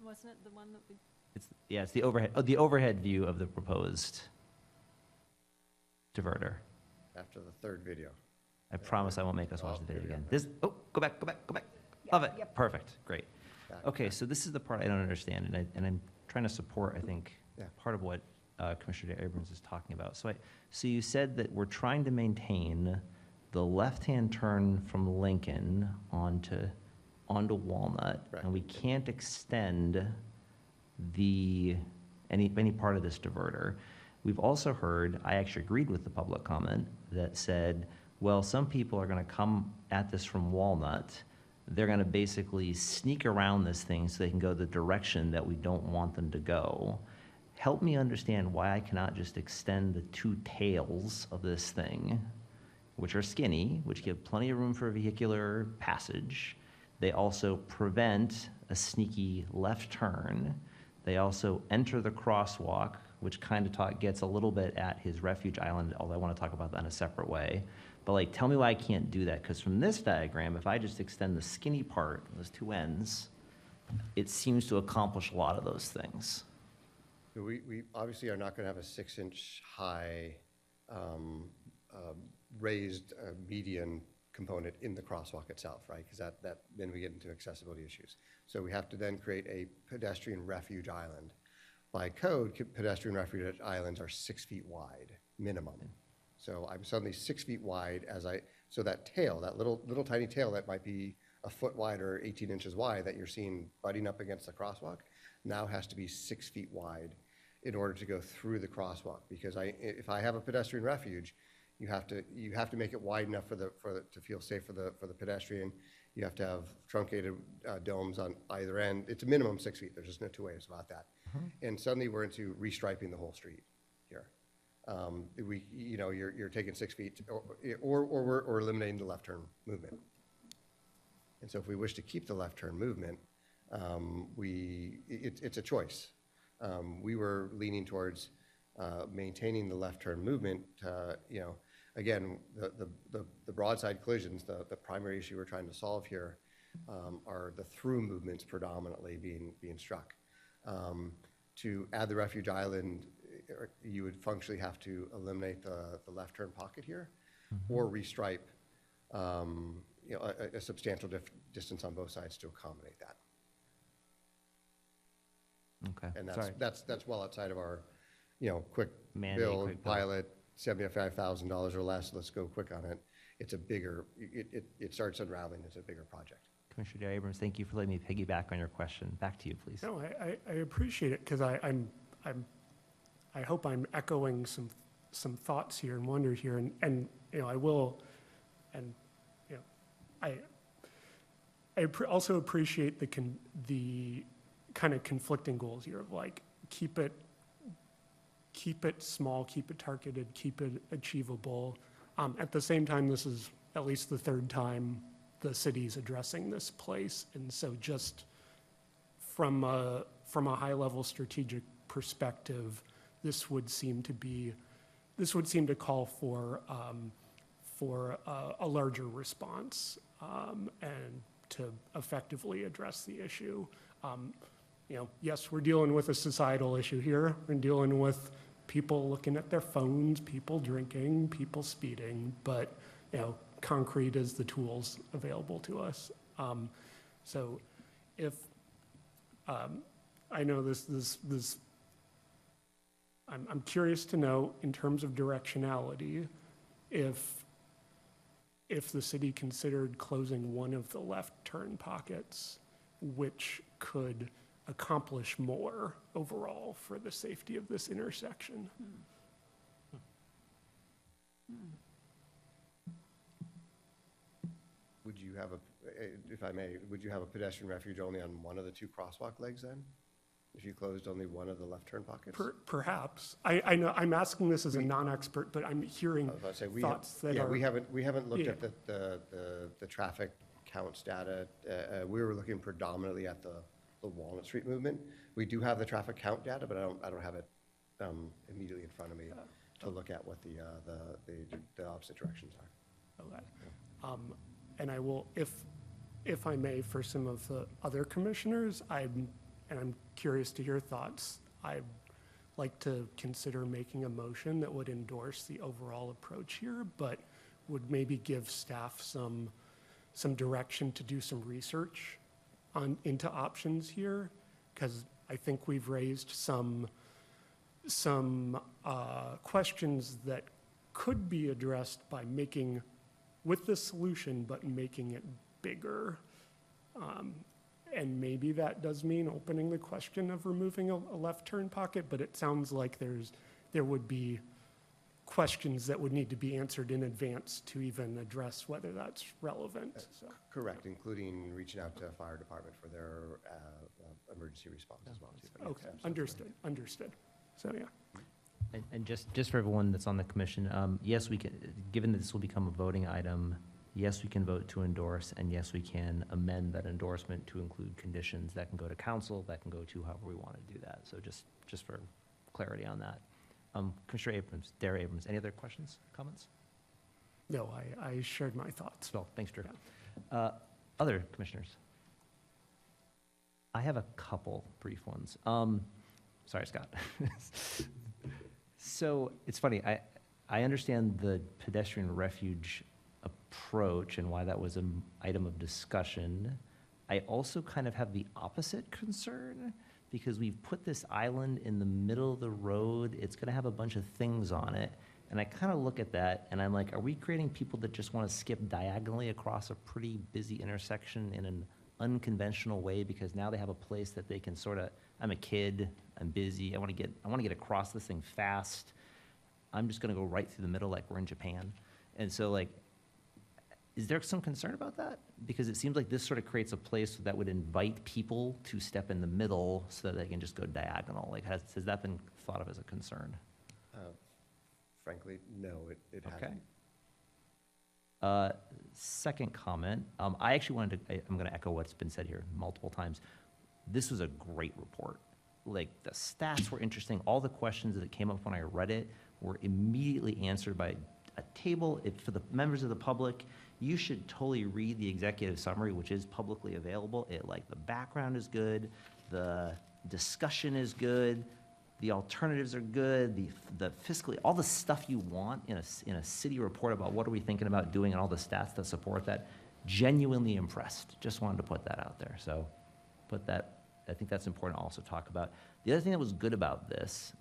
Wasn't it the one that we? It's the overhead view of the proposed diverter. After the third video. I promise I won't make us watch the video here we again. Go back. Love it. Yep. Perfect. Great. Back. Okay, so this is the part I don't understand, and I'm trying to support, I think, part of what Commissioner Abrams is talking about. So you said that we're trying to maintain the left-hand turn from Lincoln onto Walnut, and we can't extend any part of this diverter. We've also heard, I actually agreed with the public comment that said, well, some people are going to come at this from Walnut. They're going to basically sneak around this thing so they can go the direction that we don't want them to go. Help me understand why I cannot just extend the two tails of this thing, which are skinny, which give plenty of room for vehicular passage. They also prevent a sneaky left turn. They also enter the crosswalk, which kind of gets a little bit at his refuge island, although I want to talk about that in a separate way. But tell me why I can't do that, because from this diagram, if I just extend the skinny part, those two ends, it seems to accomplish a lot of those things. We obviously are not going to have a 6-inch high raised median component in the crosswalk itself, right? Because then we get into accessibility issues. So we have to then create a pedestrian refuge island. By code, pedestrian refuge islands are 6 feet wide, minimum. So I'm suddenly 6 feet wide so that tail, that little tiny tail that might be a foot wide or 18 inches wide that you're seeing butting up against the crosswalk now has to be 6 feet wide in order to go through the crosswalk. Because if I have a pedestrian refuge, You have to make it wide enough to feel safe for the pedestrian. You have to have truncated domes on either end. It's a minimum 6 feet. There's just no two ways about that. And suddenly we're into restriping the whole street here. You're taking 6 feet, or we're eliminating the left turn movement. And so if we wish to keep the left turn movement, it's a choice. We were leaning towards maintaining the left turn movement. Again, the broadside collisions, the primary issue we're trying to solve here are the through movements predominantly being struck. To add the refuge island, you would functionally have to eliminate the left turn pocket here, or restripe a substantial distance on both sides to accommodate that. Okay. And Sorry. that's well outside of our, quick Mandate, build, quick build. pilot, $75,000 or less, let's go quick on it. It's a bigger, it starts unraveling, it's a bigger project. Commissioner Dare Abrams, thank you for letting me piggyback on your question. Back to you, please. No, I appreciate it, because I hope I'm echoing some thoughts here and wonder here, and I will, and I also appreciate the kind of conflicting goals here of like keep it small, keep it targeted, keep it achievable. At the same time, this is at least the third time the city's addressing this place, and so just from a high-level strategic perspective, this would seem to call for a larger response and to effectively address the issue. Yes, we're dealing with a societal issue here. We're dealing with people looking at their phones, people drinking, people speeding, but concrete is the tools available to us. So if I know this I'm curious to know in terms of directionality if the city considered closing one of the left turn pockets, which could accomplish more overall for the safety of this intersection. Would you have if I may, would you have a pedestrian refuge only on one of the two crosswalk legs then? If you closed only one of the left turn pockets? Perhaps. I know I'm asking this as a non-expert, but I'm hearing thoughts that are. We haven't looked at the traffic counts data. We were looking predominantly at the Walnut Street movement. We do have the traffic count data, but I don't have it immediately in front of me to look at what the opposite directions are. Okay. And I will, if I may, for some of the other commissioners, I'm curious to hear thoughts. I'd like to consider making a motion that would endorse the overall approach here, but would maybe give staff some direction to do some research into options here, because I think we've raised some questions that could be addressed by making with the solution, but making it bigger. And maybe that does mean opening the question of removing a left turn pocket, but it sounds like there would be questions that would need to be answered in advance to even address whether that's relevant. So. Correct, including reaching out to fire department for their emergency response as well. Too. Okay, understood. So, yeah. And just for everyone that's on the commission, yes, we can, given that this will become a voting item, yes, we can vote to endorse, and yes, we can amend that endorsement to include conditions that can go to council, that can go to however we want to do that. So just for clarity on that. Commissioner Abrams, Dare Abrams, any other questions, comments? No, I shared my thoughts. Well, thanks, Drew. Other commissioners? I have a couple brief ones. Sorry, Scott. So it's funny, I understand the pedestrian refuge approach and why that was an item of discussion. I also kind of have the opposite concern because we've put this island in the middle of the road. It's going to have a bunch of things on it. And I kind of look at that and I'm like, are we creating people that just want to skip diagonally across a pretty busy intersection in an unconventional way because now they have a place that they can sort of, I'm a kid, I'm busy, I want to get across this thing fast. I'm just gonna go right through the middle like we're in Japan. And so like, is there some concern about that? Because it seems like this sort of creates a place that would invite people to step in the middle so that they can just go diagonal. Like, has that been thought of as a concern? Frankly, no, it hasn't. Second comment, I actually I'm gonna echo what's been said here multiple times. This was a great report. Like, the stats were interesting. All the questions that came up when I read it were immediately answered by a table. For the members of the public, you should totally read the executive summary, which is publicly available. The background is good, the discussion is good, the alternatives are good, the fiscally, all the stuff you want in a city report about what are we thinking about doing and all the stats that support that. Genuinely impressed. Just wanted to put that out there. So I think that's important to also talk about. The other thing that was good about this,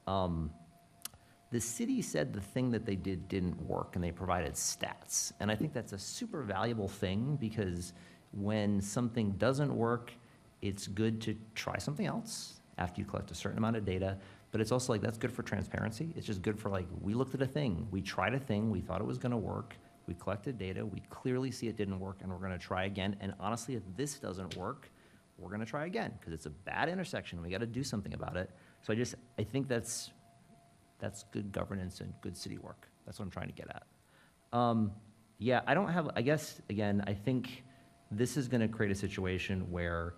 the city said the thing that they did didn't work, and they provided stats. And I think that's a super valuable thing, because when something doesn't work, it's good to try something else after you collect a certain amount of data. But it's also that's good for transparency. It's just good for we looked at a thing, we tried a thing, we thought it was gonna work, we collected data, we clearly see it didn't work, and we're gonna try again. And honestly, if this doesn't work, we're gonna try again, because it's a bad intersection, we gotta do something about it. So I think that's good governance and good city work. That's what I'm trying to get at. Yeah, I guess, again, I think this is gonna create a situation where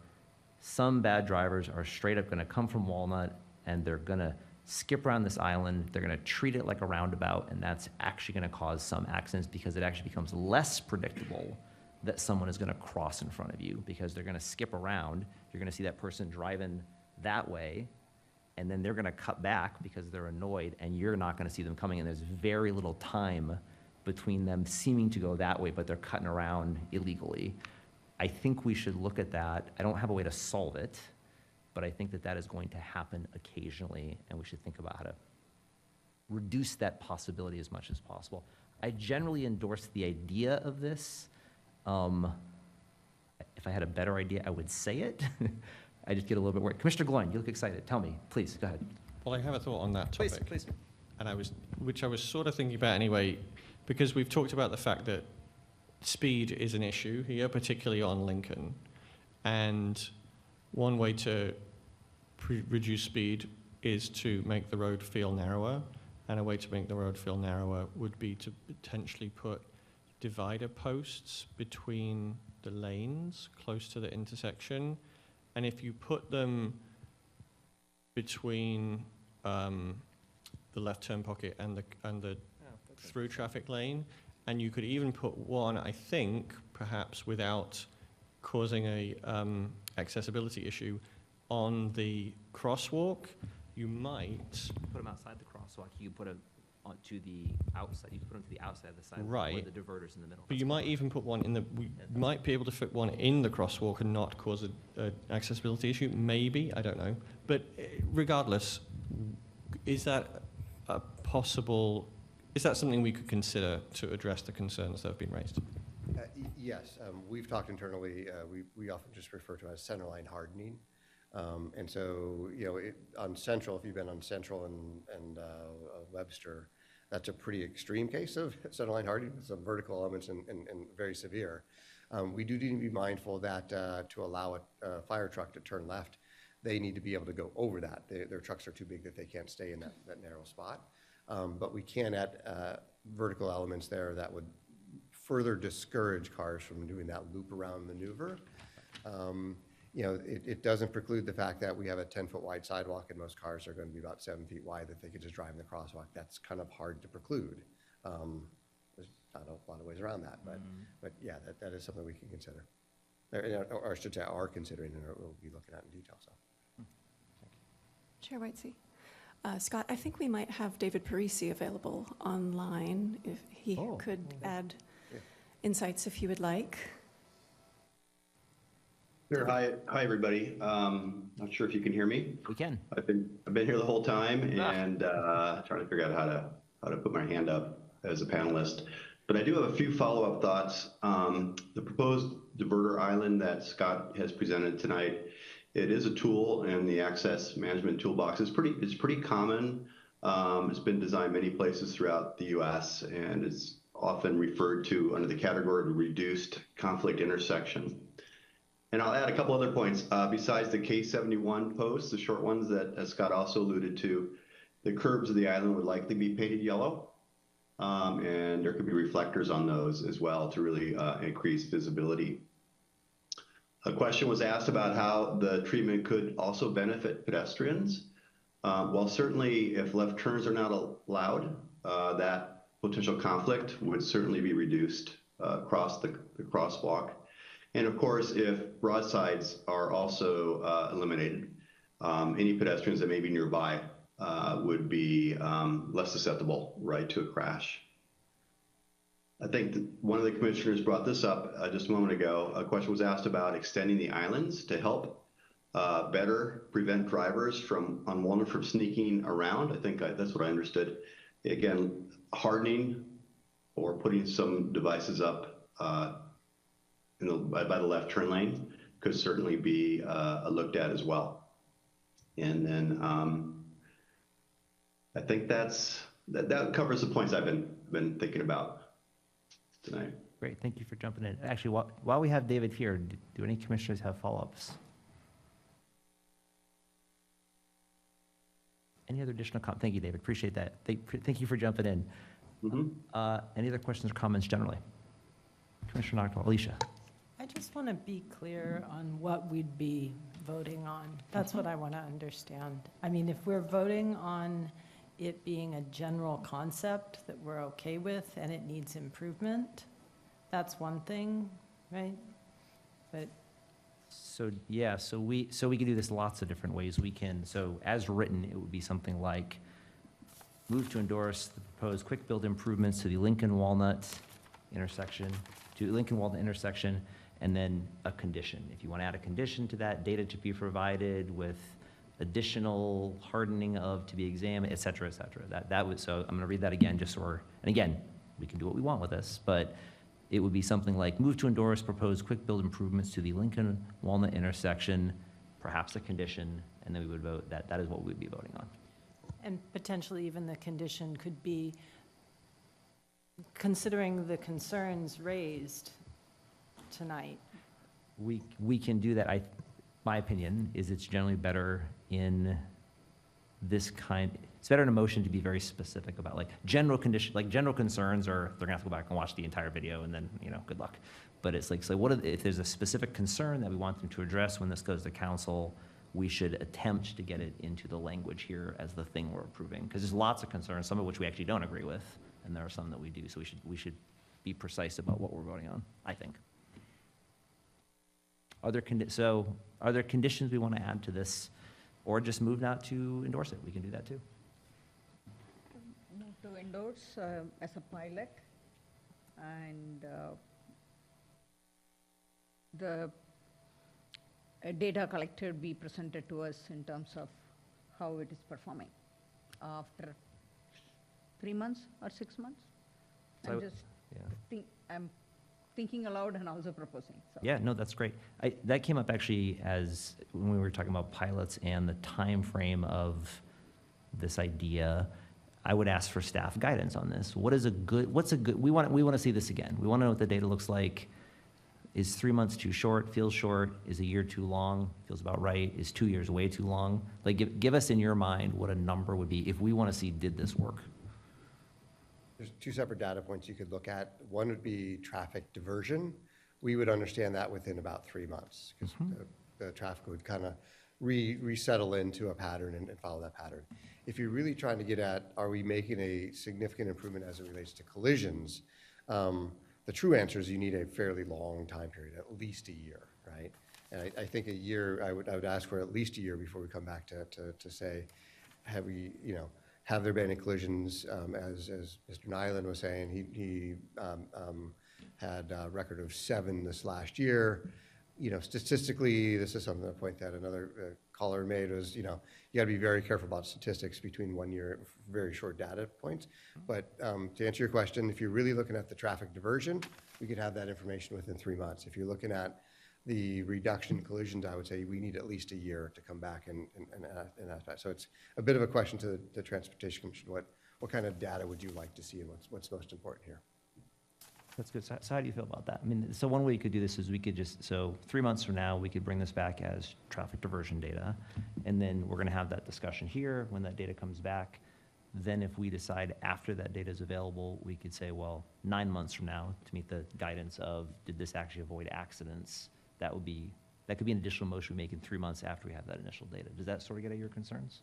some bad drivers are straight up gonna come from Walnut, and they're gonna skip around this island, they're gonna treat it like a roundabout, and that's actually gonna cause some accidents, because it actually becomes less predictable that someone is gonna cross in front of you, because they're gonna skip around, you're gonna see that person driving that way, and then they're gonna cut back because they're annoyed, and you're not gonna see them coming, and there's very little time between them seeming to go that way, but they're cutting around illegally. I think we should look at that. I don't have a way to solve it, but I think that is going to happen occasionally, and we should think about how to reduce that possibility as much as possible. I generally endorse the idea of this. If I had a better idea, I would say it. I just get a little bit worried. Commissioner Gloin, you look excited. Tell me, please, go ahead. Well, I have a thought on that topic. Please. And which I was sort of thinking about anyway, because we've talked about the fact that speed is an issue here, particularly on Lincoln. And one way to reduce speed is to make the road feel narrower. And a way to make the road feel narrower would be to potentially put divider posts between the lanes close to the intersection. And if you put them between the left turn pocket and the through traffic lane, and you could even put one, I think, perhaps without causing a accessibility issue, on the crosswalk, you might Put them outside the crosswalk. You put them onto the outside. You can put them to the outside of the sign, Right. where the diverter's in the middle. But you might even put one in we might be able to fit one in the crosswalk and not cause an accessibility issue. Maybe, I don't know. But regardless, is that something we could consider to address the concerns that have been raised? Yes, we've talked internally, we often just refer to it as centerline hardening. And so, on Central, if you've been on Central and Webster, that's a pretty extreme case of centerline hardening, with some vertical elements and very severe. We do need to be mindful that to allow a fire truck to turn left, they need to be able to go over that. Their trucks are too big that they can't stay in that narrow spot. But we can add vertical elements there that would further discourage cars from doing that loop around maneuver. It doesn't preclude the fact that we have a 10-foot wide sidewalk, and most cars are going to be about 7 feet wide, that they could just drive in the crosswalk. That's kind of hard to preclude. There's not a lot of ways around that, but yeah, that is something we can consider. Or I should say are considering, and we'll be looking at in detail. So. Chair Whitesey. Scott, I think we might have David Parisi available online if he could add insights if you would like. Sure. Hi, everybody. Not sure if you can hear me. We can. I've been here the whole time and trying to figure out how to put my hand up as a panelist. But I do have a few follow-up thoughts. The proposed diverter island that Scott has presented tonight, it is a tool in the access management toolbox. It's pretty common It's been designed many places throughout the U.S. and it's often referred to under the category of a reduced conflict intersection. And I'll add a couple other points. Besides the K71 posts, the short ones that, as Scott also alluded to, the curbs of the island would likely be painted yellow. And there could be reflectors on those as well to really increase visibility. A question was asked about how the treatment could also benefit pedestrians. Well, certainly if left turns are not allowed, that potential conflict would certainly be reduced across the crosswalk. And of course, if broadsides are also eliminated, any pedestrians that may be nearby would be less susceptible, right, to a crash. I think that one of the commissioners brought this up just a moment ago. A question was asked about extending the islands to help better prevent drivers on Walnut from sneaking around. I think that's what I understood. Again, hardening or putting some devices up by the left turn lane could certainly be looked at as well. And then I think that covers the points I've been thinking about tonight. Great, thank you for jumping in. Actually, while we have David here, do any commissioners have follow-ups? Any other additional comments? Thank you, David, appreciate that. Thank you for jumping in. Any other questions or comments generally? Commissioner Noctowl, Alicia. I just want to be clear on what we'd be voting on. That's what I want to understand. I mean, if we're voting on it being a general concept that we're okay with and it needs improvement, that's one thing, right? But So, yeah, so we can do this lots of different ways. We can, so as written, it would be something like, move to endorse the proposed quick build improvements to the Lincoln Walnut intersection, and then a condition. If you want to add a condition to that, data to be provided with additional hardening to be examined, et cetera, et cetera. That would, so I'm going to read that again, just so and again, we can do what we want with this, but it would be something like, move to endorse proposed quick build improvements to the Lincoln Walnut intersection, perhaps a condition, and then we would vote. That is what we would be voting on. and potentially even the condition could be, considering the concerns raised tonight. We can do that. My opinion is it's generally better in this kind, it's better in a motion to be very specific about like general condition, like general concerns, or they're gonna have to go back and watch the entire video and then, good luck. But it's like, so if there's a specific concern that we want them to address when this goes to council, we should attempt to get it into the language here as the thing we're approving. Because there's lots of concerns, some of which we actually don't agree with, and there are some that we do. So we should be precise about what we're voting on, I think. Are there conditions we want to add to this, or just move not to endorse it? We can do that too. Move to endorse as a pilot, and the data collected be presented to us in terms of how it is performing after 3 months or 6 months. So, I'm thinking aloud and also proposing. So. Yeah, no, that's great. That came up actually as when we were talking about pilots and the time frame of this idea. I would ask for staff guidance on this. We want to see this again. We want to know what the data looks like. Is 3 months too short? Feels short. Is a year too long? Feels about right. Is 2 years way too long? Like, give us in your mind what a number would be if we want to see, did this work? There's two separate data points you could look at. One would be traffic diversion. We would understand that within about 3 months, because the traffic would kind of resettle into a pattern and follow that pattern. If you're really trying to get at, are we making a significant improvement as it relates to collisions? The true answer is you need a fairly long time period, at least a year, right? And I think a year, I would ask for at least a year before we come back to say, have there been any collisions? As Mr. Nyland was saying, he had a record of 7 this last year. Statistically, this is something, a point that another caller made was, you got to be very careful about statistics between 1 year, very short data points. But to answer your question, if you're really looking at the traffic diversion, we could have that information within 3 months. If you're looking at the reduction in collisions, I would say we need at least a year to come back and that. So it's a bit of a question to the Transportation Commission. What kind of data would you like to see and what's most important here? That's good. So how do you feel about that? I mean, so one way you could do this is we could just, so 3 months from now, we could bring this back as traffic diversion data. And then we're going to have that discussion here when that data comes back. Then if we decide after that data is available, we could say, well, 9 months from now, to meet the guidance of, did this actually avoid accidents? That could be an additional motion we make in 3 months after we have that initial data. Does that sort of get at your concerns?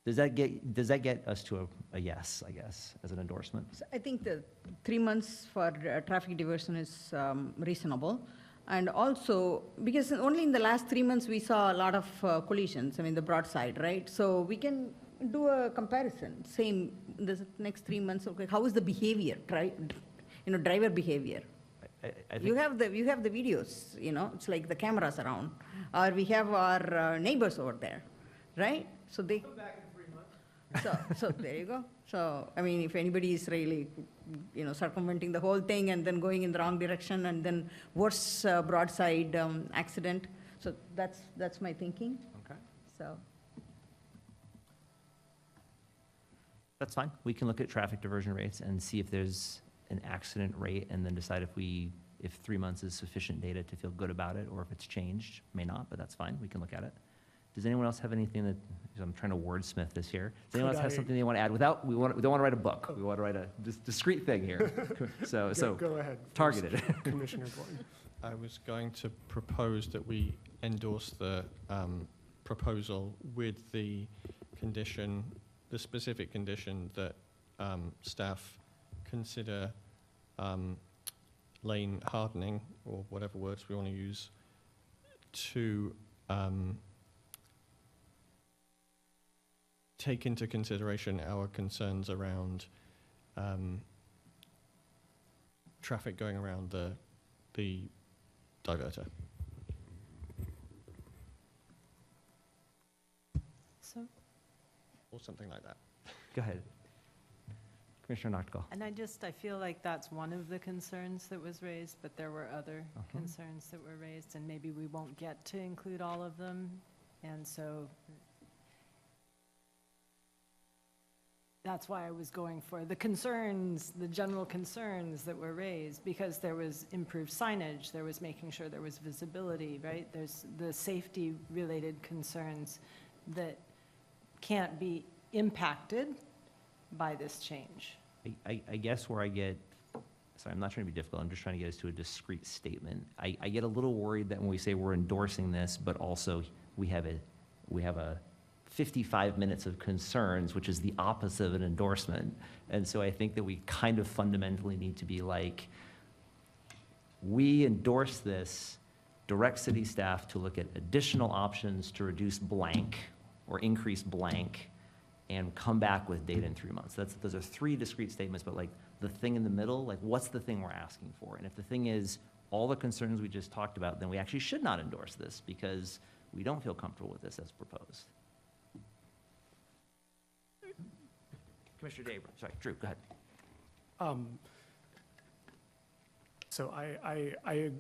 Does that get us to a yes, I guess, as an endorsement? So I think the 3 months for traffic diversion is reasonable. And also, because only in the last 3 months we saw a lot of collisions, I mean, the broadside, right? So we can do a comparison, same, the next 3 months, okay, how is the behavior, right? Driver behavior. I think You have the videos, it's like the cameras around, or we have our neighbors over there, right? So they. Come back in 3 months. So there you go. So, I mean, if anybody is really, circumventing the whole thing and then going in the wrong direction and then worse broadside accident, so that's my thinking. Okay. So. That's fine. We can look at traffic diversion rates and see if there's an accident rate and then decide if 3 months is sufficient data to feel good about it, or if it's changed. May not, but that's fine. We can look at it. Does anyone else have anything that, I'm trying to wordsmith this here. Does anyone else have something they want to add without, we don't want to write a book. We want to write a discrete thing here. So Go ahead. Targeted. Commissioner Gordon. I was going to propose that we endorse the proposal with the condition, the specific condition that staff consider lane hardening, or whatever words we want to use, to take into consideration our concerns around traffic going around the diverter. So, Or something like that. Go ahead. Commissioner Noctigal. and I feel like that's one of the concerns that was raised, but there were other concerns that were raised, and maybe we won't get to include all of them. And so that's why I was going for the concerns, the general concerns that were raised, because there was improved signage, there was making sure there was visibility, right? There's the safety-related concerns that can't be impacted by this change. I guess where I get, sorry, I'm not trying to be difficult, I'm just trying to get us to a discrete statement. I get a little worried that when we say we're endorsing this, but also we have a 55 minutes of concerns, which is the opposite of an endorsement. And so I think that we kind of fundamentally need to be like, we endorse this, direct city staff to look at additional options to reduce blank or increase blank, and come back with data in 3 months. Those are three discrete statements, but like the thing in the middle, like what's the thing we're asking for? And if the thing is all the concerns we just talked about, then we actually should not endorse this because we don't feel comfortable with this as proposed. Commissioner Dave, sorry, Drew, go ahead. So I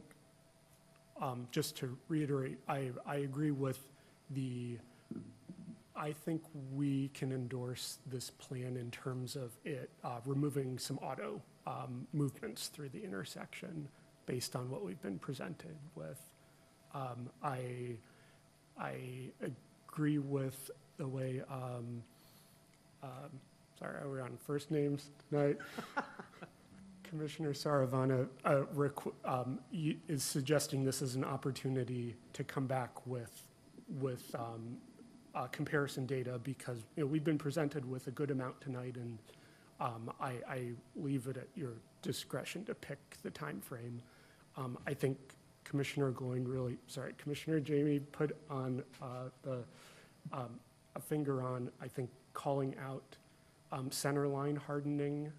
just to reiterate, I agree with I think we can endorse this plan in terms of it removing some auto movements through the intersection based on what we've been presented with. I agree with the way, sorry, are we on first names tonight? Commissioner Saravana is suggesting this is an opportunity to come back with comparison data, because we've been presented with a good amount tonight, and I leave it at your discretion to pick the time frame. I think Commissioner Jamie put on a finger on, I think, calling out center line hardening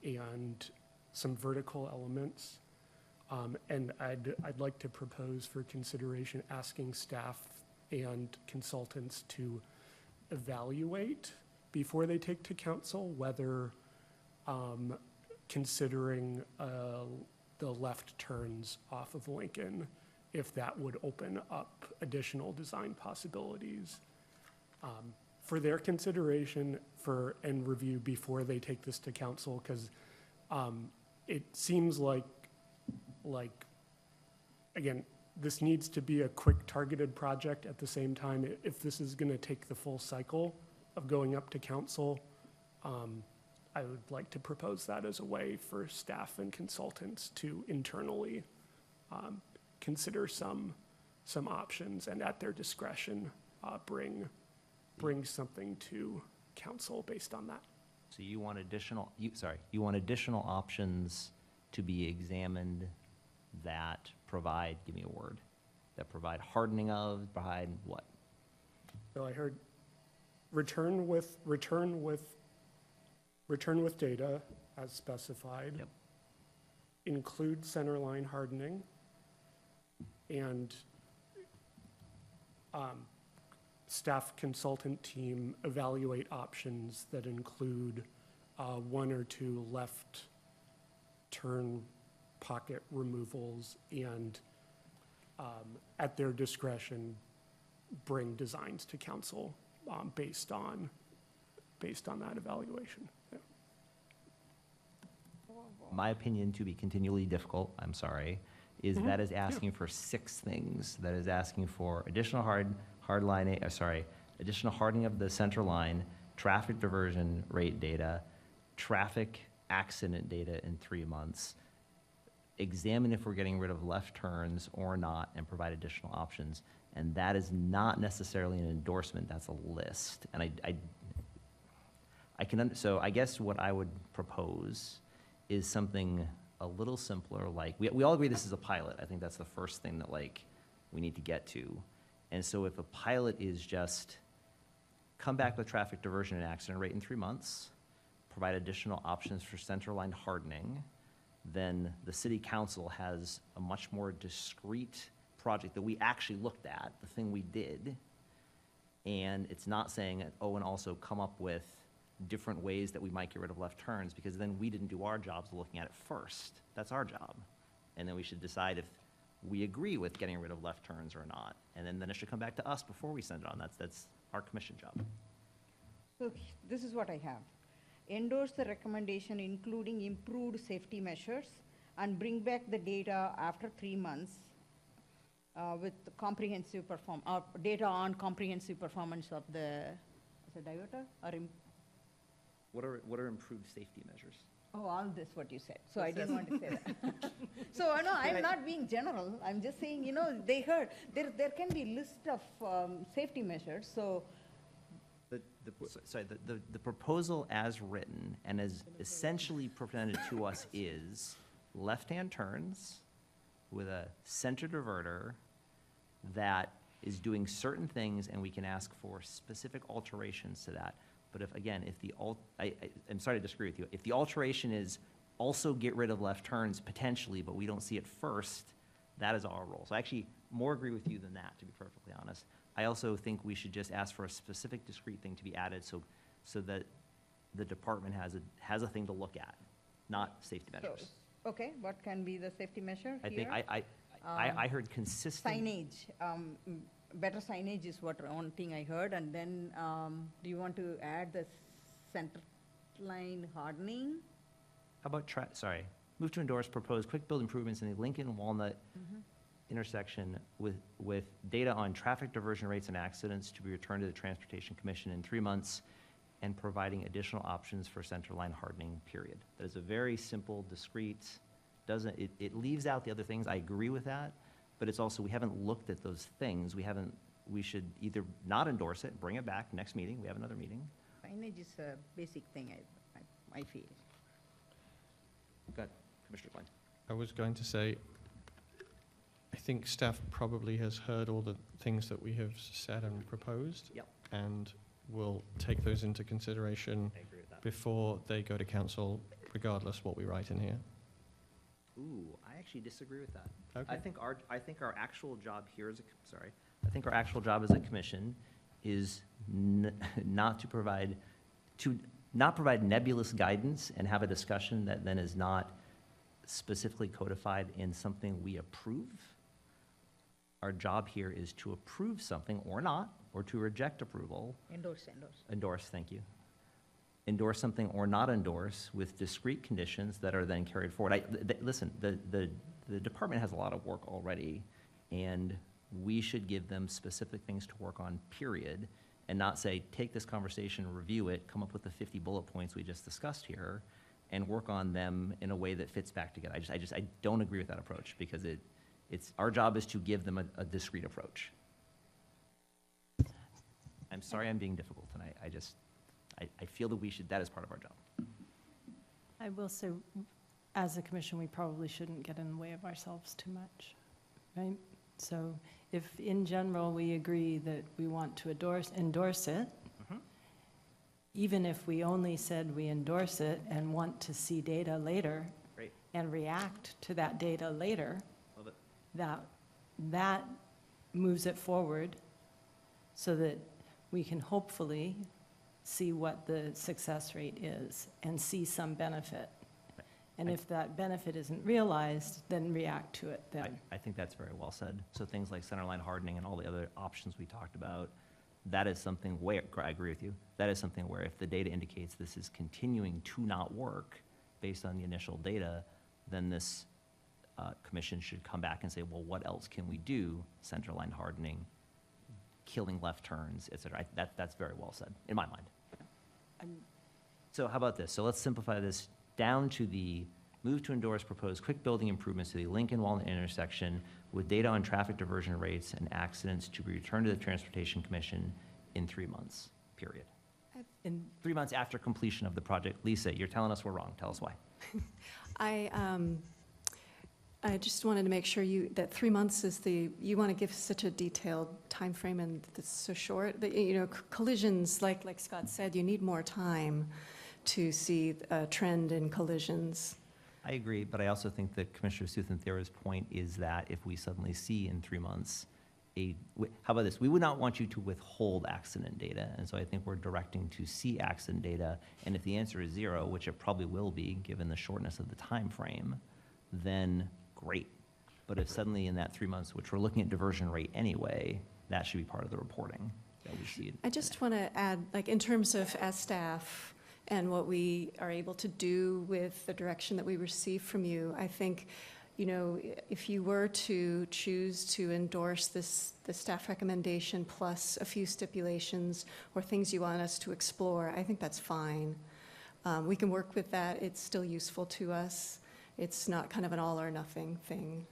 and some vertical elements. And I'd like to propose for consideration asking staff and consultants to evaluate before they take to council whether considering the left turns off of Lincoln, if that would open up additional design possibilities for their consideration and review before they take this to council, because it seems like, again, this needs to be a quick targeted project. At the same time, if this is going to take the full cycle of going up to council, I would like to propose that as a way for staff and consultants to internally consider some options, and at their discretion, bring something to council based on that. So you want additional, you want additional options to be examined that provide, give me a word, that provide hardening of, provide what? So I heard return with data as specified. Yep. Include centerline hardening, and staff consultant team evaluate options that include 1 or 2 left turn pocket removals, and at their discretion, bring designs to council based on that evaluation. Yeah. My opinion, to be continually difficult, I'm sorry, is that is asking for 6 things. That is asking for additional additional hardening of the center line, traffic diversion rate data, traffic accident data in 3 months, examine if we're getting rid of left turns or not, and provide additional options. And that is not necessarily an endorsement, that's a list. And so I guess what I would propose is something a little simpler, like, we all agree this is a pilot. I think that's the first thing that, like, we need to get to. And so if a pilot is just come back with traffic diversion and accident rate in 3 months, provide additional options for centerline hardening, then the city council has a much more discrete project that we actually looked at, the thing we did. And it's not saying, oh, and also come up with different ways that we might get rid of left turns, because then we didn't do our jobs looking at it first. That's our job. And then we should decide if we agree with getting rid of left turns or not. And then it should come back to us before we send it on. That's our commission job. So this is what I have. Endorse the recommendation including improved safety measures, and bring back the data after 3 months with the comprehensive data on comprehensive performance of the diverter or What are improved safety measures? Oh, all this what you said. So I didn't want to say that. So no, I'm not being general. I'm just saying, they heard there can be list of safety measures. So The proposal as written and as essentially presented to us is left-hand turns with a center diverter that is doing certain things, and we can ask for specific alterations to that. But I'm sorry to disagree with you. If the alteration is also get rid of left turns potentially, but we don't see it first, that is our role. So I actually more agree with you than that, to be perfectly honest. I also think we should just ask for a specific discrete thing to be added so that the department has a thing to look at, not safety measures. So, okay, what can be the safety measure I here? think I heard consistent. Signage. Better signage is one thing I heard. And then do you want to add the center line hardening? How about move to endorse proposed quick build improvements in the Lincoln Walnut intersection with data on traffic diversion rates and accidents to be returned to the Transportation Commission in 3 months, and providing additional options for centerline hardening, period. That is a very simple, discrete, it leaves out the other things. I agree with that, but it's also, we haven't looked at those things. We should either not endorse it, bring it back next meeting, we have another meeting. Signage is a basic thing, I feel. Go ahead, Commissioner Klein. I was going to say, I think staff probably has heard all the things that we have said and proposed. Yep. And will take those into consideration I agree with that. before they go to council, regardless what we write in here. Ooh, I actually disagree with that. Okay. I think our actual job here I think our actual job as a commission is not to provide nebulous guidance and have a discussion that then is not specifically codified in something we approve. Our job here is to approve something or not, or to reject approval. Endorse. Endorse, thank you. Endorse something or not endorse with discrete conditions that are then carried forward. Listen, the department has a lot of work already, and we should give them specific things to work on, period, and not say, take this conversation, review it, come up with the 50 bullet points we just discussed here, and work on them in a way that fits back together. I don't agree with that approach, because it's our job is to give them a discrete approach. I'm sorry I'm being difficult tonight. I feel that that is part of our job. I will say, as a commission, we probably shouldn't get in the way of ourselves too much, right? So if in general we agree that we want to endorse it, even if we only said we endorse it and want to see data later Great. and react to that data later, Love it. that moves it forward so that we can hopefully see what the success rate is and see some benefit. And if that benefit isn't realized, then react to it then. I think that's very well said. So things like centerline hardening and all the other options we talked about, that is something where, I agree with you, that is something where if the data indicates this is continuing to not work based on the initial data, then this commission should come back and say, well, what else can we do? Centerline hardening, killing left turns, et cetera. That's very well said, in my mind. So how about this? So let's simplify this down to the move to endorse proposed quick building improvements to the Lincoln Walnut intersection with data on traffic diversion rates and accidents to be returned to the Transportation Commission in 3 months, period. In 3 months after completion of the project. Lisa, you're telling us we're wrong. Tell us why. I just wanted to make sure that 3 months is you want to give such a detailed time frame, and it's so short that, collisions, like Scott said, you need more time to see a trend in collisions. I agree, but I also think that Commissioner Suthan-Thera's point is that if we suddenly see in 3 months how about this? We would not want you to withhold accident data, and so I think we're directing to see accident data, and if the answer is 0, which it probably will be given the shortness of the time frame, then great. But if suddenly in that 3 months, which we're looking at diversion rate anyway, that should be part of the reporting that we see. I just want to add, in terms of as staff and what we are able to do with the direction that we receive from you, I think, if you were to choose to endorse the staff recommendation plus a few stipulations or things you want us to explore, I think that's fine. We can work with that. It's still useful to us. It's not kind of an all or nothing thing.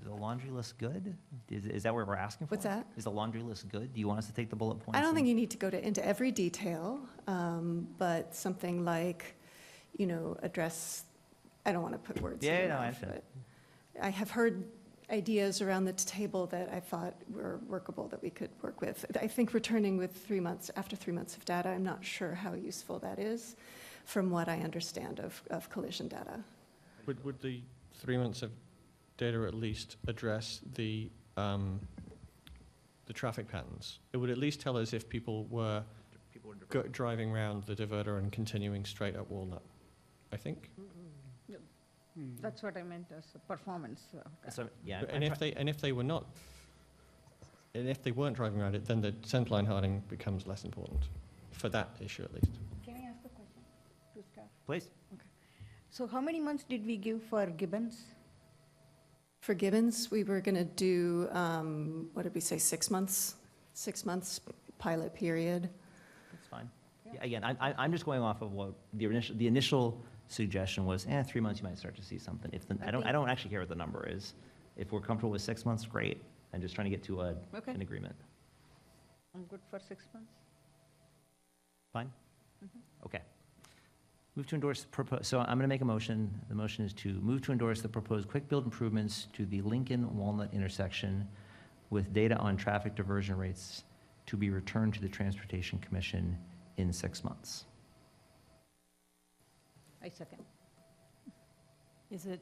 Is the laundry list good? Is that what we're asking for? What's that? Is the laundry list good? Do you want us to take the bullet points? I don't think you need to go into every detail, but something like, address, I don't want to put words in your mouth, I understand. but I have heard ideas around the table that I thought were workable that we could work with. I think returning with 3 months, after 3 months of data, I'm not sure how useful that is from what I understand of collision data. Would the 3 months of data at least address the traffic patterns? It would at least tell us if people were driving around the diverter and continuing straight up Walnut, I think. That's what I meant as a performance. So, yeah, And if they were not, and if they weren't driving around it, then the centerline hardening becomes less important for that issue at least. Can I ask a question to staff? Please. Okay. So how many months did we give for Gibbons? For Gibbons, we were going to do, what did we say, 6 months? 6 months pilot period. That's fine. Yeah, again, I'm just going off of what the initial suggestion was. 3 months, you might start to see something. I don't actually care what the number is. If we're comfortable with 6 months, great. I'm just trying to get to an agreement. I'm good for 6 months. Fine? Okay. Move to endorse, so I'm going to make a motion. The motion is to move to endorse the proposed quick build improvements to the Lincoln Walnut intersection with data on traffic diversion rates to be returned to the Transportation Commission in 6 months. I second. Is it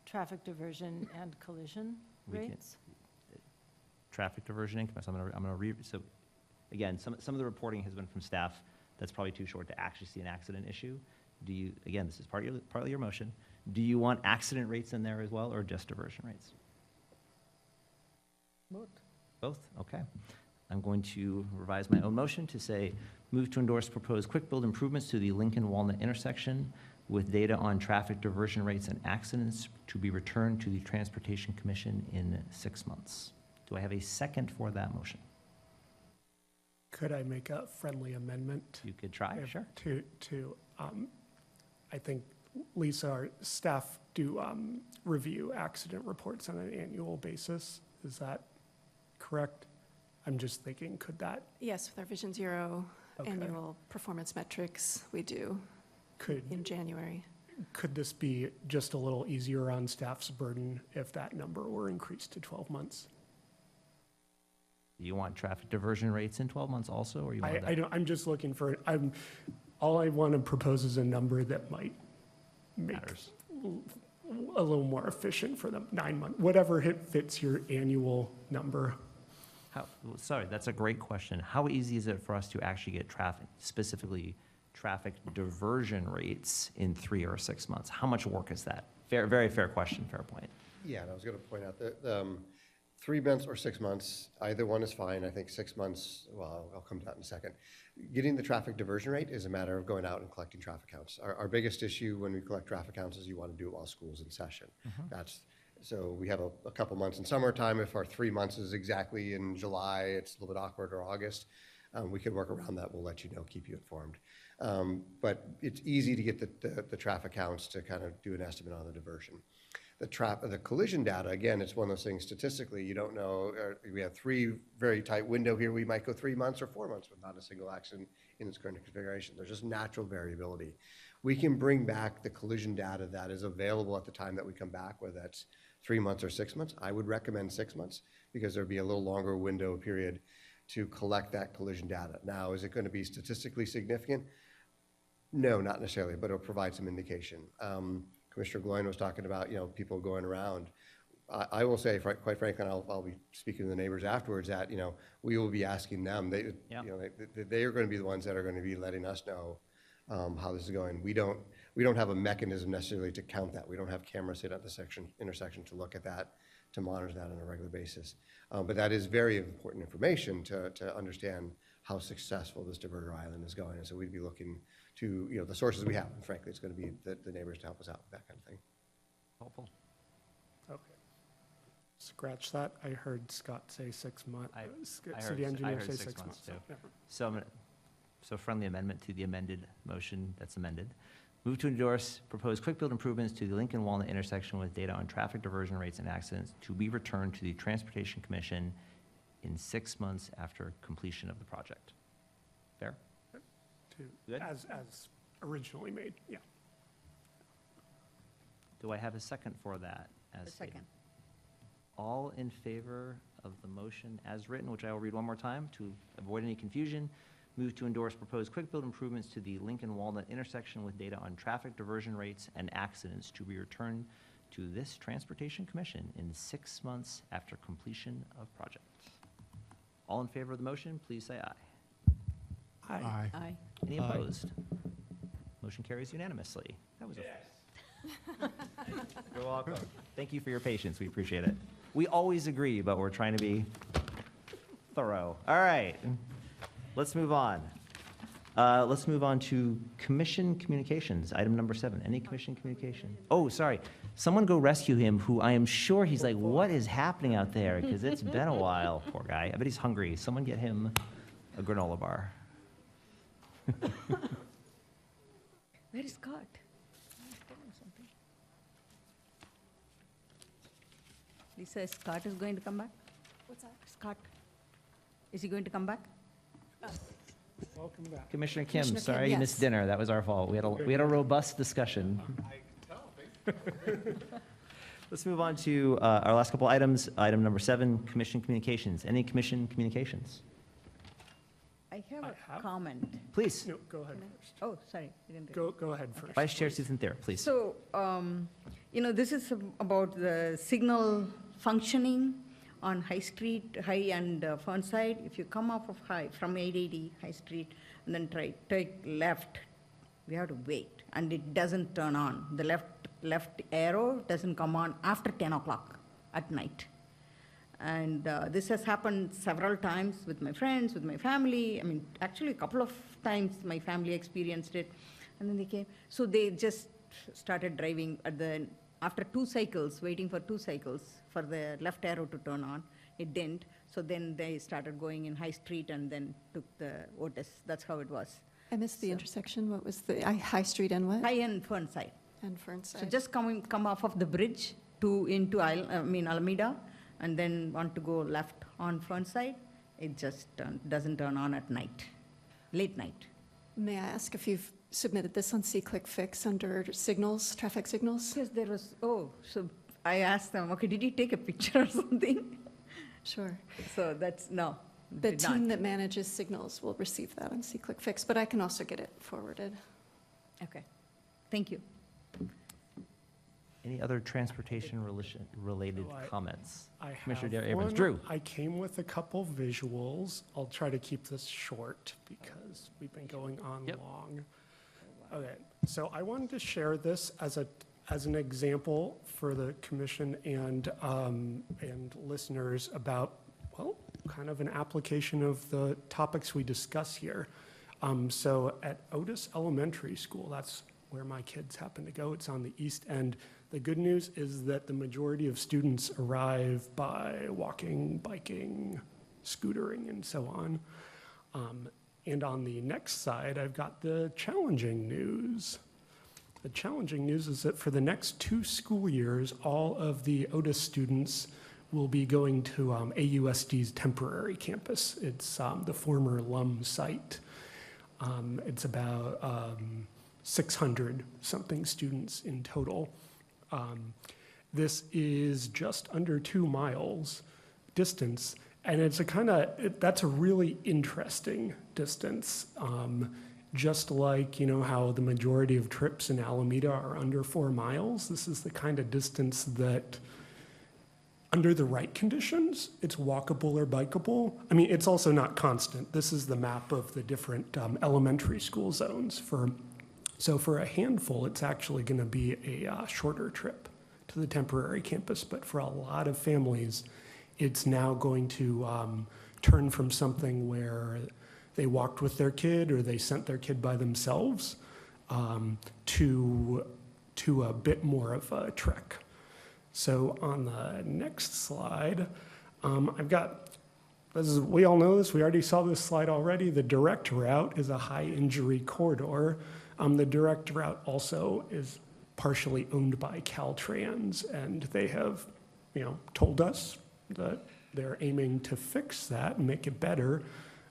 traffic diversion and collision We can- rates? Traffic diversion income, so I'm going to read, so again, some of the reporting has been from staff. That's probably too short to actually see an accident issue. Again, this is part of your motion. Do you want accident rates in there as well, or just diversion rates? Both. Both? Okay. I'm going to revise my own motion to say, move to endorse proposed quick-build improvements to the Lincoln-Walnut intersection with data on traffic diversion rates and accidents to be returned to the Transportation Commission in 6 months. Do I have a second for that motion? Could I make a friendly amendment? You could try, sure. I think, Lisa, our staff do review accident reports on an annual basis. Is that correct? I'm just thinking, could that, Yes, with our Vision Zero Okay. annual performance metrics, we do in January. could this be just a little easier on staff's burden if that number were increased to 12 months? Do you want traffic diversion rates in 12 months also, or you want that? I don't, I'm just looking for, all I want to propose is a number that might make a little more efficient for the 9 month, whatever fits your annual number. Sorry, that's a great question. How easy is it for us to actually get traffic, specifically traffic diversion rates in 3 or 6 months? How much work is that? Very fair question, fair point. Yeah, and I was going to point out that 3 months or 6 months, either one is fine. I think 6 months, well, I'll come to that in a second. Getting the traffic diversion rate is a matter of going out and collecting traffic counts. Our biggest issue when we collect traffic counts is you want to do it while school's in session. So we have a couple months in summertime. If our 3 months is exactly in July, it's a little bit awkward, or August, we can work around that. We'll let you know, keep you informed. But it's easy to get the traffic counts to kind of do an estimate on the diversion. The collision data, again, it's one of those things statistically, you don't know, we have 3 very tight window here, we might go 3 months or 4 months with not a single accident in its current configuration. There's just natural variability. We can bring back the collision data that is available at the time that we come back, whether that's 3 months or 6 months. I would recommend 6 months because there'd be a little longer window period to collect that collision data. Now, is it going to be statistically significant? No, not necessarily, but it'll provide some indication. Commissioner Gloyn was talking about, people going around. I will say, quite frankly, and I'll be speaking to the neighbors afterwards, that, we will be asking them. They are going to be the ones that are going to be letting us know how this is going. We don't have a mechanism necessarily to count that. We don't have cameras sit at the intersection to look at that, to monitor that on a regular basis. But that is very important information to understand how successful this diverter island is going. And so we'd be looking to, the sources we have. And frankly, it's going to be the neighbors to help us out with that kind of thing. Helpful. Okay. Scratch that. I heard Scott say 6 months. I City heard engineer say 6 6 months months. too. So friendly amendment to the amended motion that's amended. Move to endorse proposed quick-build improvements to the Lincoln-Walnut intersection with data on traffic diversion rates and accidents to be returned to the Transportation Commission in 6 months after completion of the project. Fair? Good? As originally made, yeah. Do I have a second for that? As stated? Second. All in favor of the motion as written, which I will read one more time to avoid any confusion. Move to endorse proposed quick-build improvements to the Lincoln-Walnut intersection with data on traffic diversion rates and accidents to be returned to this Transportation Commission in 6 months after completion of project. All in favor of the motion, please say aye. Aye. Aye. Any Aye. opposed? Motion carries unanimously. That was You're welcome. Thank you for your patience. We appreciate it. We always agree, but we're trying to be thorough. All right. Let's move on. Let's move on to commission communications, item number 7. Any commission communication? Oh, sorry. Someone go rescue him, who I am sure he's like, what is happening out there? Because it's been a while, poor guy. I bet he's hungry. Someone get him a granola bar. Where is Scott? Lisa, Scott is going to come back? What's that? Scott, is he going to come back? Welcome back. Commissioner Kim, Commissioner Kim, sorry you missed yes. dinner. That was our fault. We had a robust discussion. Let's move on to our last couple items. Item number 7, commission communications. Any commission communications? I have a comment. Please. No, go ahead first. Oh, sorry. you didn't- Go ahead first. Vice Chair Susan Thayer, please. So, this is about the signal functioning on High Street, High and Fernside. If you come off of High, from 880 High Street, and then take left, we have to wait, and it doesn't turn on. The left left arrow doesn't come on after 10 o'clock at night. And this has happened several times with my friends, with my family. I mean, actually, a couple of times my family experienced it. And then they came. So they just started driving after 2 cycles, waiting for 2 cycles for the left arrow to turn on. It didn't. So then they started going in High Street and then took the Otis. That's how it was. I missed the intersection. What was the High Street and what? High and Fernside. And Fernside. So just come off of the bridge into Alameda, and then want to go left on Fernside. It just doesn't turn on at night, late night. May I ask if you've submitted this on SeeClick Fix under signals, traffic signals? Yes, there was. So I asked them, okay, did you take a picture or something? Sure. So that's no. The team that manages signals will receive that on SeeClick Fix, but I can also get it forwarded. Okay. Thank you. Any other transportation-related comments? I Commissioner have Abrams. one. Drew. I came with a couple visuals. I'll try to keep this short because we've been going on long. Okay, so I wanted to share this as an example for the commission and listeners about, well, kind of an application of the topics we discuss here. So at Otis Elementary School, that's where my kids happen to go. It's on the east end. The good news is that the majority of students arrive by walking, biking, scootering, and so on. And on the next side, I've got the challenging news. The challenging news is that for the next 2 school years, all of the Otis students will be going to AUSD's temporary campus. It's the former LUM site. It's about 600-something students in total. This is just under 2 miles distance, and it's that's a really interesting distance. Just like, how the majority of trips in Alameda are under 4 miles, this is the kind of distance that, under the right conditions, it's walkable or bikeable. I mean, it's also not constant. This is the map of the different elementary school zones. So for a handful, it's actually going to be a shorter trip to the temporary campus. But for a lot of families, it's now going to turn from something where they walked with their kid or they sent their kid by themselves to a bit more of a trek. So on the next slide, I've got, we all know this, we already saw this slide already, the direct route is a high injury corridor. The direct route also is partially owned by Caltrans, and they have, told us that they're aiming to fix that and make it better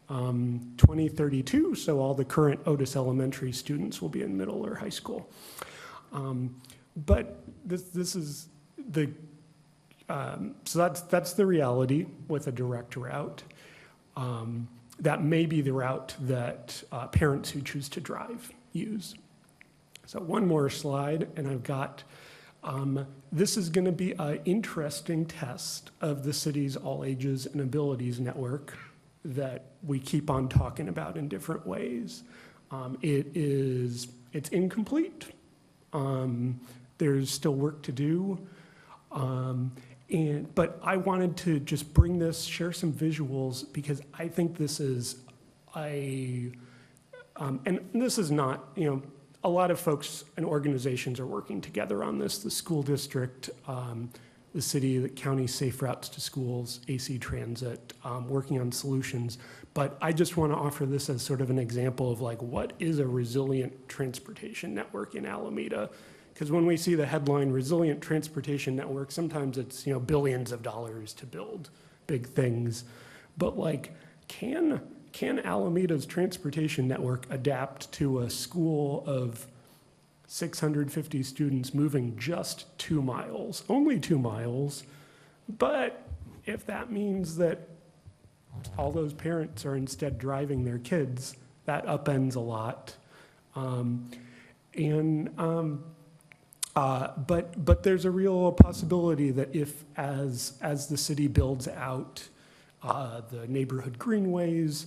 2032, so all the current Otis Elementary students will be in middle or high school. But this is the, so that's the reality with a direct route. That may be the route that parents who choose to drive use. So one more slide, and I've got, this is going to be an interesting test of the city's All Ages and Abilities Network that we keep on talking about in different ways. It's incomplete. There's still work to do. But I wanted to just bring this, share some visuals, because I think this is and this is not, a lot of folks and organizations are working together on this. The school district, the city, the county safe routes to schools, AC Transit, working on solutions. But I just want to offer this as sort of an example of what is a resilient transportation network in Alameda. Because when we see the headline resilient transportation network, sometimes it's billions of dollars to build big things. But can Alameda's transportation network adapt to a school of 650 students moving just 2 miles, only 2 miles? But if that means that all those parents are instead driving their kids, that upends a lot. But there's a real possibility that if, as the city builds out the neighborhood greenways,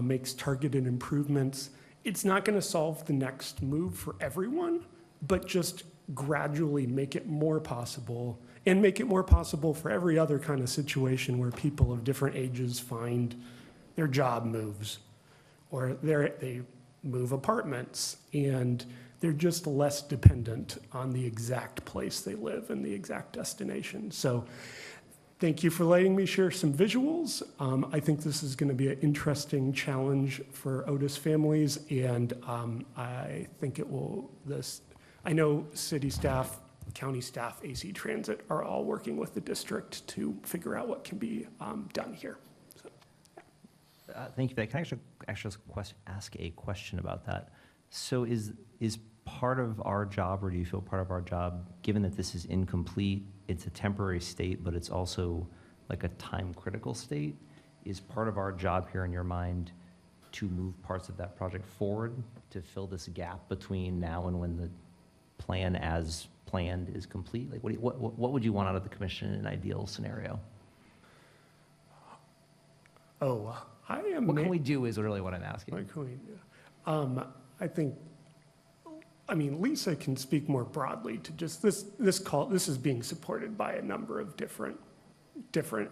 makes targeted improvements, it's not going to solve the next move for everyone, but just gradually make it more possible, and make it more possible for every other kind of situation where people of different ages find their job moves, or they move apartments, and they're just less dependent on the exact place they live and the exact destination. So thank you for letting me share some visuals. I think this is going to be an interesting challenge for Otis families, and I think it will, I know city staff, county staff, AC Transit are all working with the district to figure out what can be done here. So, Thank you for that. Can I actually ask a question about that? So is part of our job, or do you feel part of our job, given that this is incomplete, it's a temporary state, but it's also like a time-critical state, is part of our job here in your mind to move parts of that project forward to fill this gap between now and when the plan as planned is complete? Like, what would you want out of the commission in an ideal scenario? Oh, I am. What can we do is really what I'm asking. What can we do? I think, Lisa can speak more broadly to just this call. This is being supported by a number of different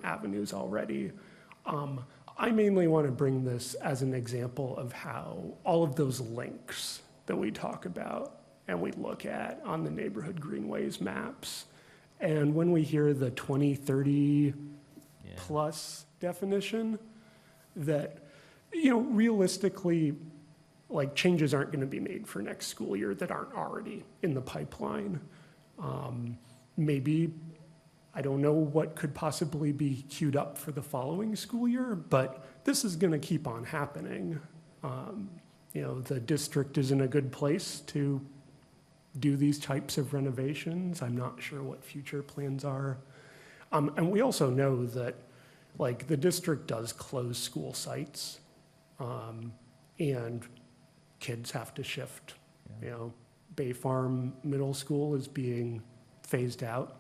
avenues already. I mainly want to bring this as an example of how all of those links that we talk about and we look at on the neighborhood greenways maps, and when we hear the 2030 plus definition, that, realistically, like, changes aren't going to be made for next school year that aren't already in the pipeline. Maybe, I don't know what could possibly be queued up for the following school year, but this is going to keep on happening. The district is in a good place to do these types of renovations. I'm not sure what future plans are. And we also know that, like, the district does close school sites, and kids have to shift. Bay Farm Middle School is being phased out.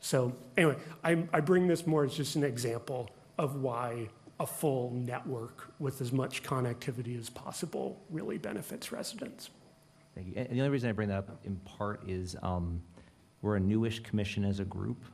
So anyway, I bring this more as just an example of why a full network with as much connectivity as possible really benefits residents. Thank you. And the only reason I bring that up in part is we're a newish commission as a group.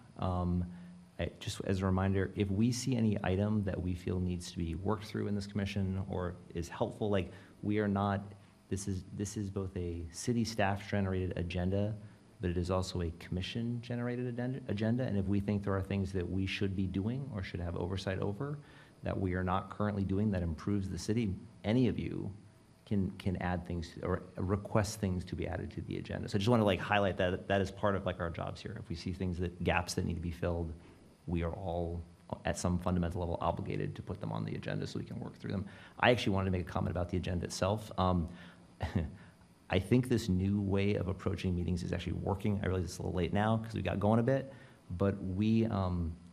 Just as a reminder, if we see any item that we feel needs to be worked through in this commission or is helpful, like, we are not, this is both a city staff generated agenda, but it is also a commission generated agenda. And if we think there are things that we should be doing or should have oversight over that we are not currently doing that improves the city, any of you can add things or request things to be added to the agenda. So I just want to highlight that is part of our jobs here. If we see gaps that need to be filled, we are all at some fundamental level obligated to put them on the agenda so we can work through them. I actually wanted to make a comment about the agenda itself. I think this new way of approaching meetings is actually working. I realize it's a little late now because we got going a bit, but we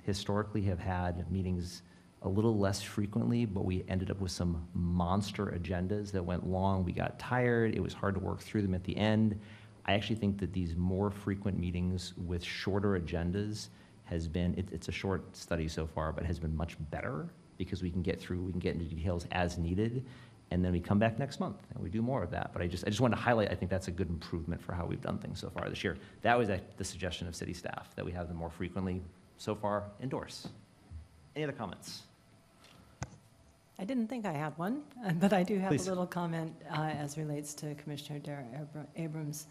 historically have had meetings a little less frequently, but we ended up with some monster agendas that went long. We got tired. It was hard to work through them at the end. I actually think that these more frequent meetings with shorter agendas has been, it's a short study so far, but has been much better because we can get into details as needed, and then we come back next month and we do more of that. But I just wanted to highlight, I think that's a good improvement for how we've done things so far this year. That was the suggestion of city staff, that we have them more frequently. So far, endorse. Any other comments? I didn't think I had one, but I do have Please. a little comment as relates to Commissioner Dara Abrams.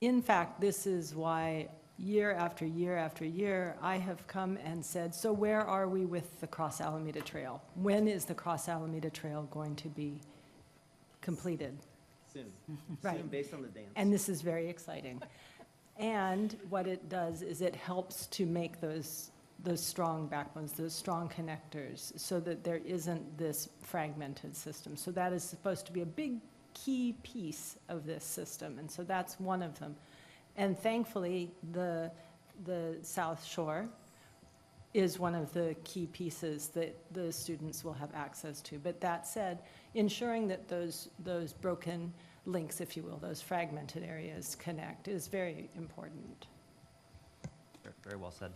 In fact, this is why year after year after year, I have come and said, so where are we with the Cross Alameda Trail? When is the Cross Alameda Trail going to be completed? Soon. Right. Soon, based on the dance. And this is very exciting. And what it does is it helps to make those strong backbones, those strong connectors, so that there isn't this fragmented system. So that is supposed to be a big key piece of this system, and so that's one of them. And thankfully, the South Shore is one of the key pieces that the students will have access to. But that said, ensuring that those broken links, if you will, those fragmented areas connect is very important. Very well said.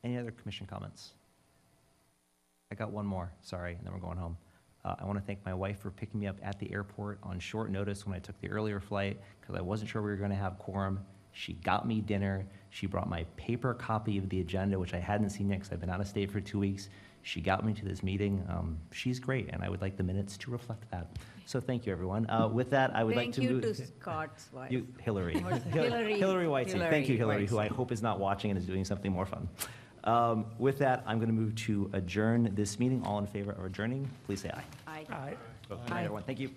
Any other commission comments? I got one more, sorry, and then we're going home. I want to thank my wife for picking me up at the airport on short notice when I took the earlier flight, because I wasn't sure we were going to have quorum. She got me dinner. She brought my paper copy of the agenda, which I hadn't seen yet because I've been out of state for 2 weeks. She got me to this meeting. She's great, and I would like the minutes to reflect that. So thank you, everyone. With that, I would like to move. Thank you to Scott's wife. Hillary. Hillary. Hillary Whiteside. Thank you, Hillary, who I Whiteside. hope is not watching and is doing something more fun. With that, I'm going to move to adjourn this meeting. All in favor of adjourning, please say aye. Aye. Aye. Good night, everyone. Thank you.